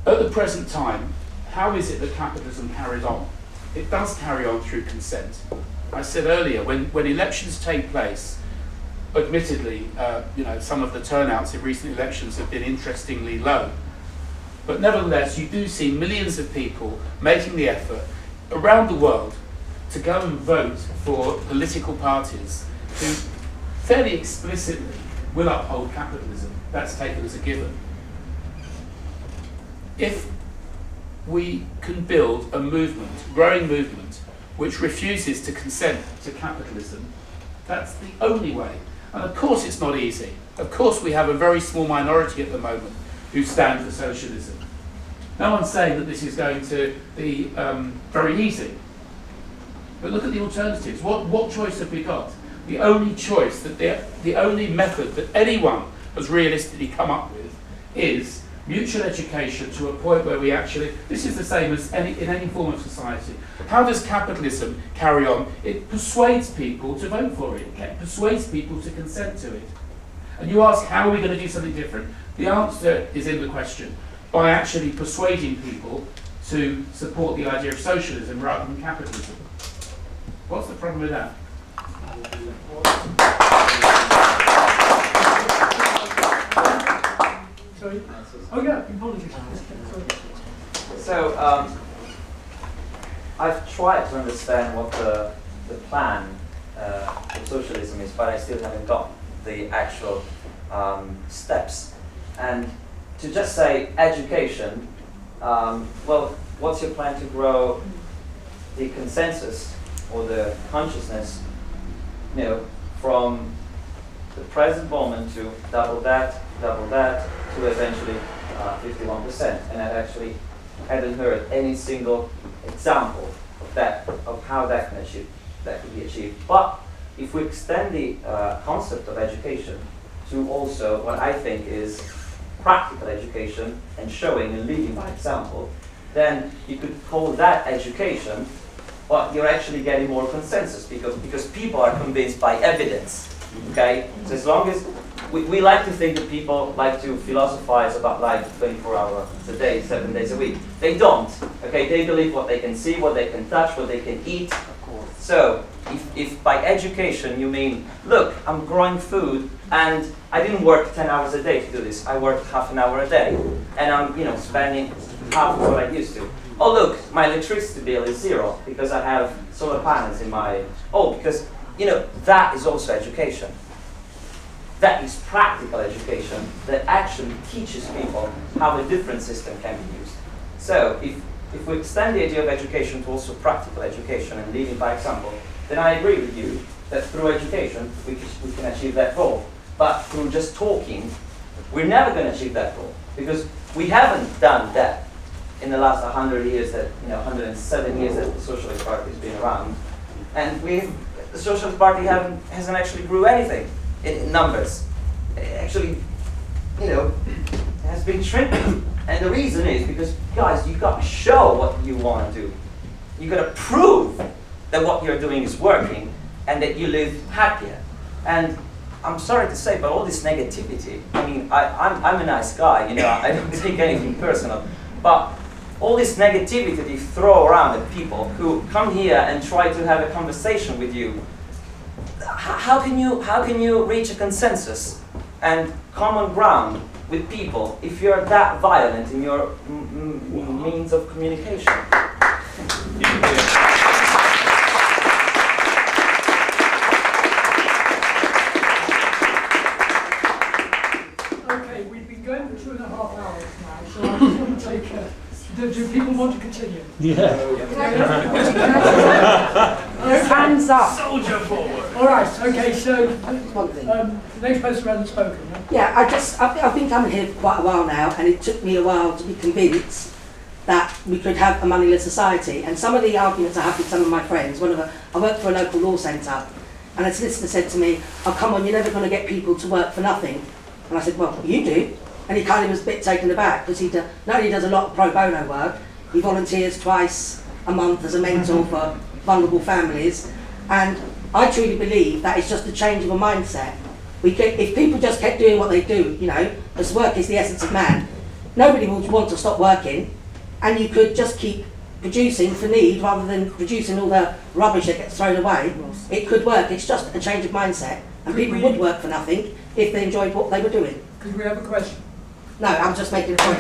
At the present time, how is it that capitalism carries on? It does carry on through consent. I said earlier, when elections take place, admittedly, some of the turnouts in recent elections have been interestingly low. But nevertheless, you do see millions of people making the effort around the world to go and vote for political parties who fairly explicitly will uphold capitalism. That's taken as a given. If we can build a movement, growing movement, which refuses to consent to capitalism, that's the only way. And of course it's not easy. Of course we have a very small minority at the moment who stand for socialism. No one's saying that this is going to be very easy. But look at the alternatives. What choice have we got? The only choice, the only method that anyone has realistically come up with is mutual education to a point where we actually, this is the same as in any form of society. How does capitalism carry on? It persuades people to vote for it. It persuades people to consent to it. And you ask, how are we going to do something different? The answer is in the question. By actually persuading people to support the idea of socialism rather than capitalism. What's the problem with that? Sorry? Oh yeah, apologies. So, I've tried to understand what the plan of socialism is, but I still haven't got the actual steps. And to just say education, well, what's your plan to grow the consensus or the consciousness, from the present moment to double that, to eventually 51%. And I actually hadn't heard any single example of that, of how that could be achieved. But if we extend the concept of education to also what I think is practical education and showing and leading by example, then you could call that education, but you're actually getting more consensus because people are convinced by evidence. Okay? So as long as we like to think that people like to philosophize about life 24 hours a day, 7 days a week. They don't. Okay? They believe what they can see, what they can touch, what they can eat. So if by education you mean, look, I'm growing food and I didn't work 10 hours a day to do this. I worked half an hour a day, and I'm spending half of what I used to. Oh look, my electricity bill is 0 because I have solar panels in my. Because that is also education. That is practical education that actually teaches people how a different system can be used. So if we extend the idea of education to also practical education and leading by example, then I agree with you that through education we can achieve that goal. But through just talking, we're never going to achieve that goal because we haven't done that in the last 100 years, 107 years that the Socialist Party has been around, and the Socialist Party hasn't actually grew anything in numbers. It actually, has been shrinking. And the reason is because, guys, you've got to show what you want to do. You've got to prove that what you're doing is working and that you live happier. And I'm sorry to say, but all this negativity, I'm a nice guy, I don't take anything personal, but all this negativity that you throw around at people who come here and try to have a conversation with you, how can you reach a consensus and common ground with people if you're that violent in your means of communication? Okay, we've been going for 2.5 hours now, so I just want to take do people want to continue? Yeah. Hands up. Soldier forward. All right. Okay. So the next person hasn't spoken. Yeah. I've been coming here for quite a while now, and it took me a while to be convinced that we could have a moneyless society. And some of the arguments I have with some of my friends. I work for a local law centre, and a solicitor said to me, "Oh, come on, you're never going to get people to work for nothing." And I said, "Well, you do." And he kind of was a bit taken aback because he not only does a lot of pro bono work, he volunteers twice a month as a mentor for vulnerable families. And I truly believe that it's just a change of a mindset. If people just kept doing what they do, as work is the essence of man, nobody would want to stop working, and you could just keep producing for need rather than producing all the rubbish that gets thrown away. It could work. It's just a change of mindset, and people would work for nothing if they enjoyed what they were doing. Could we have a question? No, I'm just making a point.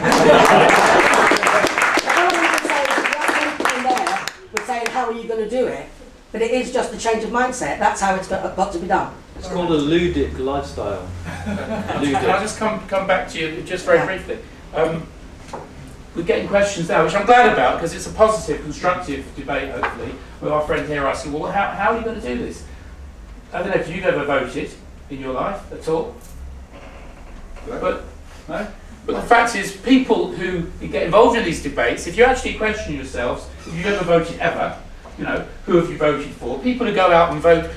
Would say, how are you going to do it? But it is just a change of mindset. That's how it's got to be done. It's called a ludic lifestyle. Can I just come back to you just very briefly? We're getting questions now, which I'm glad about because it's a positive, constructive debate, hopefully, with our friend here asking, well, how are you going to do this? I don't know if you've ever voted in your life at all. But the fact is, people who get involved in these debates, if you actually question yourselves, if you've ever voted ever, who have you voted for? People who go out and vote,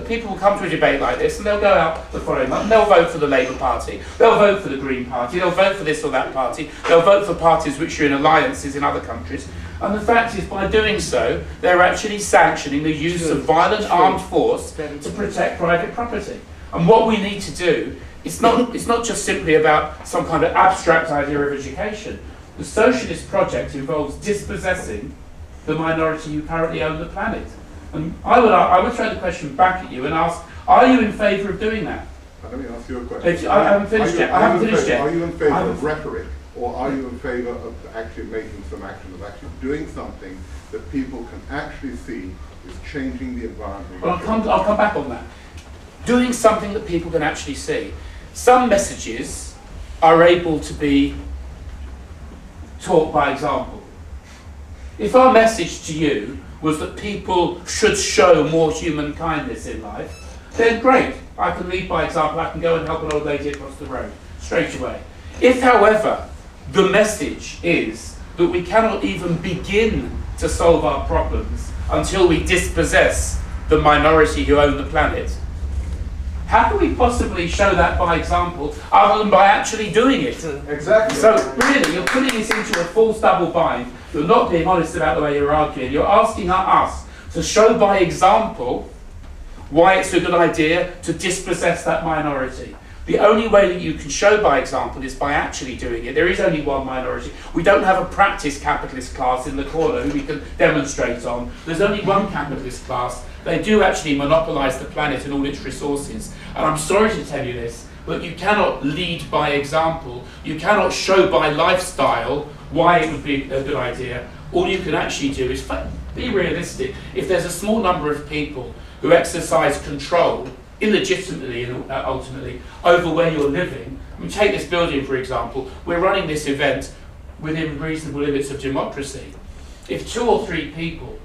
people will come to a debate like this and they'll go out the following month and they'll vote for the Labour Party, they'll vote for the Green Party, they'll vote for this or that party, they'll vote for parties which are in alliances in other countries. And the fact is, by doing so, they're actually sanctioning the use of violent armed force to protect private property. And what we need to do, it's not just simply about some kind of abstract idea of education. The socialist project involves dispossessing the minority who currently own the planet. And I would throw the question back at you and ask, are you in favour of doing that? Let me ask you a question. I haven't finished yet. I haven't finished yet. Are you in favour of rhetoric, or are you in favour of actually making some action, of actually doing something that people can actually see is changing the environment? Well, I'll come back on that. Doing something that people can actually see. Some messages are able to be taught by example. If our message to you was that people should show more human kindness in life, then great. I can lead by example. I can go and help an old lady across the road straight away. If, however, the message is that we cannot even begin to solve our problems until we dispossess the minority who own the planet, how can we possibly show that by example other than by actually doing it? Exactly. So really, you're putting us into a false double bind. You're not being honest about the way you're arguing. You're asking us to show by example why it's a good idea to dispossess that minority. The only way that you can show by example is by actually doing it. There is only one minority. We don't have a practice capitalist class in the corner who we can demonstrate on. There's only one capitalist class. They do actually monopolise the planet and all its resources. And I'm sorry to tell you this, but you cannot lead by example. You cannot show by lifestyle why it would be a good idea. All you can actually do is be realistic. If there's a small number of people who exercise control illegitimately and ultimately over where you're living. I mean, take this building for example. We're running this event within reasonable limits of democracy. If 2 or 3 people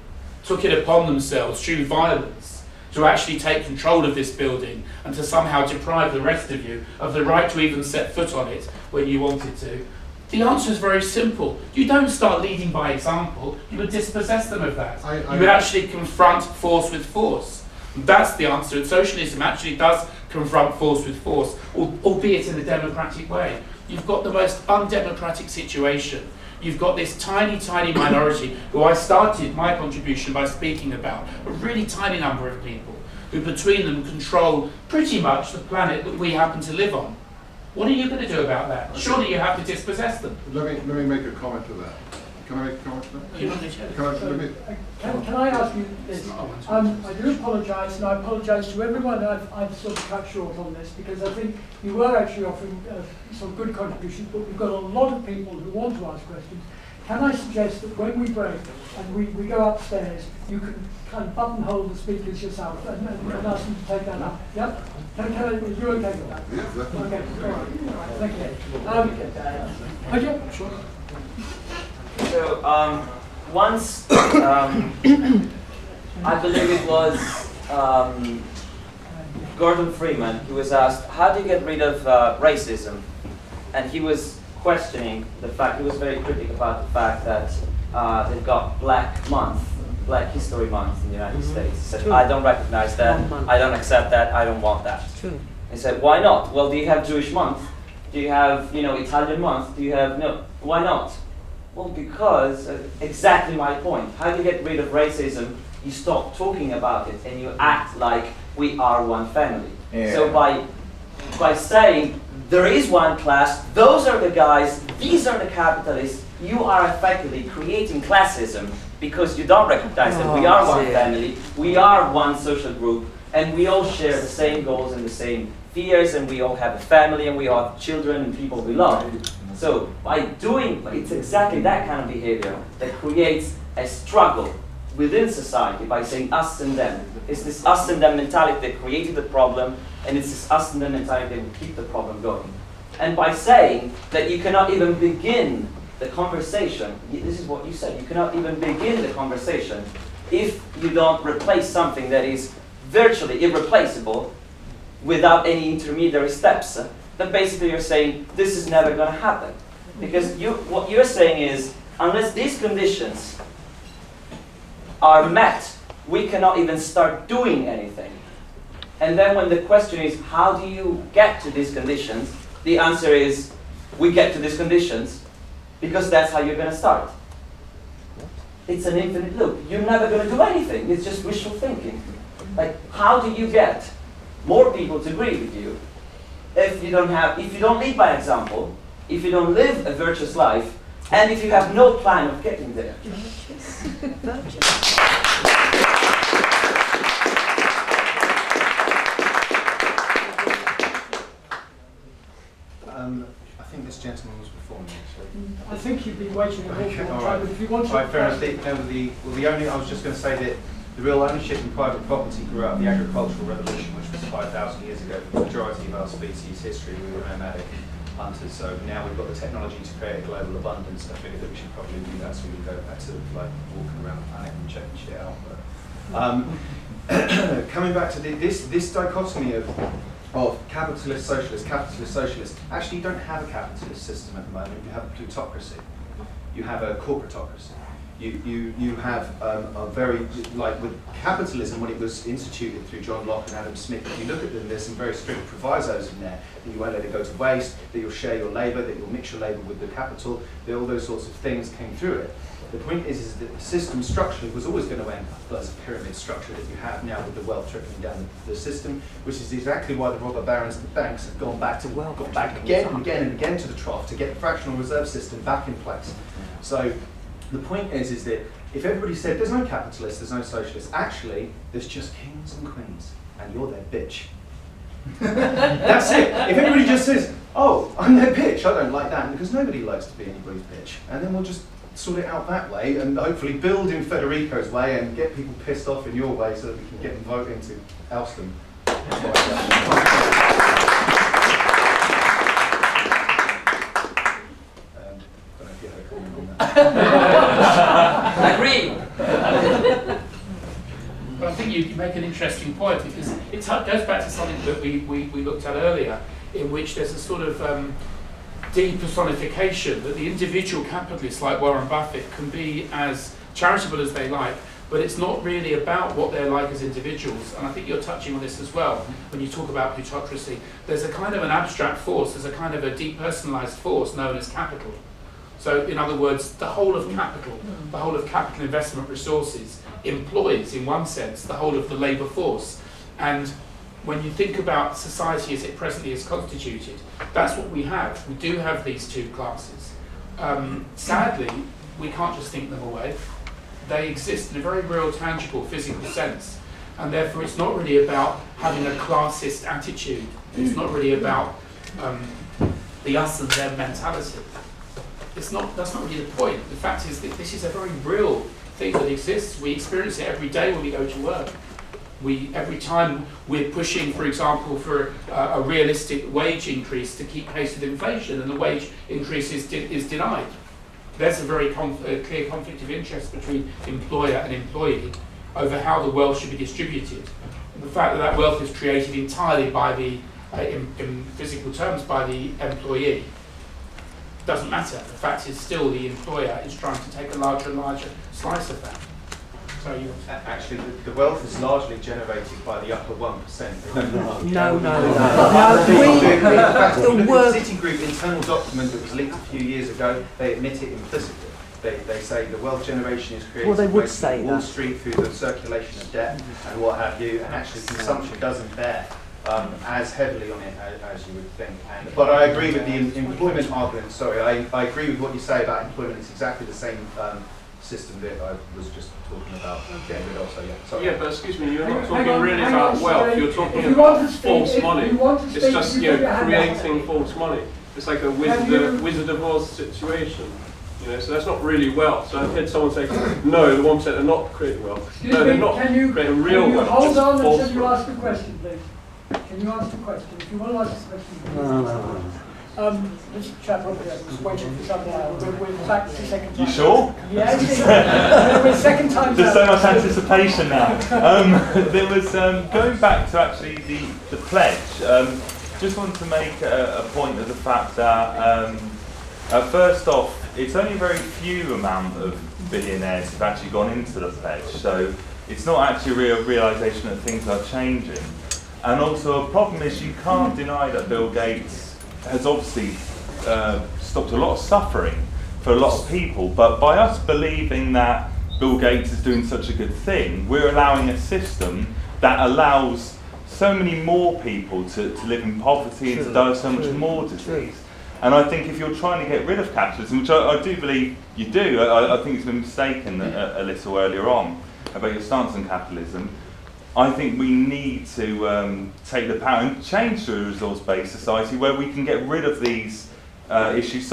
took it upon themselves through violence to actually take control of this building and to somehow deprive the rest of you of the right to even set foot on it when you wanted to, the answer is very simple. You don't start leading by example, you would dispossess them of that. You would actually confront force with force. That's the answer. And socialism actually does confront force with force, albeit in a democratic way. You've got the most undemocratic situation. You've got this tiny, tiny minority who I started my contribution by speaking about, a really tiny number of people who between them control pretty much the planet that we happen to live on. What are you going to do about that? Surely you have to dispossess them. Let me make a comment to that. Can I make a comment to that? Can I ask you this? I do apologise, and I apologise to everyone I've sort of cut short on this, because I think you were actually offering some good contributions, but we've got a lot of people who want to ask questions. Can I suggest that when we break and we go upstairs, you can kind of buttonhole the speakers yourself and ask them to take that up? Yep? Is you okay with that? Yes, okay, all right, thank you. Okay, sure. So once, I believe it was Gordon Freeman who was asked, how do you get rid of racism? And he was questioning the fact, he was very critical about the fact that they've got Black History Month in the United States. He said, True. I don't recognize that, I don't accept that, I don't want that. True. He said, why not? Well, do you have Jewish month? Do you have, Italian month? Do you have, no, why not? Well, because, exactly my point. How do you get rid of racism? You stop talking about it and you act like we are one family. Yeah. So by saying there is one class, those are the guys, these are the capitalists, you are effectively creating classism because you don't recognize that we are one family, we are one social group, and we all share the same goals and the same fears, and we all have a family, and we all have children and people we love. So it's exactly that kind of behavior that creates a struggle within society by saying us and them. It's this us and them mentality that created the problem, and it's this us and them mentality that will keep the problem going. And by saying that you cannot even begin the conversation, this is what you said, you cannot even begin the conversation if you don't replace something that is virtually irreplaceable without any intermediary steps. Then basically you're saying this is never going to happen. Because what you're saying is, unless these conditions are met, we cannot even start doing anything. And then when the question is, how do you get to these conditions? The answer is, we get to these conditions because that's how you're going to start. It's an infinite loop. You're never going to do anything. It's just wishful thinking. Like, how do you get more people to agree with you if you don't lead by example, if you don't live a virtuous life, and if you have no plan of getting there? I think this gentleman was before me, actually. I think you've been waiting a whole long time, but if you want to... Right, fair enough. I was just going to say that the real ownership and private property grew out of the agricultural revolution, which was 5,000 years ago. The majority of our species' history, we were nomadic hunters, so now we've got the technology to create a global abundance. I figured that we should probably do that, so we can go back to like walking around the planet and checking shit out. But, coming back to this dichotomy of capitalist, socialist, actually you don't have a capitalist system at the moment, you have a plutocracy. You have a corporatocracy. You have a very, like with capitalism, when it was instituted through John Locke and Adam Smith, if you look at them, there's some very strict provisos in there, that you won't let it go to waste, that you'll share your labour, that you'll mix your labour with the capital, that all those sorts of things came through it. The point is that the system structurally was always going to end up as a pyramid structure that you have now with the wealth trickling down the system, which is exactly why the robber barons and the banks have gone back again and again and again to the trough to get the fractional reserve system back in place. So the point is that if everybody said there's no capitalists, there's no socialists, actually there's just kings and queens, and you're their bitch. That's it. If everybody just says, oh, I'm their bitch, I don't like that, because nobody likes to be anybody's bitch, and then we'll just sort it out that way, and hopefully build in Federico's way and get people pissed off in your way so that we can get them voting to oust them. Agree. But I think you make an interesting point, because it goes back to something that we looked at earlier, in which there's a sort of depersonification that the individual capitalists like Warren Buffett can be as charitable as they like, but it's not really about what they're like as individuals. And I think you're touching on this as well when you talk about plutocracy. There's a kind of an abstract force, there's a kind of a depersonalized force known as capital. So in other words, the whole of capital investment resources employs, in one sense, the whole of the labour force. And when you think about society as it presently is constituted, that's what we have. We do have these two classes. Sadly, we can't just think them away. They exist in a very real, tangible, physical sense. And therefore, it's not really about having a classist attitude. It's not really about the us and them mentality. That's not really the point. The fact is that this is a very real thing that exists. We experience it every day when we go to work. Every time we're pushing, for example, for a realistic wage increase to keep pace with inflation, and the wage increase is denied. There's a very clear conflict of interest between employer and employee over how the wealth should be distributed. And the fact that wealth is created entirely by in physical terms, by the employee, doesn't matter. The fact is still the employer is trying to take a larger and larger slice of that. Actually, the wealth is largely generated by the upper 1%. No. The Citigroup internal document that was leaked a few years ago, they admit it implicitly. They say the wealth generation is created by Wall Street through the circulation of debt and what have you, and actually consumption doesn't bear as heavily on it as you would think. But I agree with the employment argument. Sorry, I agree with what you say about employment. It's exactly the same system that I was just talking about getting rid of. So yeah, sorry. Yeah, but excuse me, you're not talking really about wealth. You're talking about false money. It's just creating false money. It's like a Wizard of Oz situation. So that's not really wealth. So I've heard someone say, no, the 1% are not creating wealth. No, they're not creating real wealth. Hold on until you ask the question, please. Can you ask the question? If you want to ask the question, please. No. This chap over there was waiting for some while. We're back to the second time. You sure? Yes. We're second time. There's so much anticipation now. There was, going back to actually the pledge, just wanted to make a point of the fact that, first off, it's only a very few amount of billionaires who've actually gone into the pledge, so it's not actually a real realisation that things are changing. And also a problem is you can't deny that Bill Gates has obviously stopped a lot of suffering for a lot of people, but by us believing that Bill Gates is doing such a good thing, we're allowing a system that allows so many more people to live in poverty and to die of so much more disease. And I think if you're trying to get rid of capitalism, which I do believe you do, I think it's been mistaken a little earlier on about your stance on capitalism, I think we need to take the power and change to a resource-based society where we can get rid of these issues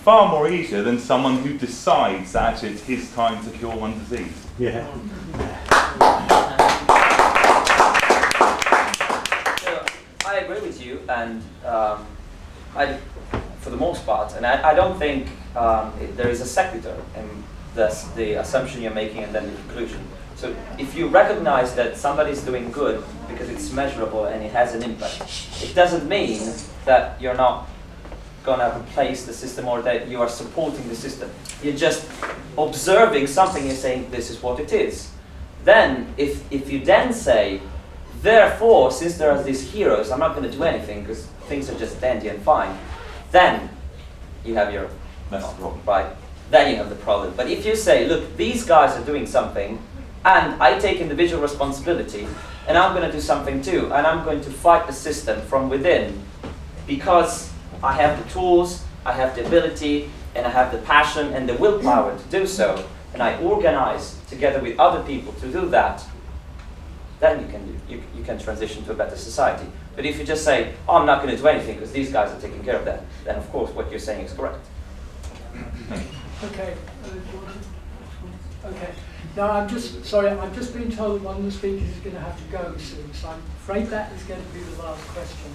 far more easier than someone who decides that actually it's his time to cure one disease. Yeah. I agree with you, and for the most part, and I don't think there is a sequitur in the assumption you're making and then the conclusion. So if you recognize that somebody's doing good because it's measurable and it has an impact, it doesn't mean that you're not going to replace the system or that you are supporting the system. You're just observing something and saying, this is what it is. Then, if you then say, therefore, since there are these heroes, I'm not going to do anything because things are just dandy and fine, then you have your problem, right? Then you have the problem. But if you say, look, these guys are doing something, and I take individual responsibility, and I'm going to do something too, and I'm going to fight the system from within, because I have the tools, I have the ability, and I have the passion and the willpower to do so, and I organize together with other people to do that, then you can transition to a better society. But if you just say, oh, I'm not going to do anything because these guys are taking care of that, then of course what you're saying is correct. Okay. Okay. Now I've just been told one of the speakers is going to have to go soon, so I'm afraid that is going to be the last question.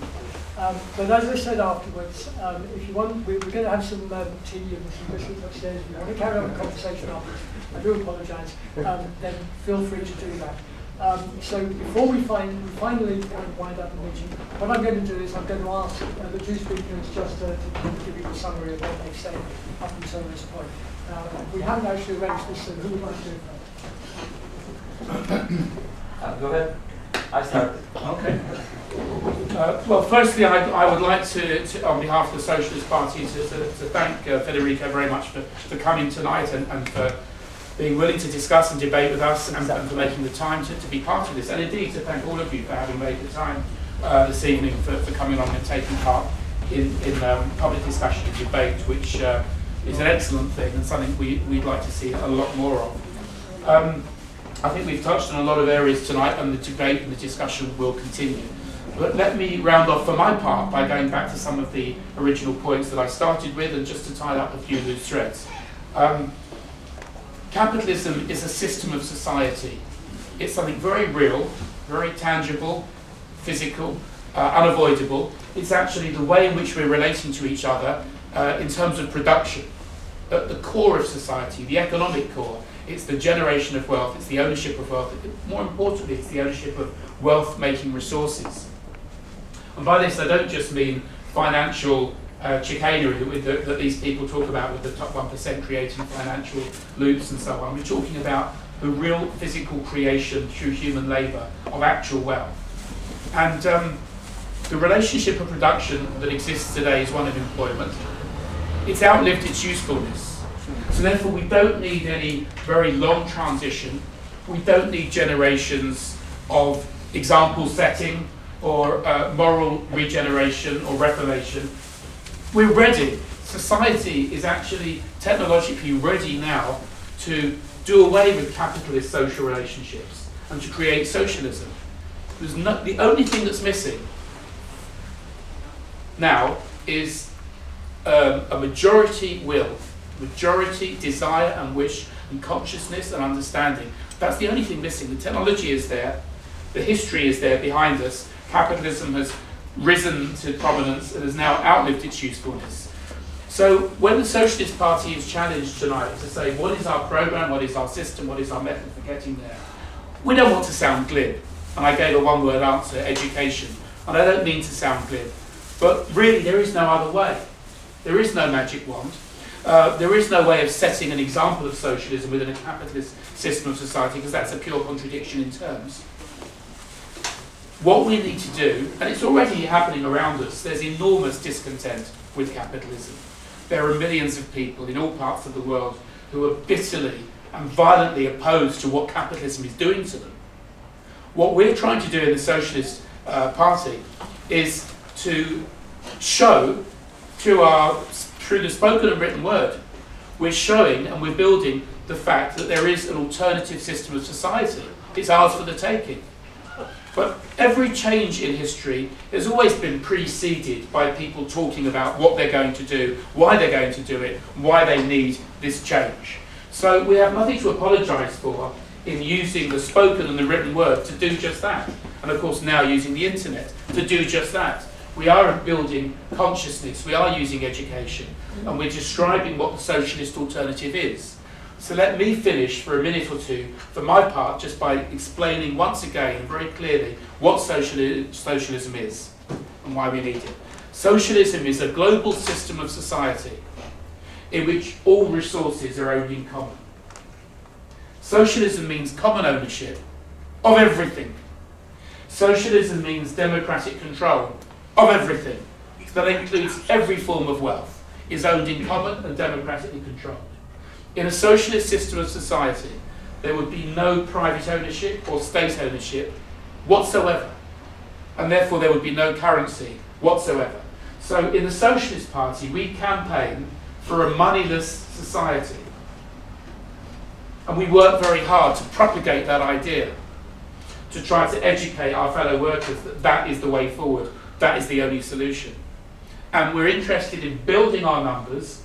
But as I said afterwards, if you want, we're going to have some tea and some biscuits upstairs. If you want to carry on the conversation afterwards, I do apologise, then feel free to do that. So before we finally wind up the meeting, what I'm going to do is I'm going to ask the two speakers just to give you a summary of what they've said up until this point. We haven't actually arranged this, so who would like to do that? Go ahead. I start. Okay. Well, firstly, I would like to, on behalf of the Socialist Party, to thank Federico very much for coming tonight and for being willing to discuss and debate with us and for making the time to be part of this. And indeed, to thank all of you for having made the time this evening for coming along and taking part in public discussion and debate, which is an excellent thing and something we'd like to see a lot more of. I think we've touched on a lot of areas tonight, and the debate and the discussion will continue. But let me round off for my part by going back to some of the original points that I started with, and just to tie up a few loose threads. Capitalism is a system of society. It's something very real, very tangible, physical, unavoidable. It's actually the way in which we're relating to each other in terms of production. At the core of society, the economic core, it's the generation of wealth, it's the ownership of wealth. More importantly, it's the ownership of wealth-making resources. And by this, I don't just mean financial chicanery that these people talk about with the top 1% creating financial loops and so on. We're talking about the real physical creation through human labour of actual wealth. And the relationship of production that exists today is one of employment. It's outlived its usefulness. So therefore we don't need any very long transition. We don't need generations of example setting or moral regeneration or reformation. We're ready. Society is actually technologically ready now to do away with capitalist social relationships and to create socialism. The only thing that's missing now is a majority will, majority desire and wish and consciousness and understanding. That's the only thing missing. The technology is there, the history is there behind us. Capitalism has risen to prominence and has now outlived its usefulness. So when the Socialist Party is challenged tonight to say what is our programme, what is our system, what is our method for getting there, we don't want to sound glib. And I gave a one-word answer, education. And I don't mean to sound glib, but really there is no other way. There is no magic wand. There is no way of setting an example of socialism within a capitalist system of society, because that's a pure contradiction in terms. What we need to do, and it's already happening around us, there's enormous discontent with capitalism. There are millions of people in all parts of the world who are bitterly and violently opposed to what capitalism is doing to them. What we're trying to do in the Socialist Party is to show through the spoken and written word, we're showing and we're building the fact that there is an alternative system of society. It's ours for the taking. But every change in history has always been preceded by people talking about what they're going to do, why they're going to do it, why they need this change. So we have nothing to apologise for in using the spoken and the written word to do just that. And of course now using the internet to do just that. We are building consciousness, we are using education, and we're describing what the socialist alternative is. So let me finish for a minute or two, for my part, just by explaining once again, very clearly, what socialism is and why we need it. Socialism is a global system of society in which all resources are owned in common. Socialism means common ownership of everything. Socialism means democratic control of everything. That includes every form of wealth, is owned in common and democratically controlled. In a socialist system of society, there would be no private ownership or state ownership whatsoever, and therefore there would be no currency whatsoever. So in the Socialist Party, we campaign for a moneyless society, and we work very hard to propagate that idea, to try to educate our fellow workers that that is the way forward, that is the only solution. And we're interested in building our numbers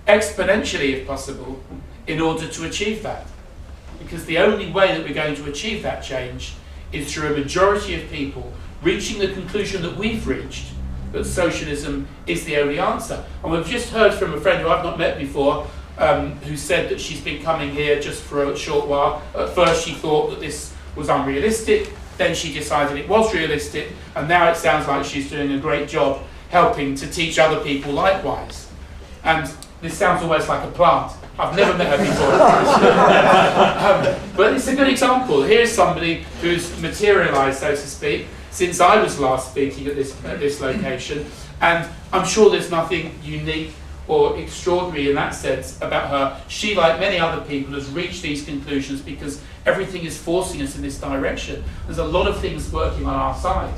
exponentially if possible in order to achieve that. Because the only way that we're going to achieve that change is through a majority of people reaching the conclusion that we've reached, that socialism is the only answer. And we've just heard from a friend who I've not met before, who said that she's been coming here just for a short while. At first she thought that this was unrealistic, then she decided it was realistic, and now it sounds like she's doing a great job helping to teach other people likewise. And this sounds almost like a plant. I've never met her before. But it's a good example. Here's somebody who's materialised, so to speak, since I was last speaking at this location, and I'm sure there's nothing unique or extraordinary in that sense about her. She, like many other people, has reached these conclusions because everything is forcing us in this direction. There's a lot of things working on our side,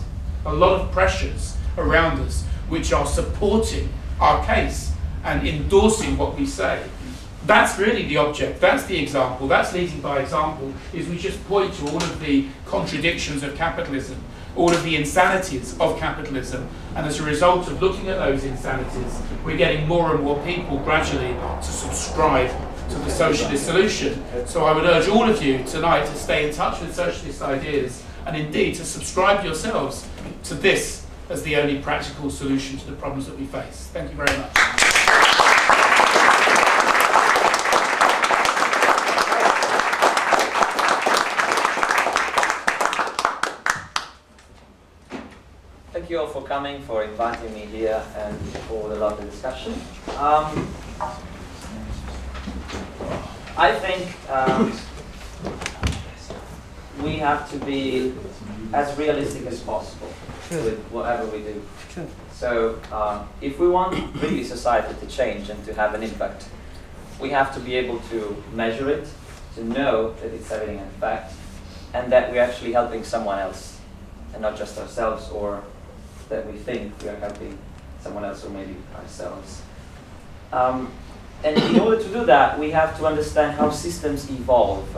a lot of pressures around us which are supporting our case and endorsing what we say. That's really the object, that's the example, that's leading by example, is we just point to all of the contradictions of capitalism, all of the insanities of capitalism, and as a result of looking at those insanities, we're getting more and more people gradually to subscribe to the socialist solution. So I would urge all of you tonight to stay in touch with socialist ideas, and indeed to subscribe yourselves to this as the only practical solution to the problems that we face. Thank you very much. Thank you all for coming, for inviting me here, and for the lovely discussion. I think we have to be as realistic as possible with whatever we do. So if we want really society to change and to have an impact, we have to be able to measure it, to know that it's having an effect, and that we're actually helping someone else, and not just ourselves, or that we think we are helping someone else or maybe ourselves. And in order to do that, we have to understand how systems evolve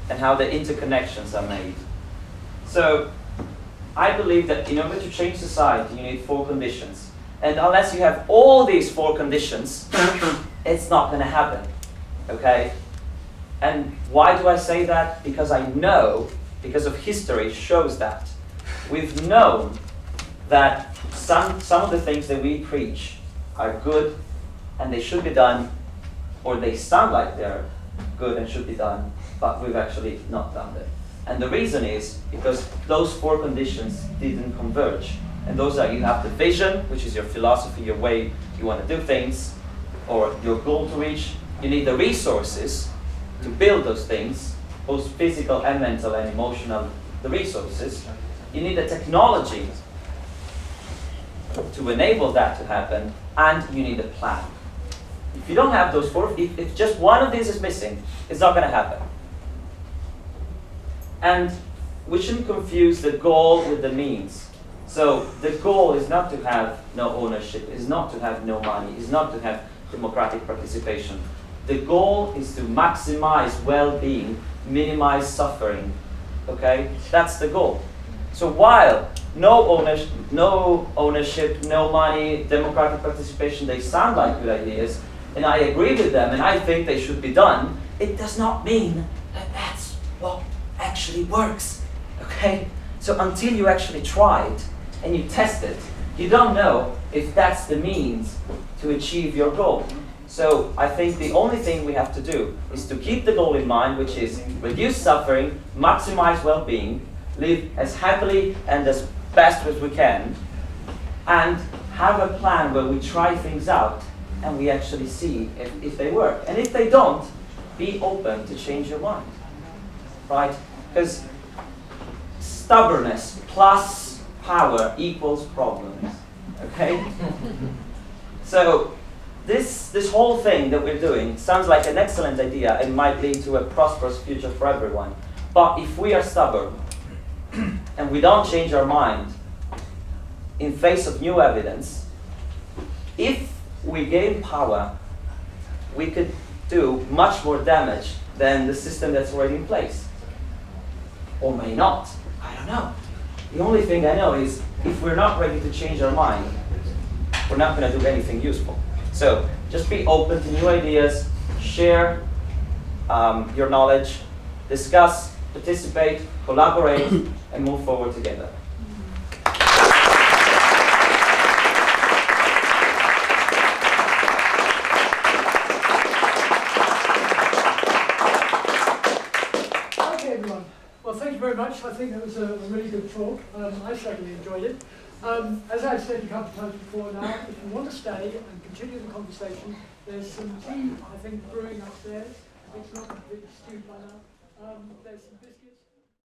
and how the interconnections are made. So I believe that in order to change society, you need 4 conditions. And unless you have all these 4 conditions, it's not going to happen. Okay? And why do I say that? Because I know, because of history shows that. We've known that some of the things that we preach are good and they should be done, or they sound like they're good and should be done, but we've actually not done them. And the reason is because those 4 conditions didn't converge. And those are, you have the vision, which is your philosophy, your way you want to do things, or your goal to reach. You need the resources to build those things, both physical and mental and emotional, the resources. You need the technology to enable that to happen, and you need a plan. If you don't have those 4, if just one of these is missing, it's not going to happen. And we shouldn't confuse the goal with the means. So the goal is not to have no ownership, is not to have no money, is not to have democratic participation. The goal is to maximize well-being, minimize suffering. Okay? That's the goal. So while no ownership, no money, democratic participation, they sound like good ideas, and I agree with them, and I think they should be done, it does not mean that that's what actually works, okay? So until you actually try it, and you test it, you don't know if that's the means to achieve your goal. So I think the only thing we have to do is to keep the goal in mind, which is reduce suffering, maximize well-being, live as happily and as best as we can, and have a plan where we try things out and we actually see if they work. And if they don't, be open to change your mind, right? Because stubbornness plus power equals problems, okay? So this whole thing that we're doing sounds like an excellent idea and might lead to a prosperous future for everyone. But if we are stubborn and we don't change our mind in face of new evidence, if we gain power, we could do much more damage than the system that's already in place. Or may not. I don't know. The only thing I know is if we're not ready to change our mind, we're not going to do anything useful. So just be open to new ideas, share your knowledge, discuss, participate, collaborate, and move forward together. Okay, everyone. Well, thank you very much. I think that was a really good talk. I certainly enjoyed it. As I've said a couple of times before now, if you want to stay and continue the conversation, there's some tea, I think, brewing upstairs. It's not completely stewed by now. There's some biscuits.